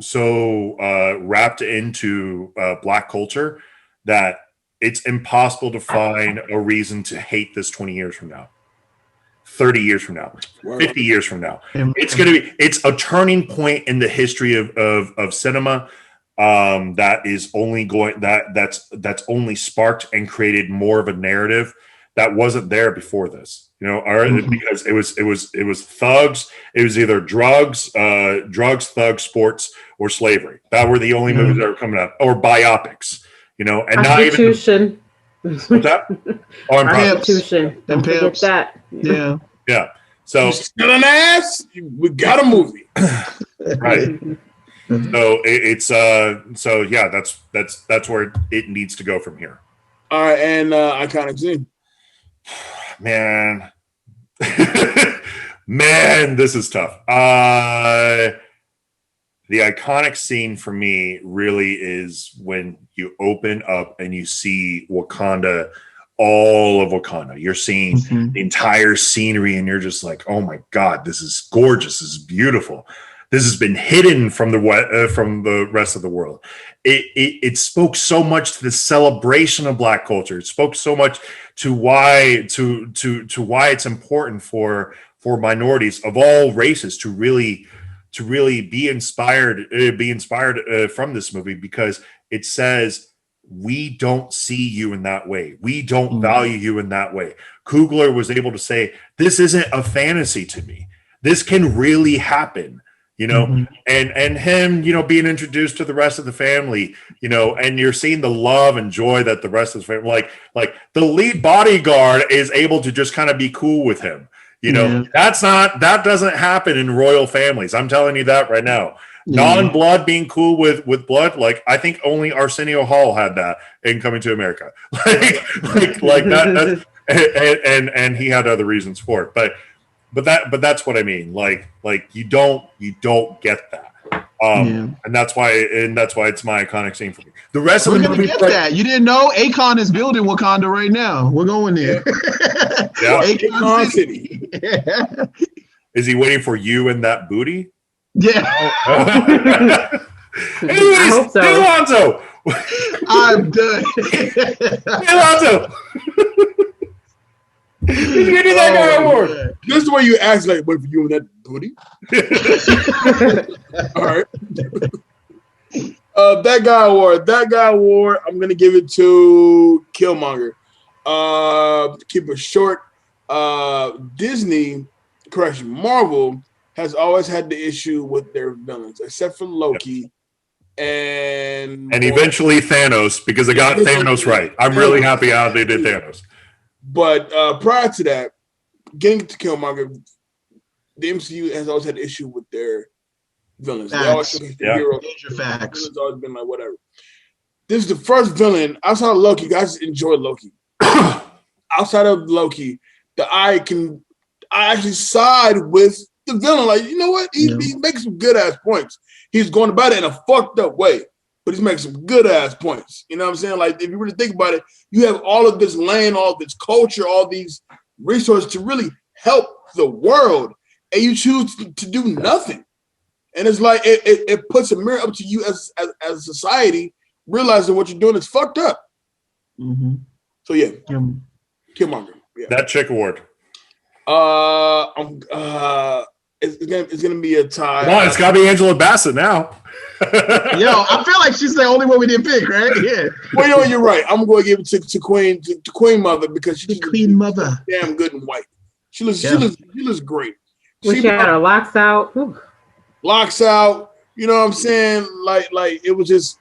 wrapped into Black culture that it's impossible to find a reason to hate this 20 years from now, 30 years from now, 50 years from now. It's a turning point in the history of cinema that is only that's only sparked and created more of a narrative that wasn't there before this, you know, because it was thugs. It was either drugs, thugs, sports, or slavery. That were the only movies that were coming up, or biopics, you know, and not even. What's that? Prostitution. Don't forget that. Yeah. Yeah. So still an ass. We got a movie. Right. So so yeah, that's where it needs to go from here. All right, and iconic scene. Man, this is tough. The iconic scene for me really is when you open up and you see Wakanda, all of Wakanda. You're seeing the entire scenery, and you're just like, "Oh my God, this is gorgeous. This is beautiful. This has been hidden from the rest of the world." It spoke so much to the celebration of Black culture. It spoke so much to why why it's important for minorities of all races to really be inspired from this movie, because it says, we don't see you in that way. We don't value you in that way. Coogler was able to say, this isn't a fantasy to me. This can really happen. You know, and him, you know, being introduced to the rest of the family, you know, and you're seeing the love and joy that the rest of the family, like the lead bodyguard is able to just kind of be cool with him. You know, that doesn't happen in royal families. I'm telling you that right now. Non-blood being cool with blood, like I think only Arsenio Hall had that in Coming to America. like that and he had other reasons for it, but that's what I mean. Like you don't get that. And that's why it's my iconic scene for me. The rest of the movie, get that. You didn't know Akon is building Wakanda right now. We're going there. Yeah. Akon City. Is he waiting for you and that booty? Yeah. Anyways, I hope so. Alonzo. I'm done. Alonzo. He's gonna do that guy award. This is the way you ask, like, wait for you and that booty. All right. That guy award. I'm gonna give it to Killmonger. Keep it short. Marvel has always had the issue with their villains, except for Loki. And eventually Thanos, because they got Thanos right. I'm really happy how they did Thanos. But prior to that, getting to Killmonger, the MCU has always had an issue with their villains. They always showcase the hero. Major facts. Villains always been like whatever. This is the first villain outside of Loki. Guys enjoy Loki. Outside of Loki, that I actually side with the villain. Like, you know what? He's making some good ass points. He's going about it in a fucked up way, but he's making some good ass points. You know what I'm saying? Like, if you really think about it, you have all of this land, all of this culture, all these resources to really help the world, and you choose to do nothing. And it's like it puts a mirror up to you as a society, realizing what you're doing is fucked up. Mm-hmm. So yeah, Killmonger. Yeah. That chick award. It's gonna be a tie. Come on, it's gotta be Angela Bassett now. Yo, I feel like she's the only one we didn't pick, right? Yeah. Well, you know, you're right. I'm going to give it to Queen Mother because she's Queen Mother, damn good and white. She looks great. When she had her locks out. Whew. Locks out. You know what I'm saying? Like it was just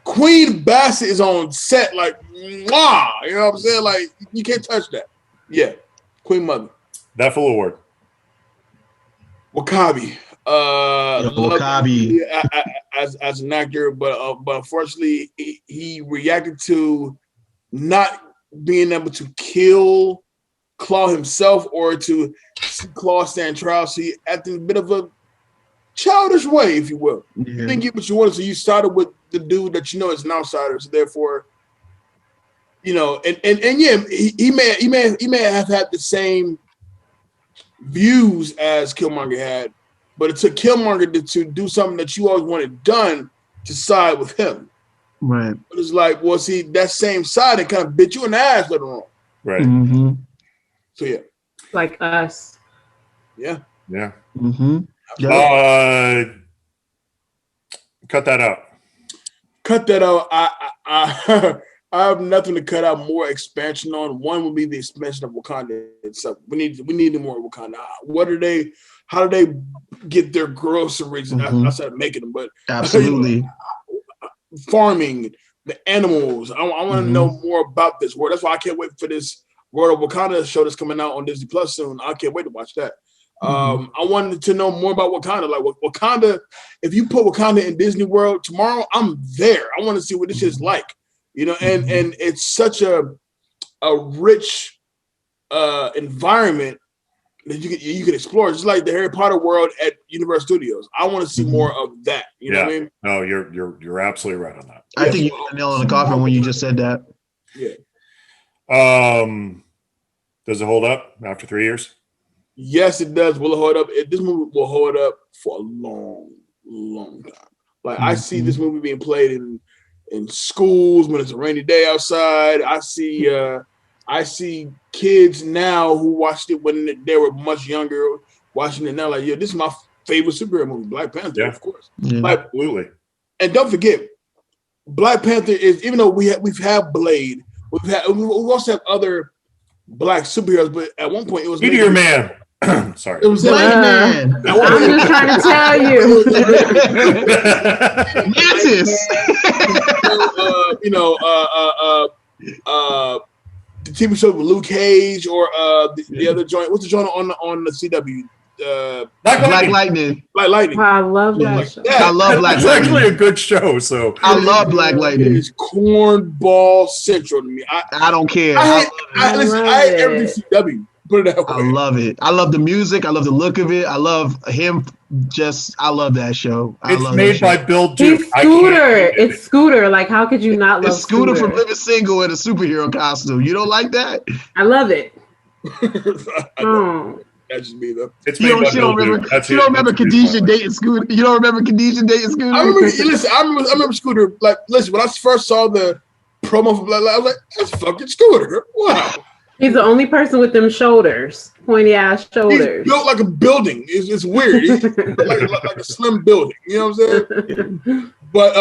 Queen Bassett is on set like mwah. You know what I'm saying? Like you can't touch that. Yeah, Queen Mother. That full award. Wakabi. Wakabi. As an actor, but unfortunately he reacted to not being able to kill Claw himself or to see Claw stand trial. So he acted in a bit of a childish way, if you will. Yeah. You didn't get what you wanted, so you started with the dude that you know is an outsider. So therefore, you know, and yeah, he may have had the same views as Killmonger had, but it took Killmonger to do something that you always wanted done to side with him. Right. But it's like, well, see, that same side that kind of bit you in the ass later on. Right. Mm-hmm. So yeah. Like us. Yeah. Yeah. Mm-hmm. Cut that out. Cut that out. I have nothing to cut out. More expansion on. One would be the expansion of Wakanda itself. We need more Wakanda. How do they get their groceries outside of making them? But absolutely, farming the animals. I want to know more about this world. That's why I can't wait for this World of Wakanda show that's coming out on Disney Plus soon. I can't wait to watch that. I wanted to know more about Wakanda. Like Wakanda, if you put Wakanda in Disney World tomorrow, I'm there. I want to see what this is like. You know, and it's such a rich environment that you can explore. It's like the Harry Potter world at Universal Studios. I want to see more of that. You know what I mean? No, you're absolutely right on that. I think you hit the nail on the coffin when you just said that. Yeah. Does it hold up after 3 years? Yes, it does. Will it hold up? This movie will hold up for a long, long time. Like I see this movie being played in schools when it's a rainy day outside. I see kids now who watched it when they were much younger, watching it now. Like, this is my favorite superhero movie, Black Panther, of course. Yeah. Like, absolutely. And don't forget, Black Panther is, even though we've had Blade, we also have other Black superheroes, but at one point it was Meteor Man. Sorry. It was Man. I'm just trying to tell you. Mantis. The TV show with Luke Cage or the other joint. What's the joint on the CW? Black Lightning. Black Lightning. I love that show. I love Black It's Lightning. actually a good show. So I love Black Lightning. It's cornball central to me. I don't care. I hate everything CW. Put it that way. I love it. I love the music. I love the look of it. I love him. I love that show. it's made by Bill Duke. He's Scooter. It's Scooter. Like, how could you not love It's Scooter from Living Single in a superhero costume. You don't like that? I love it. That's just me though. It's made by Bill Duke. You don't remember Khadijah dating Scooter? You don't remember Khadijah dating Scooter? I remember Scooter. Like, listen, when I first saw the promo for Black Lives, I was like, that's fucking Scooter. Wow. He's the only person with them shoulders, pointy ass shoulders. He's built like a building. It's weird. He's like a slim building. You know what I'm saying? But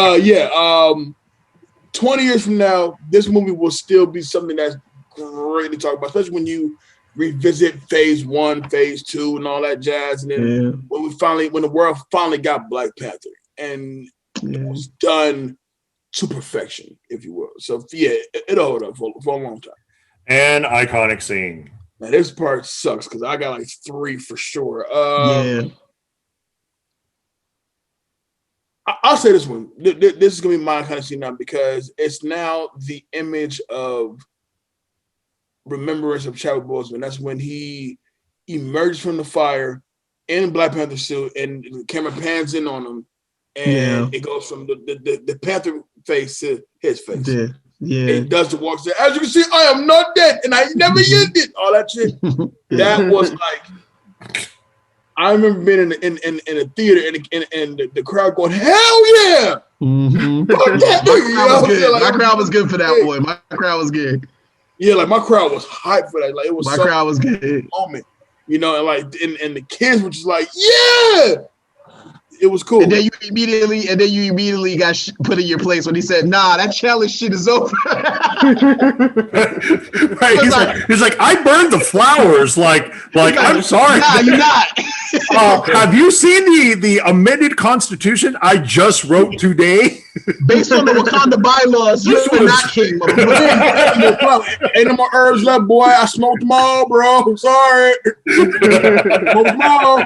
20 years from now, this movie will still be something that's great to talk about, especially when you revisit phase 1, phase 2, and all that jazz. And then when the world finally got Black Panther, and it was done to perfection, if you will. So it'll hold up for a long time. An iconic scene Now this part sucks because I got like 3 for sure. Yeah. I'll say this one. This is gonna be my kind of scene now because it's now the image of remembrance of Chadwick Boseman. That's when he emerged from the fire in Black Panther suit, and the camera pans in on him, and it goes from the Panther face to his face. Yeah. It does the walk. As you can see, I am not dead, and I never used it. All that shit. That was like. I remember being in a theater and the crowd going, hell yeah! Mm-hmm. My crowd was good for that boy. My crowd was good. Yeah, like my crowd was hyped for that. Like it was my crowd was good. Moment, you know, and like and the kids were just like, yeah, it was cool. And then you immediately got put in your place when he said, "Nah, that challenge shit is over." Right? He's like, I burned the flowers. Like I'm sorry. Nah, you're not. Have you seen the amended Constitution I just wrote today? Based on the Wakanda bylaws, you are not king. Ain't no more herbs left, boy. I smoked them all, bro. Sorry. Smoked them all.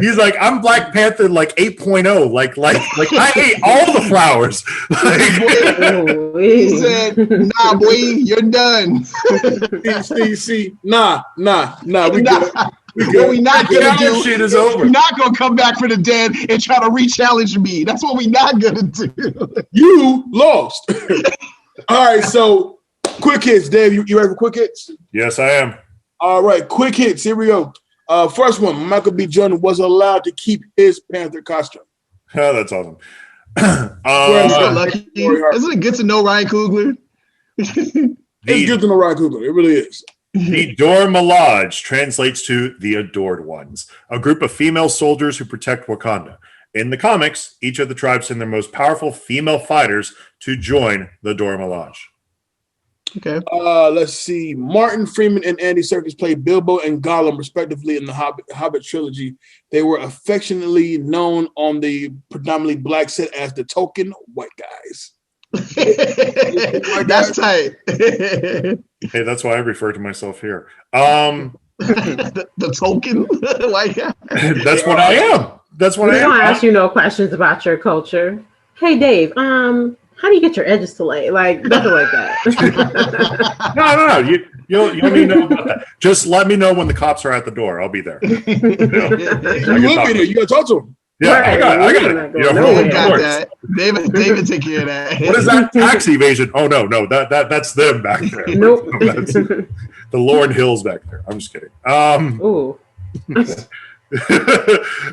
He's like, I'm Black Panther like 8.0. Like I ate all the flowers. He said, nah, boy, you're done. See, nah. We good. What we not gonna do shit is over. We're not gonna come back for the dead and try to re-challenge me. That's what we not gonna do. You lost. All right, so quick hits, Dave. You ready for quick hits? Yes, I am. All right, quick hits. Here we go. First one, Michael B. Jordan was allowed to keep his Panther costume. Oh, that's awesome. Lucky. Isn't it good to know Ryan Coogler? It's good to know Ryan Coogler. It really is. The Dora Milaje translates to the Adored Ones, a group of female soldiers who protect Wakanda. In the comics, each of the tribes send their most powerful female fighters to join the Dora Milaje. Okay. Let's see. Martin Freeman and Andy Serkis played Bilbo and Gollum, respectively, in the Hobbit trilogy. They were affectionately known on the predominantly black set as the token white guys. That's tight. Hey, that's why I refer to myself here. The token white guy. That's what I am. That's what I am. I don't ask you no questions about your culture. Hey, Dave. How do you get your edges to lay? Like nothing like that. No. You don't need to know about that. Just let me know when the cops are at the door. I'll be there. You will be there. You gotta talk to them. Yeah, right. I got it. That. David, take care of that. What is that? Tax evasion? Oh no, that's them back there. Nope. That's the Lauryn Hills back there. I'm just kidding. Ooh.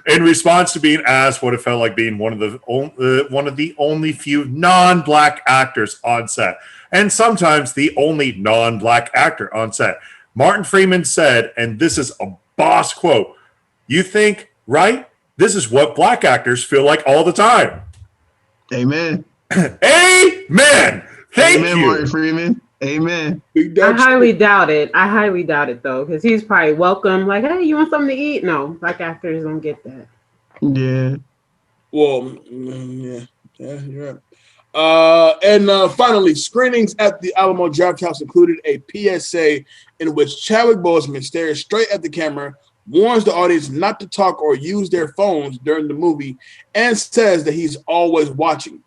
In response to being asked what it felt like being one of the only few non-black actors on set, and sometimes the only non-black actor on set, Martin Freeman said, and this is a boss quote, "You think, right? This is what black actors feel like all the time." Amen. Amen. Thank you, Martin Freeman. Amen. I highly doubt it. Though, because he's probably welcome. Like, hey, you want something to eat? No, black actors don't get that. Yeah. Well, yeah, you're right. And finally, screenings at the Alamo Drafthouse included a PSA in which Chadwick Boseman stares straight at the camera, warns the audience not to talk or use their phones during the movie, and says that he's always watching.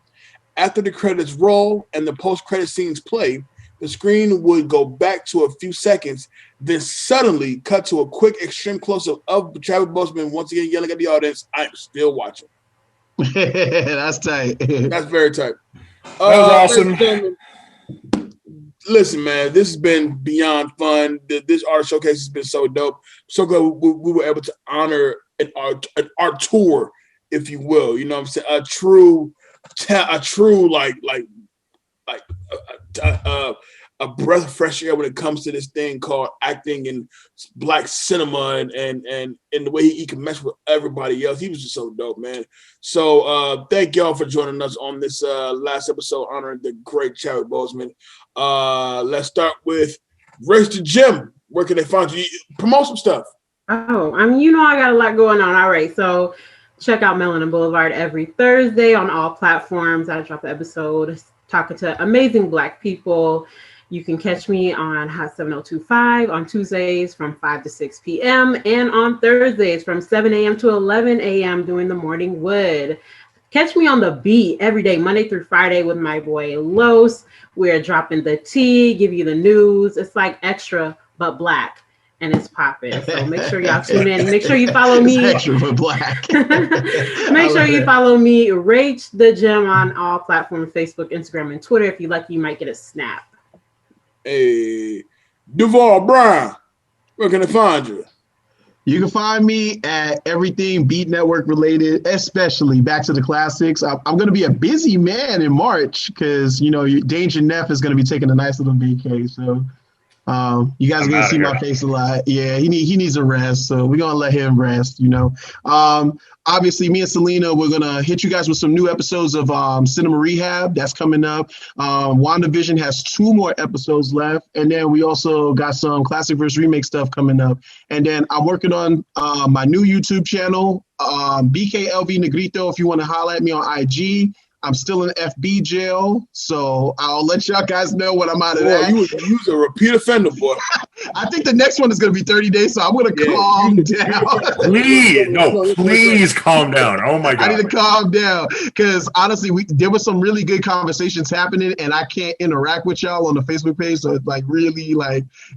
After the credits roll and the post-credit scenes play, the screen would go back to a few seconds, then suddenly cut to a quick extreme close-up of Chadwick Boseman once again yelling at the audience, "I'm still watching." That's tight. That's very tight. That was awesome. Listen, man, this has been beyond fun. This art showcase has been so dope. So glad we were able to honor an art tour, if you will. You know what I'm saying? A true a breath of fresh air when it comes to this thing called acting and black cinema and the way he can mesh with everybody else. He was just so dope, man. So thank y'all for joining us on this last episode honoring the great Chadwick Boseman. Let's start with Rach da Gem. Where can they find you? Promote some stuff. Oh, I got a lot going on. All right, so check out Melanin Boulevard every Thursday on all platforms. I drop an episode talking to amazing Black people. You can catch me on Hot 7025 on Tuesdays from 5 to 6 p.m. and on Thursdays from 7 a.m. to 11 a.m. doing the Morning Wood. Catch me on the beat every day, Monday through Friday with my boy Los. We're dropping the tea, give you the news. It's like extra, but black. And it's popping. So make sure y'all tune in. Make sure you follow me. It's extra but black. Make sure you follow me, Rach da Gem, on all platforms, Facebook, Instagram, and Twitter. If you like, you might get a snap. Hey, Duval Brown, where can I find you? You can find me at everything Beat Network related, especially Back to the Classics. I'm going to be a busy man in March because, Danger Neff is going to be taking a nice little vacay. So you guys are going to see my face a lot. Yeah, he needs a rest. So we're going to let him rest, Obviously, me and Selena, we're going to hit you guys with some new episodes of Cinema Rehab. That's coming up. WandaVision has 2 more episodes left. And then we also got some classic versus remake stuff coming up. And then I'm working on my new YouTube channel, BKLV Negrito, if you want to holler at me on IG. I'm still in FB jail, so I'll let y'all guys know when I'm out of that. You was a repeat offender, boy. I think the next one is going to be 30 days, so I'm going to calm down. Please calm down. Oh, my God. I need to calm down because, honestly, there was some really good conversations happening, and I can't interact with y'all on the Facebook page, so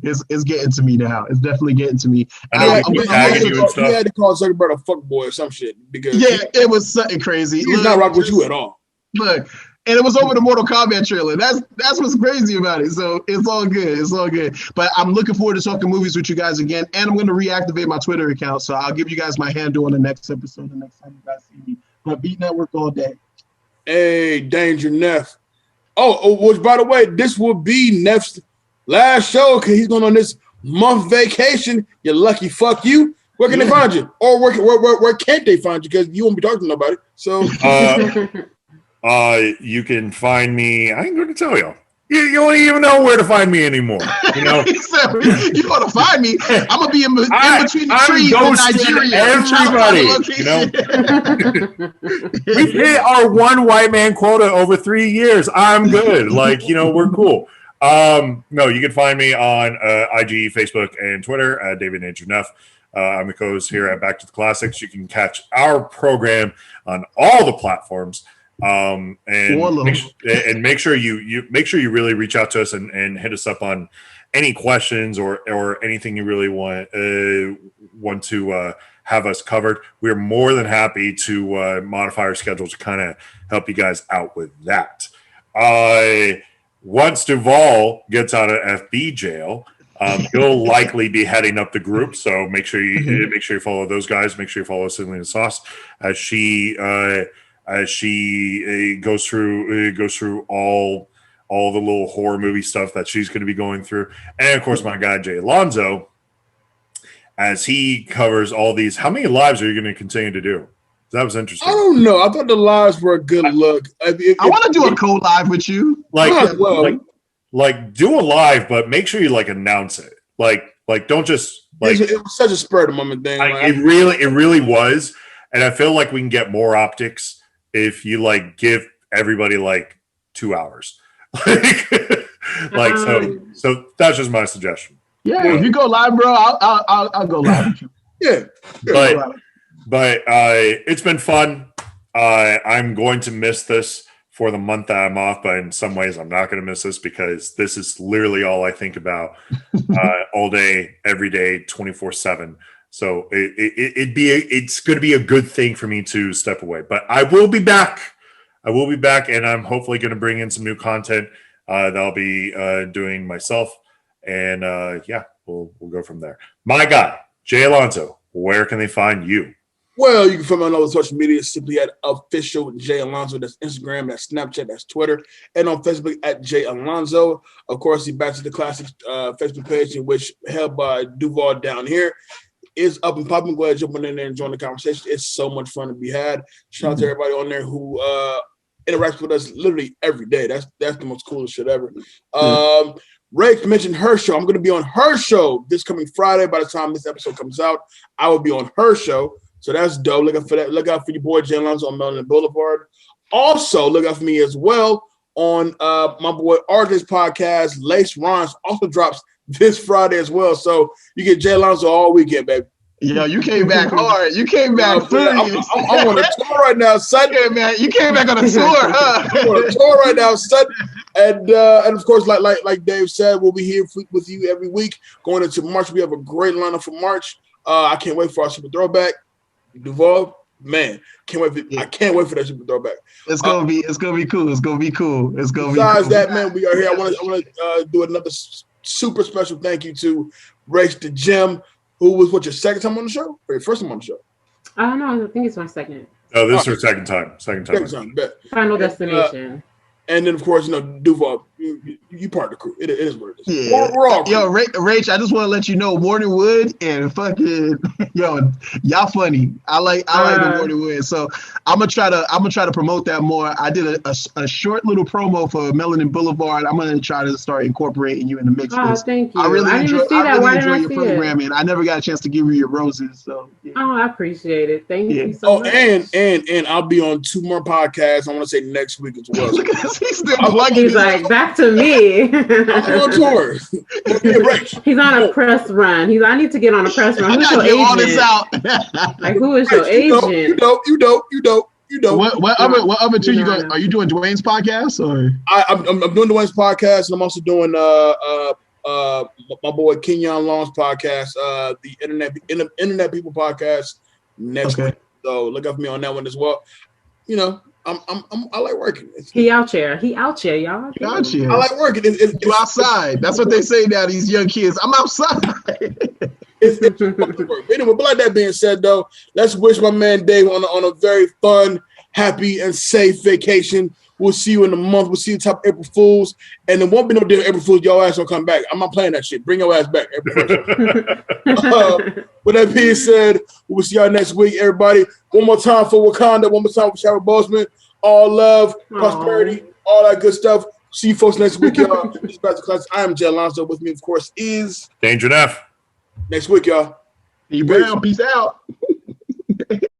it's, it's getting to me now. It's definitely getting to me. He had to call Zuckerberg a fuckboy or some shit. Because it was something crazy. He's not rocking with you at all. Look, and it was over the Mortal Kombat trailer. That's what's crazy about it. So it's all good. It's all good. But I'm looking forward to talking movies with you guys again. And I'm going to reactivate my Twitter account. So I'll give you guys my handle on the next episode, the next time you guys see me. But Beat Network all day. Hey, Danger Neff. Which, by the way, this will be Neff's last show because he's going on this month vacation. You lucky fuck you. Where can they find you? Or where can't they find you? Because you won't be talking to nobody. So... you can find me. I ain't going to tell you. You don't even know where to find me anymore. You want to find me? I'm gonna be in between the trees in Nigeria. Everybody, we've hit our one white man quota over 3 years. I'm good. We're cool. No, you can find me on IG, Facebook, and Twitter at David Nature Neff. I'm the co-host here at Back to the Classics. You can catch our program on all the platforms. And make sure you really reach out to us and hit us up on any questions or anything you really want to have us covered. We're more than happy to modify our schedule to kind of help you guys out with that. Once Duval gets out of FB jail, he'll likely be heading up the group. So make sure you follow those guys. Make sure you follow Selena Sauce as she goes through all the little horror movie stuff that she's going to be going through. And of course, my guy, Jay Alonzo, as he covers all these. How many lives are you going to continue to do? That was interesting. I don't know. I thought the lives were a good look. I want to do a co-live with you. Do a live, but make sure you announce it. Don't just it was such a spur of the moment thing. It really was. And I feel like we can get more optics if you give everybody 2 hours. So that's just my suggestion. Yeah, if you go live, bro, I'll go live with you. Yeah. But it's been fun. I'm going to miss this for the month that I'm off, but in some ways I'm not going to miss this because this is literally all I think about all day, every day, 24/7. So it's going to be a good thing for me to step away, but I will be back. And I'm hopefully going to bring in some new content that I'll be doing myself. And we'll go from there. My guy, Jay Alonzo, where can they find you? Well, you can find me on all the social media simply at official Jay Alonzo. That's Instagram, that's Snapchat, that's Twitter, and on Facebook at Jay Alonzo. Of course, the Back to the Classics Facebook page, in which held by Duval down here, is up and popping. Go ahead, jump in there and join the conversation. It's so much fun to be had. Shout out to everybody on there who interacts with us literally every day. That's the most coolest shit ever. Rach mentioned her show. I'm going to be on her show this coming Friday. By the time this episode comes out, I will be on her show. So that's dope. Look out for that. Look out for your boy Jay Alonzo on Melanin Boulevard. Also, look out for me as well on my boy RJ's podcast. Lace Rons also drops this Friday as well. So you get Jay Alonso all weekend, baby. Yo, you came back hard. You came back furious. I'm on a tour right now, son. Yeah, man. You came back on a tour, huh? I'm on a tour right now, son. And of course, like Dave said, we'll be here with you every week. Going into March, we have a great lineup for March. I can't wait for our super throwback. Duval, man, I can't wait for that super throwback. It's gonna be cool. Besides that, man, we are here. I want to do another super special thank you to Rach da Gem, who was your second time on the show or your first time on the show? I don't know. I think it's my second. Oh, this is her second time. Bet. Final destination. And then, of course, Duval, you part of the crew. It is what it is. Yeah. We're all crew. Yo, Rach, I just want to let you know, Morning Wood and fucking y'all funny. I like the Morning Wood. So I'm gonna try to promote that more. I did a short little promo for Melanin Boulevard. I'm gonna try to start incorporating you in the mix. Oh, thank you. I really enjoy your program, programming. I never got a chance to give you your roses. So yeah. Oh, I appreciate it. Thank you so much. And I'll be on 2 more podcasts. I want to say next week as well. He's like, back to me. I'm on tour. He's on a press run. I need to get on a press run. Who's your agent? Like, who is your agent? You dope. What other two you going? Are you doing Dwayne's podcast or? I'm doing Dwayne's podcast, and I'm also doing my boy Kenyon Long's podcast, the Internet People podcast next week. So look up for me on that one as well. I like working. He out here, y'all. He out here. I like working. You outside. That's what they say now. These young kids. I'm outside. It's work. Anyway, but like that being said, though, let's wish my man Dave on a very fun, happy, and safe vacation. We'll see you in a month. We'll see you top April Fools, and there won't be no damn April Fools. Your ass will come back. I'm not playing that shit. Bring your ass back. April 1st. With that being said, we'll see y'all next week, everybody. One more time for Wakanda. One more time for Chadwick Boseman. All love, prosperity, all that good stuff. See you folks next week, y'all. I am Jay Alonso. With me, of course, is Danger Neff. Next week, y'all. Brown, peace out.